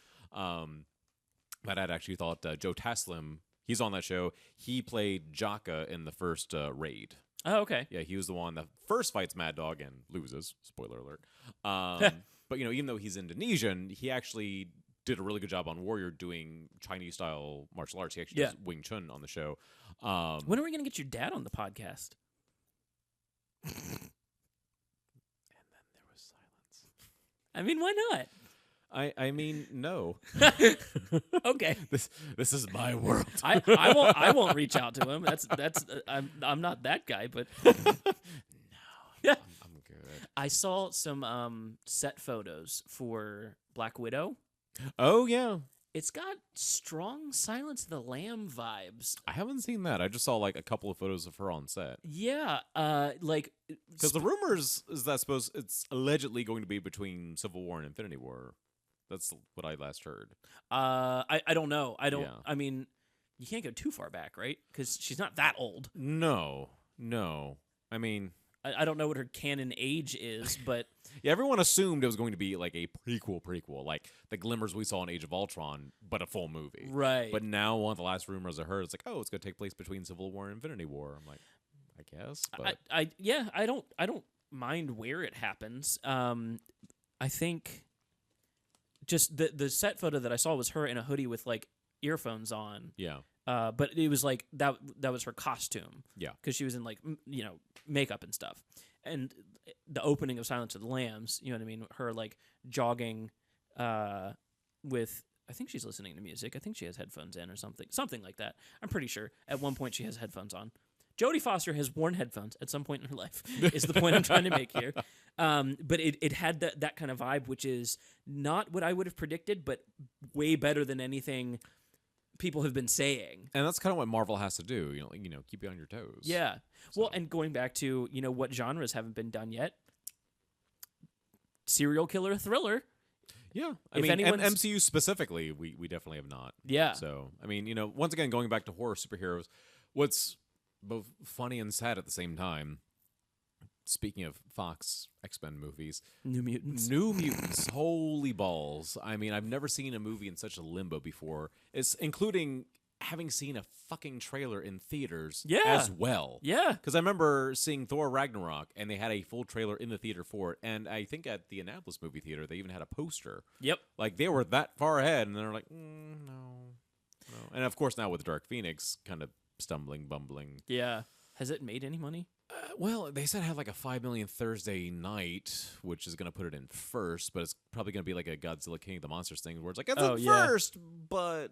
My dad actually thought Joe Taslim, he's on that show. He played Jaka in the first raid. Oh, okay. Yeah, he was the one that first fights Mad Dog and loses. Spoiler alert. But, even though he's Indonesian, he actually did a really good job on Warrior doing Chinese-style martial arts. He actually does Wing Chun on the show. When are we going to get your dad on the podcast? And then there was silence. I mean, why not? I mean, no. Okay. This is my world. I won't reach out to him. That's I'm not that guy, but yeah. I'm good. I saw some set photos for Black Widow. Oh, yeah. It's got strong Silence of the Lamb vibes. I haven't seen that. I just saw like a couple of photos of her on set. Yeah, like Because the rumors is that it's allegedly going to be between Civil War and Infinity War. That's what I last heard. I don't know. I don't. Yeah. I mean, you can't go too far back, right? Because she's not that old. No. I mean, I don't know what her canon age is, but yeah, everyone assumed it was going to be like a prequel, like the glimmers we saw in Age of Ultron, but a full movie. right. But now one of the last rumors I heard, it's like, oh, it's going to take place between Civil War and Infinity War. I'm like, I guess. But I don't mind where it happens. I think just the set photo that I saw was her in a hoodie with like earphones on. yeah. But it was like that was her costume. Yeah. Because she was in like makeup and stuff. And the opening of Silence of the Lambs, you know what I mean? Her like jogging with, I think she's listening to music. I think she has headphones in or something like that. I'm pretty sure at one point she has headphones on. Jodie Foster has worn headphones at some point in her life, is the point I'm trying to make here. But it had that kind of vibe, which is not what I would have predicted, but way better than anything people have been saying. And that's kind of what Marvel has to do, keep you on your toes. Yeah. Well, and going back to, what genres haven't been done yet. Serial killer thriller. Yeah. I If mean, anyone's- MCU specifically, we definitely have not. Yeah. So, I mean, once again, going back to horror superheroes, what's both funny and sad at the same time, speaking of Fox X-Men movies, New Mutants. New Mutants, holy balls. I mean, I've never seen a movie in such a limbo before. It's including having seen a fucking trailer in theaters as well. Yeah. Because I remember seeing Thor Ragnarok, and they had a full trailer in the theater for it. And I think at the Annapolis movie theater, they even had a poster. Yep. Like, they were that far ahead, and they're like, no. And of course, now with Dark Phoenix kind of bumbling. Yeah. Has it made any money? Well, they said it had like a 5 million Thursday night, which is going to put it in first, but it's probably going to be like a Godzilla King of the Monsters thing where it's like, it's in first, but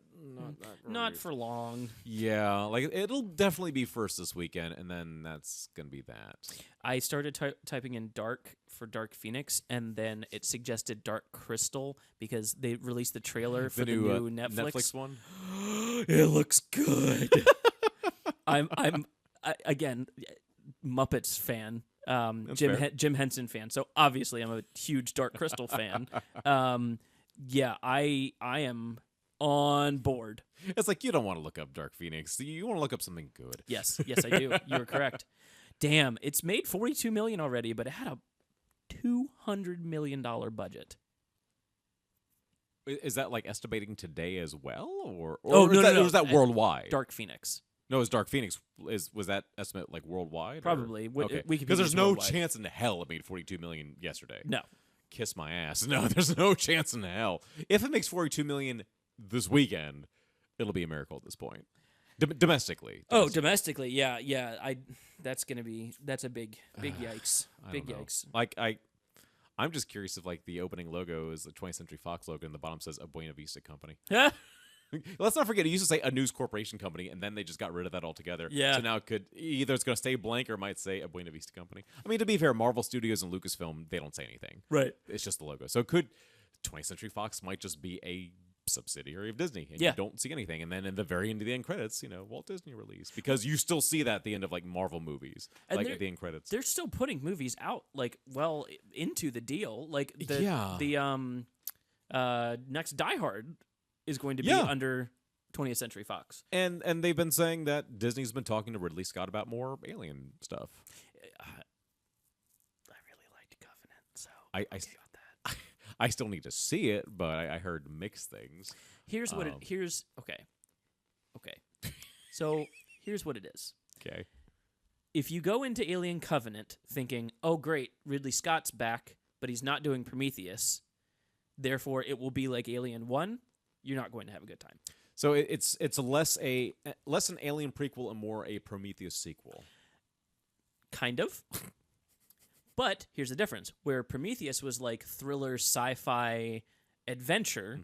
Not right. for long. Yeah, like it'll definitely be first this weekend, and then that's going to be that. I started typing in Dark for Dark Phoenix, and then it suggested Dark Crystal because they released the trailer for the new Netflix one. It looks good. Again, Muppets fan, Jim Henson fan. So obviously, I'm a huge Dark Crystal fan. Yeah, I am on board. It's like you don't want to look up Dark Phoenix. You want to look up something good. Yes, I do. You were correct. Damn, it's made $42 million already, but it had a $200 million budget. Is that like estimating today as well, or no, is that worldwide? Dark Phoenix. No, it's Dark Phoenix. Was that estimate like worldwide? Probably. Okay. Because there's no worldwide. chance in hell it made 42 million yesterday. No. Kiss my ass. No, there's no chance in hell. If it makes 42 million this weekend, it'll be a miracle at this point. Domestically. Oh, domestically, yeah. That's a big yikes. Big don't know. yikes. Like I'm just curious if like the opening logo is the 20th Century Fox logo, and the bottom says a Buena Vista Company. Let's not forget, it used to say a News Corporation Company, and then they just got rid of that altogether. Yeah. So now it could either it's going to stay blank or it might say a Buena Vista Company. I mean, to be fair, Marvel Studios and Lucasfilm, they don't say anything. Right. It's just the logo. So it could 20th Century Fox might just be a subsidiary of Disney, and Yeah. you don't see anything. And then in the very end of the end credits, Walt Disney release, because you still see that at the end of like Marvel movies, And like at the end credits. They're still putting movies out like well into the deal. Like the next Die Hard is going to be under 20th Century Fox. And they've been saying that Disney's been talking to Ridley Scott about more Alien stuff. I really liked Covenant, so I got that. I still need to see it, but I heard mixed things. Here's what okay. So here's what it is. Okay. If you go into Alien Covenant thinking, "Oh great, Ridley Scott's back, but he's not doing Prometheus, therefore it will be like Alien 1," you're not going to have a good time. So it's less an Alien prequel and more a Prometheus sequel. Kind of. But here's the difference. Where Prometheus was like thriller, sci-fi, adventure,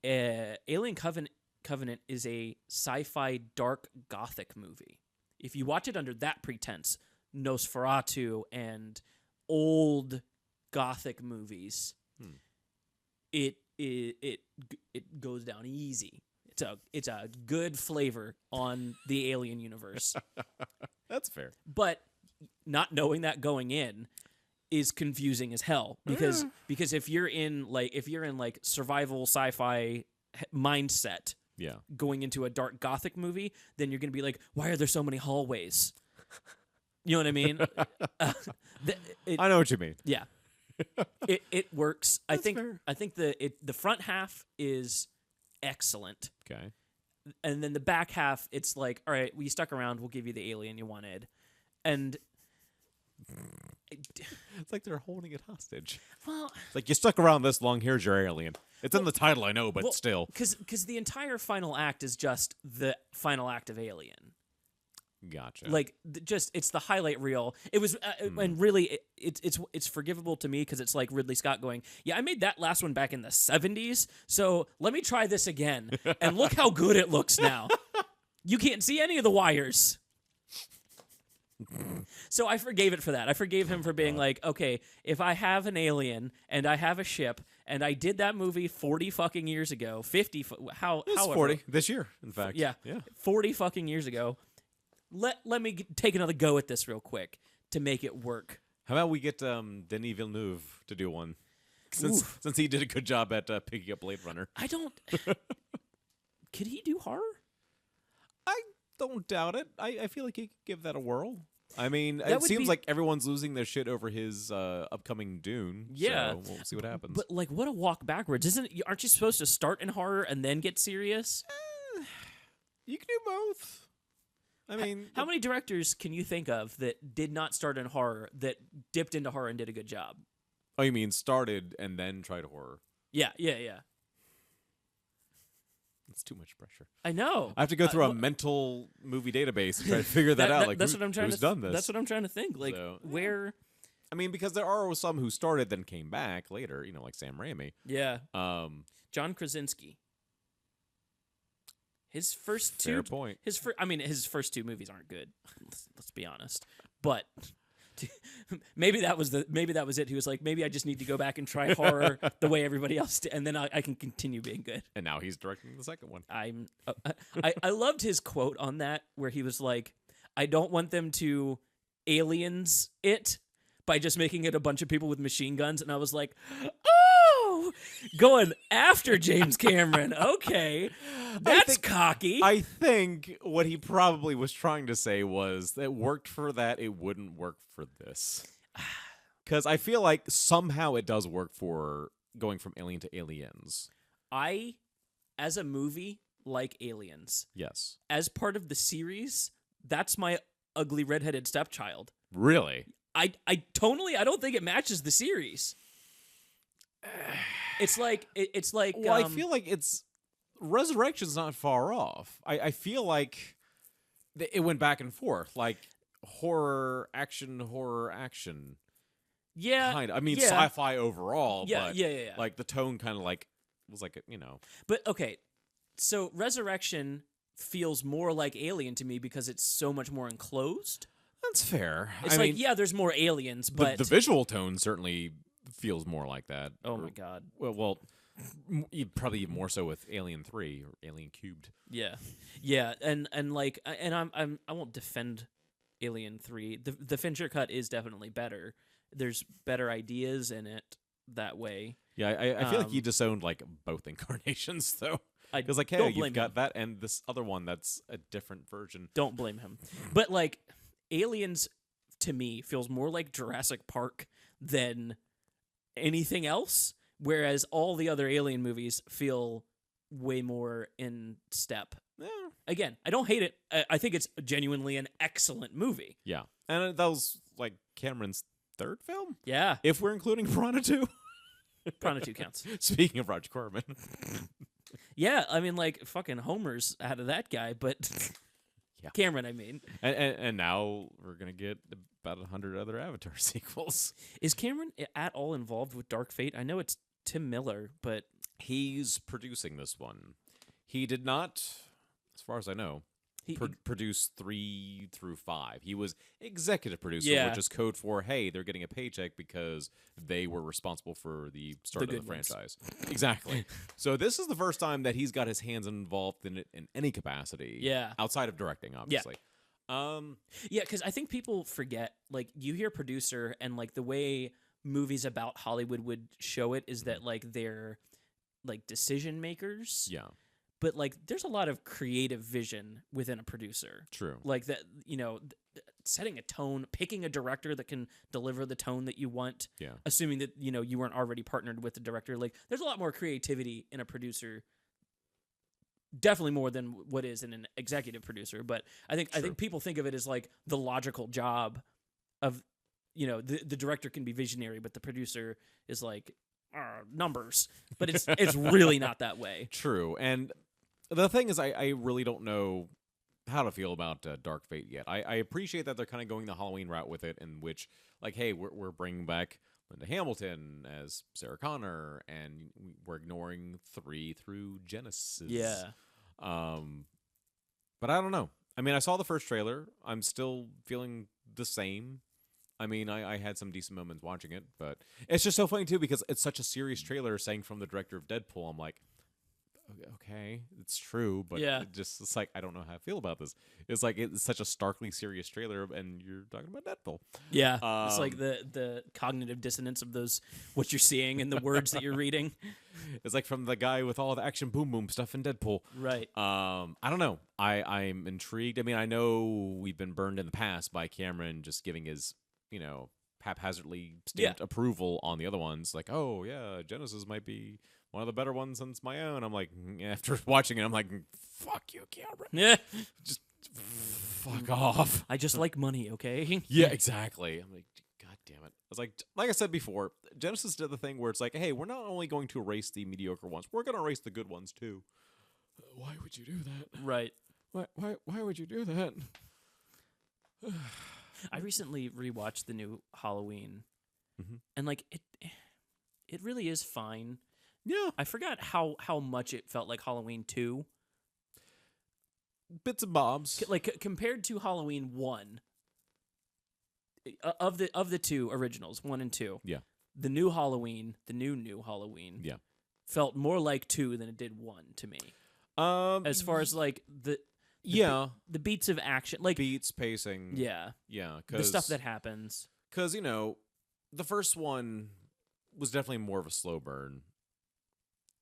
Alien Covenant is a sci-fi, dark, gothic movie. If you watch it under that pretense, Nosferatu and old gothic movies, it goes down easy. It's a good flavor on the Alien universe. That's fair. But not knowing that going in is confusing as hell because if you're in like survival sci-fi mindset, going into a dark gothic movie, then you're gonna be like, why are there so many hallways? You know what I mean? I know what you mean. Yeah. It works. That's I think fair. I think the front half is excellent. Okay. And then the back half, it's like, all right, we stuck around, we'll give you the alien you wanted. And it's like they're holding it hostage. well, It's like, you stuck around this long, here's your alien. It's in the title, I know, but still. Because the entire final act is just the final act of Alien. Gotcha. Like, it's the highlight reel. It was, and really, it's forgivable to me because it's like Ridley Scott going, yeah, I made that last one back in the 70s, so let me try this again, and look how good it looks now. You can't see any of the wires. So I forgave it for that. I forgave him for being like, okay, if I have an alien and I have a ship and I did that movie 40 fucking years ago, 50, It's however, 40 this year, in fact. yeah, 40 fucking years ago. Let me take another go at this real quick to make it work. How about we get Denis Villeneuve to do one? Since he did a good job at picking up Blade Runner. I don't. Could he do horror? I don't doubt it. I feel like he could give that a whirle. I mean, That it would seems be- like everyone's losing their shit over his upcoming Dune. Yeah. So we'll see what happens. But like, what a walk backwards! Aren't you supposed to start in horror and then get serious? You can do both. I mean, How many directors can you think of that did not start in horror that dipped into horror and did a good job? Oh, you mean started and then tried horror? Yeah. It's too much pressure. I know. I have to go through a mental movie database to try to figure that out. Like, that's what I'm trying who's to. done this? That's what I'm trying to think. Like, So, where? I mean, because there are some who started then came back later. Like Sam Raimi. Yeah. John Krasinski. His first fair two. point. His first two movies aren't good. Let's be honest. But maybe that was it. He was like, maybe I just need to go back and try horror the way everybody else did, and then I can continue being good. And now he's directing the second one. I loved his quote on that, where he was like, I don't want them to aliens it by just making it a bunch of people with machine guns. And I was like, oh, going after James Cameron. Okay, that's cocky. I think what he probably was trying to say was that it worked for that, it wouldn't work for this. Because I feel like somehow it does work for going from Alien to Aliens. As a movie, like Aliens. Yes. As part of the series, that's my ugly redheaded stepchild. Really? I tonally, I don't think it matches the series. It's like well, I feel like it's Resurrection's not far off. I feel like it went back and forth, like horror action. Yeah, kind of. I mean, yeah. sci-fi overall. Yeah, but yeah. Like the tone kind of like was like But okay, so Resurrection feels more like Alien to me because it's so much more enclosed. That's fair. It's like, yeah, there's more aliens, but the visual tone certainly feels more like that. Oh my god. Well, probably more so with Alien 3 or Alien Cubed. Yeah, and I won't defend Alien 3. The Fincher cut is definitely better. There's better ideas in it that way. Yeah, I feel like he disowned like both incarnations though. Because like, hey, don't you've blame got him. that and this other one that's a different version. Don't blame him. But like, Aliens to me feels more like Jurassic Park than anything else, whereas all the other Alien movies feel way more in step. Yeah. Again, I don't hate it. I think it's genuinely an excellent movie. Yeah, and that was like Cameron's third film, Yeah, if we're including Piranha 2. Piranha 2 counts. Speaking of Roger Corman. Yeah, I mean, like, fucking Homer's out of that guy, but Yeah. Cameron, I mean. And now we're going to get about 100 other Avatar sequels. Is Cameron at all involved with Dark Fate? I know it's Tim Miller, but... He's producing this one. He did not, as far as I know, produce 3 through 5. He was executive producer, which is code for, hey, they're getting a paycheck because they were responsible for the start of the franchise. Exactly. So this is the first time that he's got his hands involved in it in any capacity. Yeah. Outside of directing, obviously. Yeah, because I think people forget, like, you hear producer and, like, the way movies about Hollywood would show it is that, like, they're, like, decision makers. Yeah. But, like, there's a lot of creative vision within a producer. True. Like, that, you know, setting a tone, picking a director that can deliver the tone that you want. Yeah. Assuming that, you know, you weren't already partnered with the director. Like, there's a lot more creativity in a producer. Definitely more than what is in an executive producer. But I think people think of it as, like, the logical job of, you know, the director can be visionary, but the producer is, like, numbers. But it's really not that way. True. And the thing is, I really don't know how to feel about Dark Fate yet. I appreciate that they're kind of going the Halloween route with it, in which, like, hey, we're bringing back Linda Hamilton as Sarah Connor, and we're ignoring 3 through Genesis. Yeah. But I don't know. I mean, I saw the first trailer. I'm still feeling the same. I mean, I had some decent moments watching it, but it's just so funny, too, because it's such a serious trailer saying from the director of Deadpool. I'm like, okay, it's true, but it's like, I don't know how I feel about this. It's like, it's such a starkly serious trailer, and you're talking about Deadpool. Yeah, it's like the cognitive dissonance of those, what you're seeing and the words that you're reading. It's like from the guy with all the action boom boom stuff in Deadpool. Right. I don't know. I'm intrigued. I mean, I know we've been burned in the past by Cameron just giving his, you know, haphazardly stamped approval on the other ones. Like, oh, yeah, Genesis might be one of the better ones since my own. I'm like, after watching it, I'm like, fuck you, Cameron. Yeah. Just fuck off. I just like money, okay? Yeah, exactly. I'm like, God damn it. It's like I said before, Genesis did the thing where it's like, hey, we're not only going to erase the mediocre ones, we're going to erase the good ones too. Why would you do that? Right. Why would you do that? I recently rewatched the new Halloween, Mhm. and like it really is fine. Yeah, I forgot how much it felt like Halloween 2. bits and bobs. Like compared to Halloween 1, of the two originals, 1 and 2. Yeah. The new Halloween, the new Halloween, Yeah. felt more like 2 than it did 1 to me. As far as like the beats of action, like beats, pacing. yeah, Yeah, the stuff that happens. Because, the first one was definitely more of a slow burn.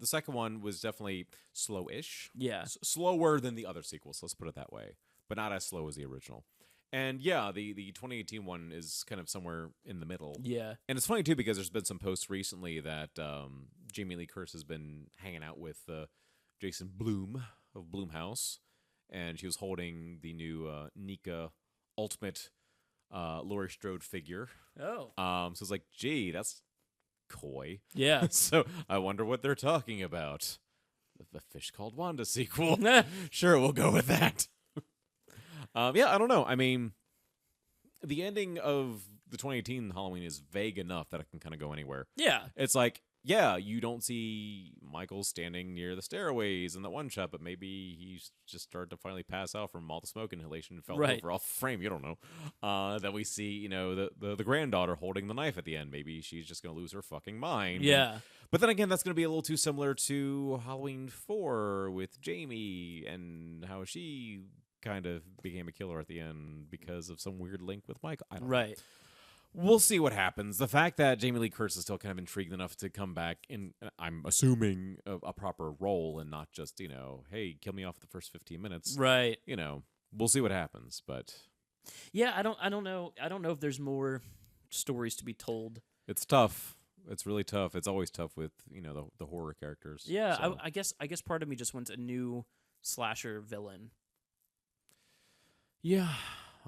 The second one was definitely slow-ish. Yeah. Slower than the other sequels, let's put it that way. But not as slow as the original. And yeah, the 2018 one is kind of somewhere in the middle. Yeah. And it's funny, too, because there's been some posts recently that Jamie Lee Curtis has been hanging out with Jason Blum of Blumhouse. And she was holding the new Nika Ultimate Laurie Strode figure. Oh. So it's like, gee, that's coy. Yeah. So I wonder what they're talking about. The Fish Called Wanda sequel. Sure, we'll go with that. Yeah, I don't know. I mean, the ending of the 2018 Halloween is vague enough that it can kind of go anywhere. Yeah. It's like, yeah, you don't see Michael standing near the stairways in that one shot, but maybe he's just started to finally pass out from all the smoke inhalation and fell over off frame. You don't know. Then we see, the granddaughter holding the knife at the end. Maybe she's just going to lose her fucking mind. Yeah. But then again, that's going to be a little too similar to Halloween 4 with Jamie and how she kind of became a killer at the end because of some weird link with Michael. I don't know. Right. We'll see what happens. The fact that Jamie Lee Curtis is still kind of intrigued enough to come back in, I'm assuming, a proper role and not just, hey, kill me off the first 15 minutes. Right. We'll see what happens. But yeah, I don't know. I don't know if there's more stories to be told. It's tough. It's really tough. It's always tough with, the horror characters. Yeah, so. I guess part of me just wants a new slasher villain. Yeah.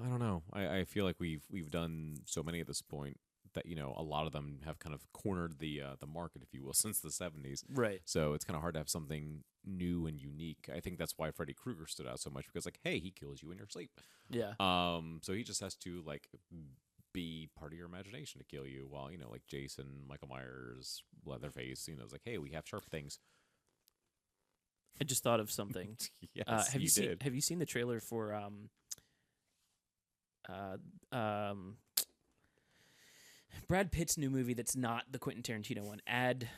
I don't know. I feel like we've done so many at this point that a lot of them have kind of cornered the market, if you will, since the 70s. Right. So it's kind of hard to have something new and unique. I think that's why Freddy Krueger stood out so much because hey, he kills you in your sleep. Yeah. So he just has to be part of your imagination to kill you. While like Jason, Michael Myers, Leatherface, it's like hey, we have sharp things. I just thought of something. Yes, have you seen? did. Have you seen the trailer for Brad Pitt's new movie that's not the Quentin Tarantino one? Ad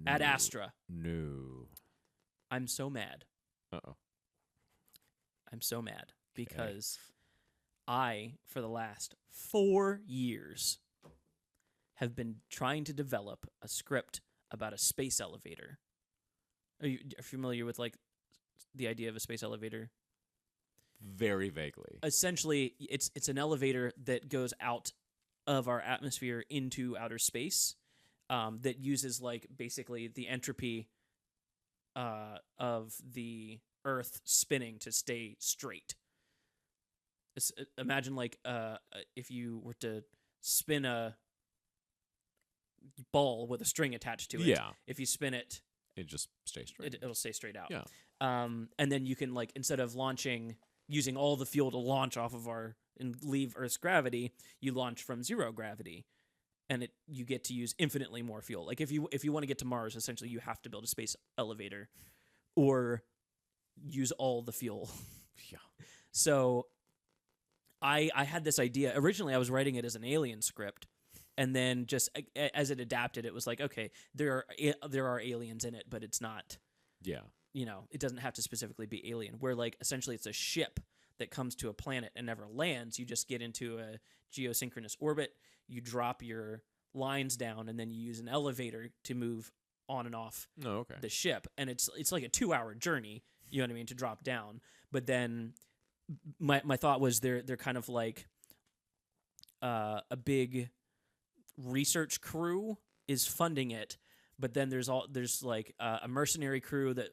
Astra. No. I'm so mad. Uh-oh. I'm so mad because I, for the last 4 years, have been trying to develop a script about a space elevator. Are you familiar with the idea of a space elevator? Very vaguely. Essentially, it's an elevator that goes out of our atmosphere into outer space, that uses basically the entropy of the Earth spinning to stay straight. Imagine if you were to spin a ball with a string attached to it. Yeah. If you spin it, It just stays straight. it'll stay straight out. Yeah. And then you can instead of using all the fuel to launch off of and leave Earth's gravity, you launch from zero gravity, and you get to use infinitely more fuel. If you want to get to Mars, essentially you have to build a space elevator, or use all the fuel. Yeah. So, I had this idea. Originally, I was writing it as an Alien script, and then just as it adapted, it was okay, there are aliens in it, but it's not. Yeah. It doesn't have to specifically be alien, where essentially it's a ship that comes to a planet and never lands. You just get into a geosynchronous orbit, you drop your lines down, and then you use an elevator to move on and off the ship. And it's like a 2-hour journey, you know what I mean, to drop down. But then my thought was they're kind of a big research crew is funding it. But then there's a mercenary crew that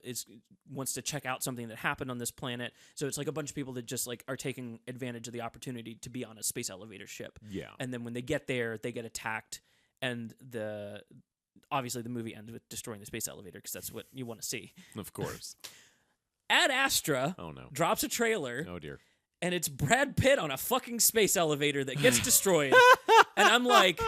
wants to check out something that happened on this planet. So it's a bunch of people that just are taking advantage of the opportunity to be on a space elevator ship. Yeah. And then when they get there, they get attacked, and obviously the movie ends with destroying the space elevator because that's what you want to see. Of course. Ad Astra Oh no. drops a trailer, Oh dear. and it's Brad Pitt on a fucking space elevator that gets destroyed. And I'm like,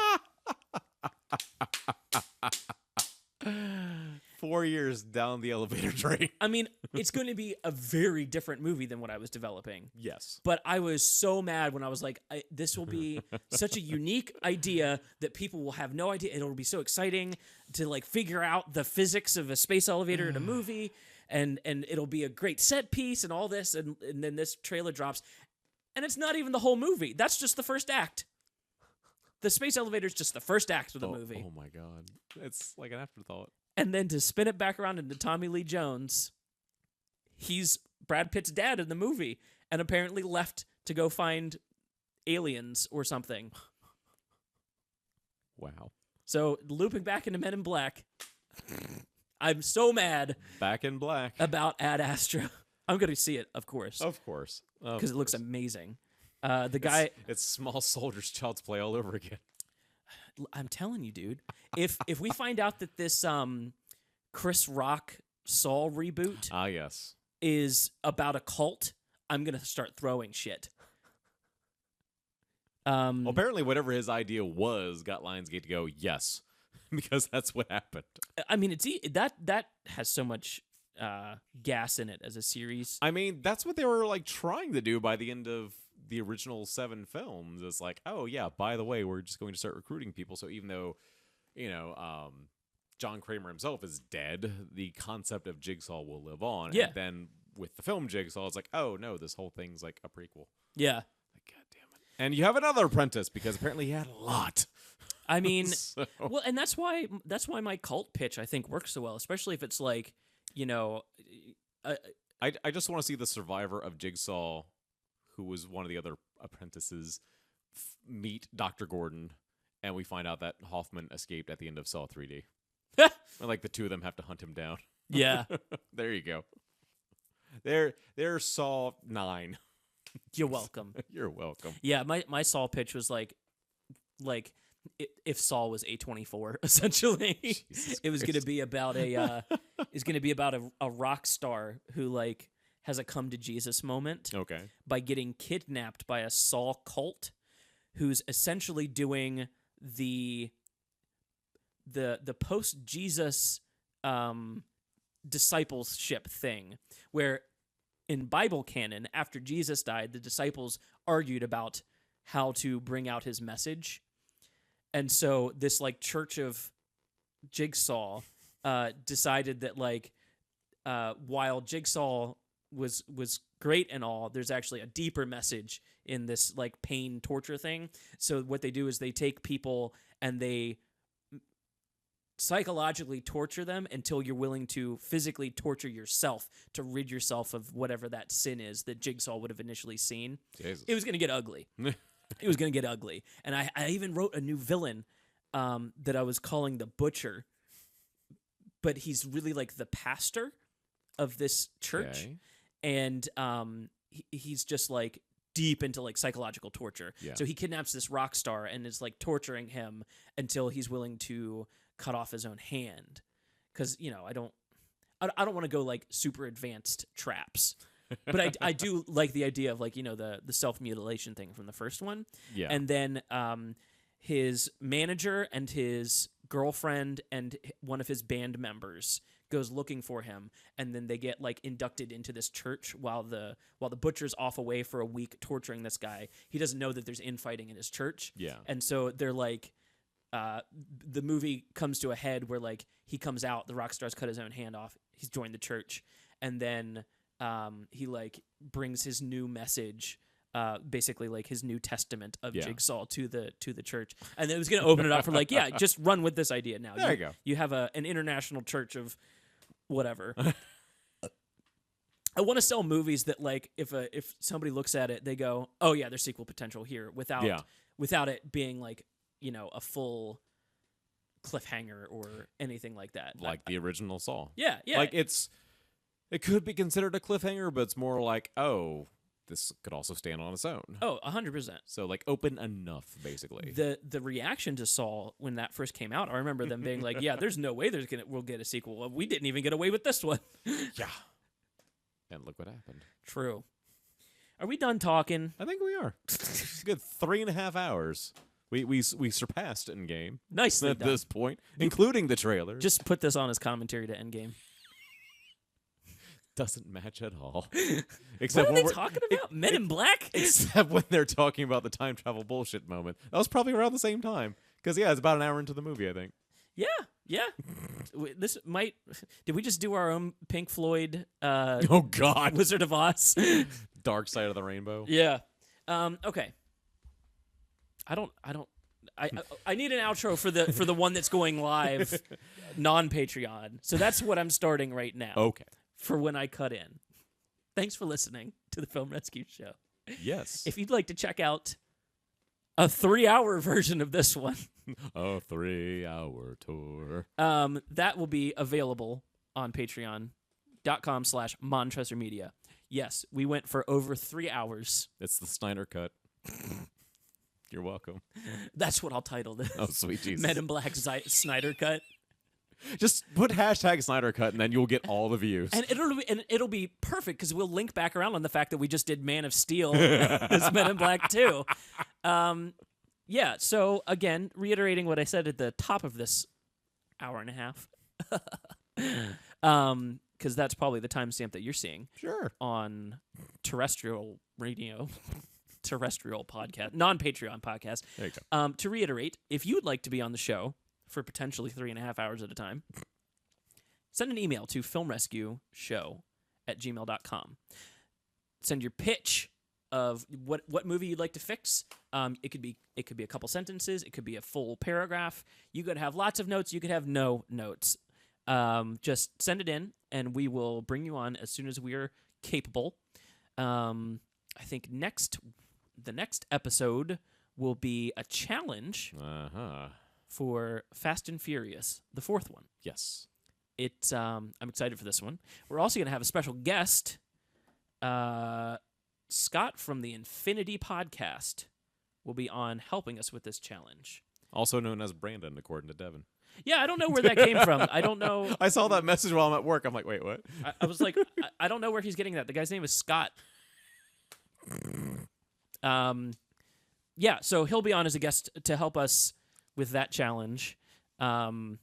4 years down the elevator train. I mean, it's going to be a very different movie than what I was developing. Yes. But I was so mad when I was like, this will be such a unique idea that people will have no idea. It'll be so exciting to like figure out the physics of a space elevator in a movie, and it'll be a great set piece and all this. And then this trailer drops, and it's not even the whole movie. That's just the first act. The space elevator is just the first act of the movie. Oh my god. It's like an afterthought. And then to spin it back around into Tommy Lee Jones, he's Brad Pitt's dad in the movie and apparently left to go find aliens or something. Wow. So looping back into Men in Black, I'm so mad Back in black. about Ad Astra. I'm going to see it, of course, Of course. because it looks amazing. The guy, It's Small Soldiers Child's Play all over again. I'm telling you, dude, if we find out that this Chris Rock Saul reboot Ah, yes. is about a cult, I'm gonna start throwing shit. Well, apparently, whatever his idea was got Lionsgate to go, yes, because that's what happened. I mean, that has so much gas in it as a series. I mean, that's what they were like trying to do by the end of the original 7 films. It's like, oh yeah, by the way, we're just going to start recruiting people. So even though, John Kramer himself is dead, the concept of Jigsaw will live on. Yeah. And then with the film Jigsaw, it's like, oh no, this whole thing's like a prequel. Yeah, Like, God damn it. And you have another apprentice because apparently he had a lot. I mean, So- well, and that's why my cult pitch I think works so well, especially if it's like, I just want to see the survivor of Jigsaw, who was one of the other apprentices, meet Dr. Gordon, and we find out that Hoffman escaped at the end of Saw 3D. And like the two of them have to hunt him down. yeah, There you go. They're Saw 9. you're welcome. You're welcome. Yeah, my Saul pitch was like if Saul was A24 essentially. Jesus It was going to Christ. be about a rock star who like has a come to Jesus moment Okay. by getting kidnapped by a Saul cult who's essentially doing the post Jesus discipleship thing, where in Bible canon, after Jesus died, the disciples argued about how to bring out his message. And so this like Church of Jigsaw decided that like while Jigsaw was great and all, there's actually a deeper message in this like pain torture thing. So what they do is they take people and they psychologically torture them until you're willing to physically torture yourself to rid yourself of whatever that sin is that Jigsaw would have initially seen. Jesus. It was going to get ugly. It was going to get ugly. And I even wrote a new villain that I was calling the Butcher, but he's really like the pastor of this church. Okay. And he's just like deep into like psychological torture. Yeah. So he kidnaps this rock star and is like torturing him until he's willing to cut off his own hand. Because, I don't want to go like super advanced traps. But I do like the idea of like, the self-mutilation thing from the first one. Yeah. And then his manager and his girlfriend and one of his band members goes looking for him, and then they get like inducted into this church while the butcher's off away for a week torturing this guy. He doesn't know that there's infighting in his church. Yeah. And so they're like the movie comes to a head where like he comes out, the rock star's cut his own hand off, he's joined the church, and then he like brings his new message, basically like his New Testament of Yeah. Jigsaw to the church, and it was going to open it up for like, yeah, just run with this idea now. There you go. You have an international church of whatever. I want to sell movies that like if somebody looks at it, they go, oh yeah, there's sequel potential here without it being like a full cliffhanger or anything like that. Like the original Saw. Yeah. Like it could be considered a cliffhanger, but it's more like, oh, this could also stand on its own. Oh, 100%. So like open enough, basically. The reaction to Saw when that first came out, I remember them being like, "Yeah, there's no way we'll get a sequel. Well, we didn't even get away with this one." Yeah. And look what happened. True. Are we done talking? I think we are. It's a good 3.5 hours. We surpassed Endgame Nicely at done. this point, including the trailer. Just put this on as commentary to Endgame. Doesn't match at all. What Except are when they we're- talking about? Men in Black? Except when they're talking about the time travel bullshit moment. That was probably around the same time. Because, yeah, it's about an hour into the movie, I think. Yeah. This might... Did we just do our own Pink Floyd Oh, God. Wizard of Oz? Dark Side of the Rainbow. Yeah. Okay. I need an outro for the one that's going live, non-Patreon. So that's what I'm starting right now. Okay. For when I cut in. Thanks for listening to the Film Rescue Show. Yes. If you'd like to check out a 3-hour version of this one, A 3-hour tour. that will be available on patreon.com/MontresorMedia. Yes, we went for over 3 hours. It's the Snyder Cut. You're welcome. That's what I'll title this. Oh, sweet Jesus. Men in Black Snyder Cut. Just put hashtag Snyder Cut, and then you'll get all the views. And it'll be perfect because we'll link back around on the fact that we just did Man of Steel as Men in Black 2. Yeah, so again, reiterating what I said at the top of this hour and a half, because that's probably the timestamp that you're seeing Sure. on terrestrial radio, terrestrial podcast, non-Patreon podcast. There you go. To reiterate, if you would like to be on the show for potentially 3.5 hours at a time, send an email to filmrescueshow@gmail.com. Send your pitch of what movie you'd like to fix. It could be a couple sentences. It could be a full paragraph. You could have lots of notes. You could have no notes. Just send it in, and we will bring you on as soon as we are capable. I think the next episode will be a challenge Uh-huh. for Fast and Furious, the 4th one. Yes. It's I'm excited for this one. We're also going to have a special guest, Scott from the Infinity Podcast will be on helping us with this challenge. Also known as Brandon, according to Devin. Yeah, I don't know where that came from. I don't know. I saw that message while I'm at work. I'm like, wait, what? I was like, I don't know where he's getting that. The guy's name is Scott. Yeah, so he'll be on as a guest to help us with that challenge. Then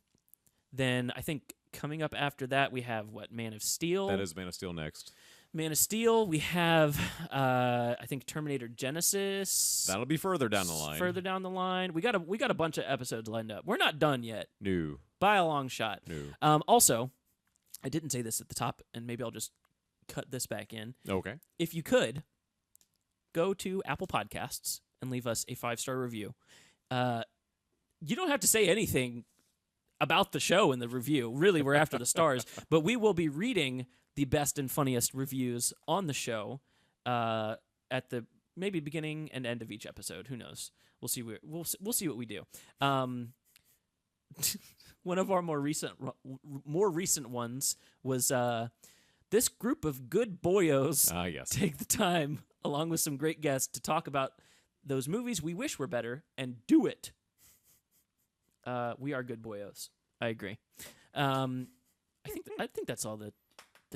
I think coming up after that, we have, Man of Steel? That is Man of Steel next. Man of Steel. We have, I think, Terminator Genesis. That'll be further down the line. Further down the line. We got a bunch of episodes lined up. We're not done yet. No. By a long shot. No. Also, I didn't say this at the top, and maybe I'll just cut this back in. Okay. If you could, go to Apple Podcasts and leave us a 5-star review. You don't have to say anything about the show in the review. Really, we're after the stars. But we will be reading the best and funniest reviews on the show at the maybe beginning and end of each episode. Who knows? We'll see. We'll see what we do. One of our more recent ones was this group of good boyos Yes. take the time, along with some great guests, to talk about those movies we wish were better and do it. We are good boyos. I agree. I think that's all the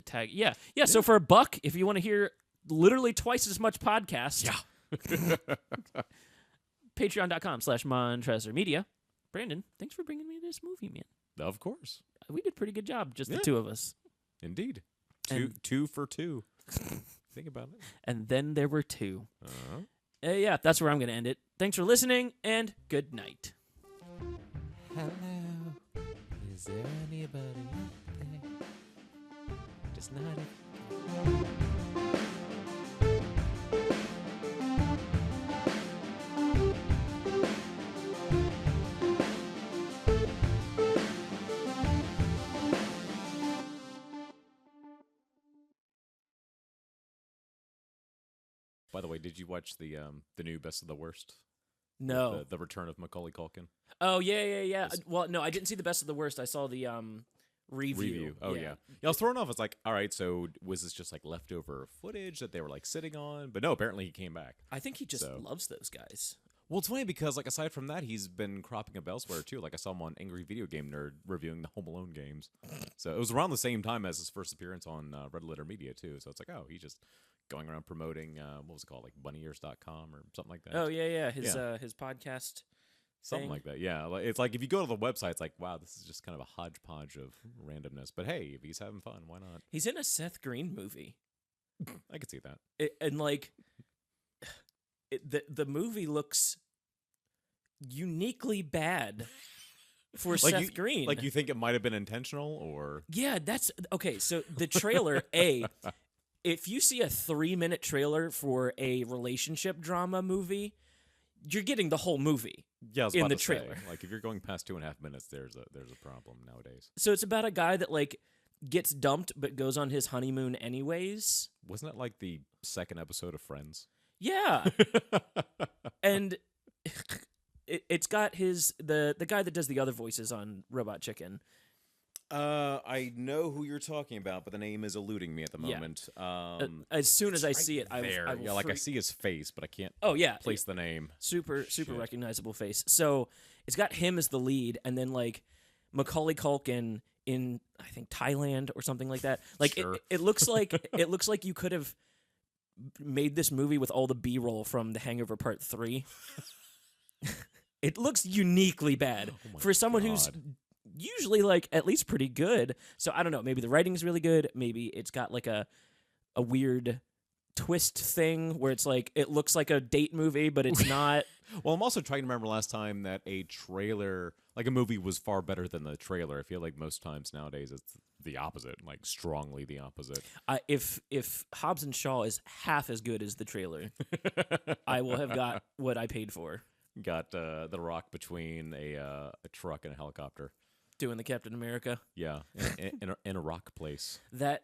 tag. Yeah. So for $1, if you want to hear literally twice as much podcast, patreon.com/MontresorMedia. Brandon, thanks for bringing me this movie, man. Of course. We did a pretty good job, just the two of us. Indeed. And- Two for two. Think about it. And then there were 2. Uh-huh. Yeah, that's where I'm going to end it. Thanks for listening, and good night. Hello. Is there anybody out there? Just not By the way, did you watch the new Best of the Worst? No. The return of Macaulay Culkin. Oh, yeah. Yes. Well, no, I didn't see the best of the worst. I saw the review. Oh yeah. I was thrown off. It's like, all right, so was this just like leftover footage that they were like sitting on? But no, apparently he came back. I think he just So- loves those guys. Well, it's funny because like aside from that, he's been cropping up elsewhere too. Like I saw him on Angry Video Game Nerd reviewing the Home Alone games. So it was around the same time as his first appearance on Red Letter Media too. So it's like, oh, he's just going around promoting what was it called, like bunnyears.com or something like that. Oh yeah. His podcast. Something thing. like that, yeah. Like, it's like if you go to the website, it's like, wow, this is just kind of a hodgepodge of randomness. But hey, if he's having fun, why not? He's in a Seth Green movie. I could see that. And like the movie looks uniquely bad for Seth Green. Like you think it might have been intentional, or yeah, that's okay. So the trailer, if you see a 3-minute trailer for a relationship drama movie, you're getting the whole movie. yeah, I was in about the to say, trailer. like if you're going past 2.5 minutes, there's a problem nowadays. So it's about a guy that like gets dumped but goes on his honeymoon anyways. Wasn't that like the second episode of Friends? Yeah, and it's got the guy that does the other voices on Robot Chicken. I know who you're talking about, but the name is eluding me at the Yeah. moment. As soon as I right see it, I there. will Yeah, like I freak- see his face, but I can't Oh yeah, place the name. super Shit. recognizable face. So it's got him as the lead, and then like Macaulay Culkin in I think Thailand or something like that. Like Sure. it looks like it looks like you could have made this movie with all the B-roll from The Hangover Part 3. It looks uniquely bad Oh my for someone who's God. usually like at least pretty good. So I don't know, maybe the writing's really good, maybe it's got like a weird twist thing where it's like it looks like a date movie but it's not. Well, I'm also trying to remember last time that a trailer, like a movie, was far better than the trailer. I feel like most times nowadays it's the opposite, like strongly the opposite. If Hobbs and Shaw is half as good as the trailer, I will have got what I paid for. Got The Rock between a truck and a helicopter. Doing the Captain America. Yeah, in a rock place. I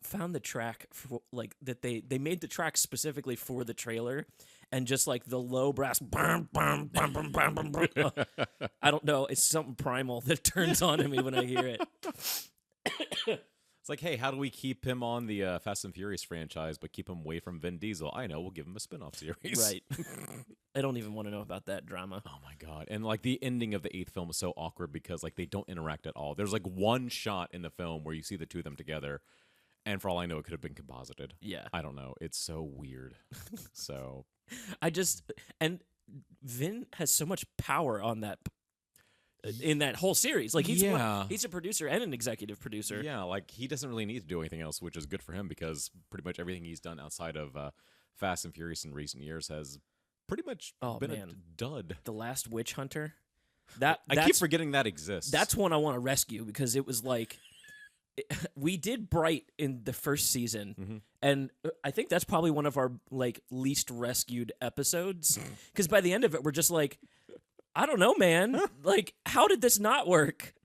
found the track for like that they made the track specifically for the trailer, and just like the low brass. Bum, bum, bum, bum, bum, bum, bum. I don't know. It's something primal that turns on in me when I hear it. It's like, hey, how do we keep him on the Fast and Furious franchise, but keep him away from Vin Diesel? I know, we'll give him a spin-off series. Right. I don't even want to know about that drama. Oh my god! And like the ending of the 8th film is so awkward because like they don't interact at all. There's like one shot in the film where you see the two of them together, and for all I know, it could have been composited. Yeah. I don't know. It's so weird. So And Vin has so much power on that in that whole series. Like he's a producer and an executive producer. yeah, like he doesn't really need to do anything else, which is good for him because pretty much everything he's done outside of Fast and Furious in recent years has pretty much been a dud. The Last Witch Hunter. I keep forgetting that exists. That's one I want to rescue because it was like we did Bright in the first season, Mhm. and I think that's probably one of our like least rescued episodes because by the end of it we're just like, I don't know, man. Like, how did this not work?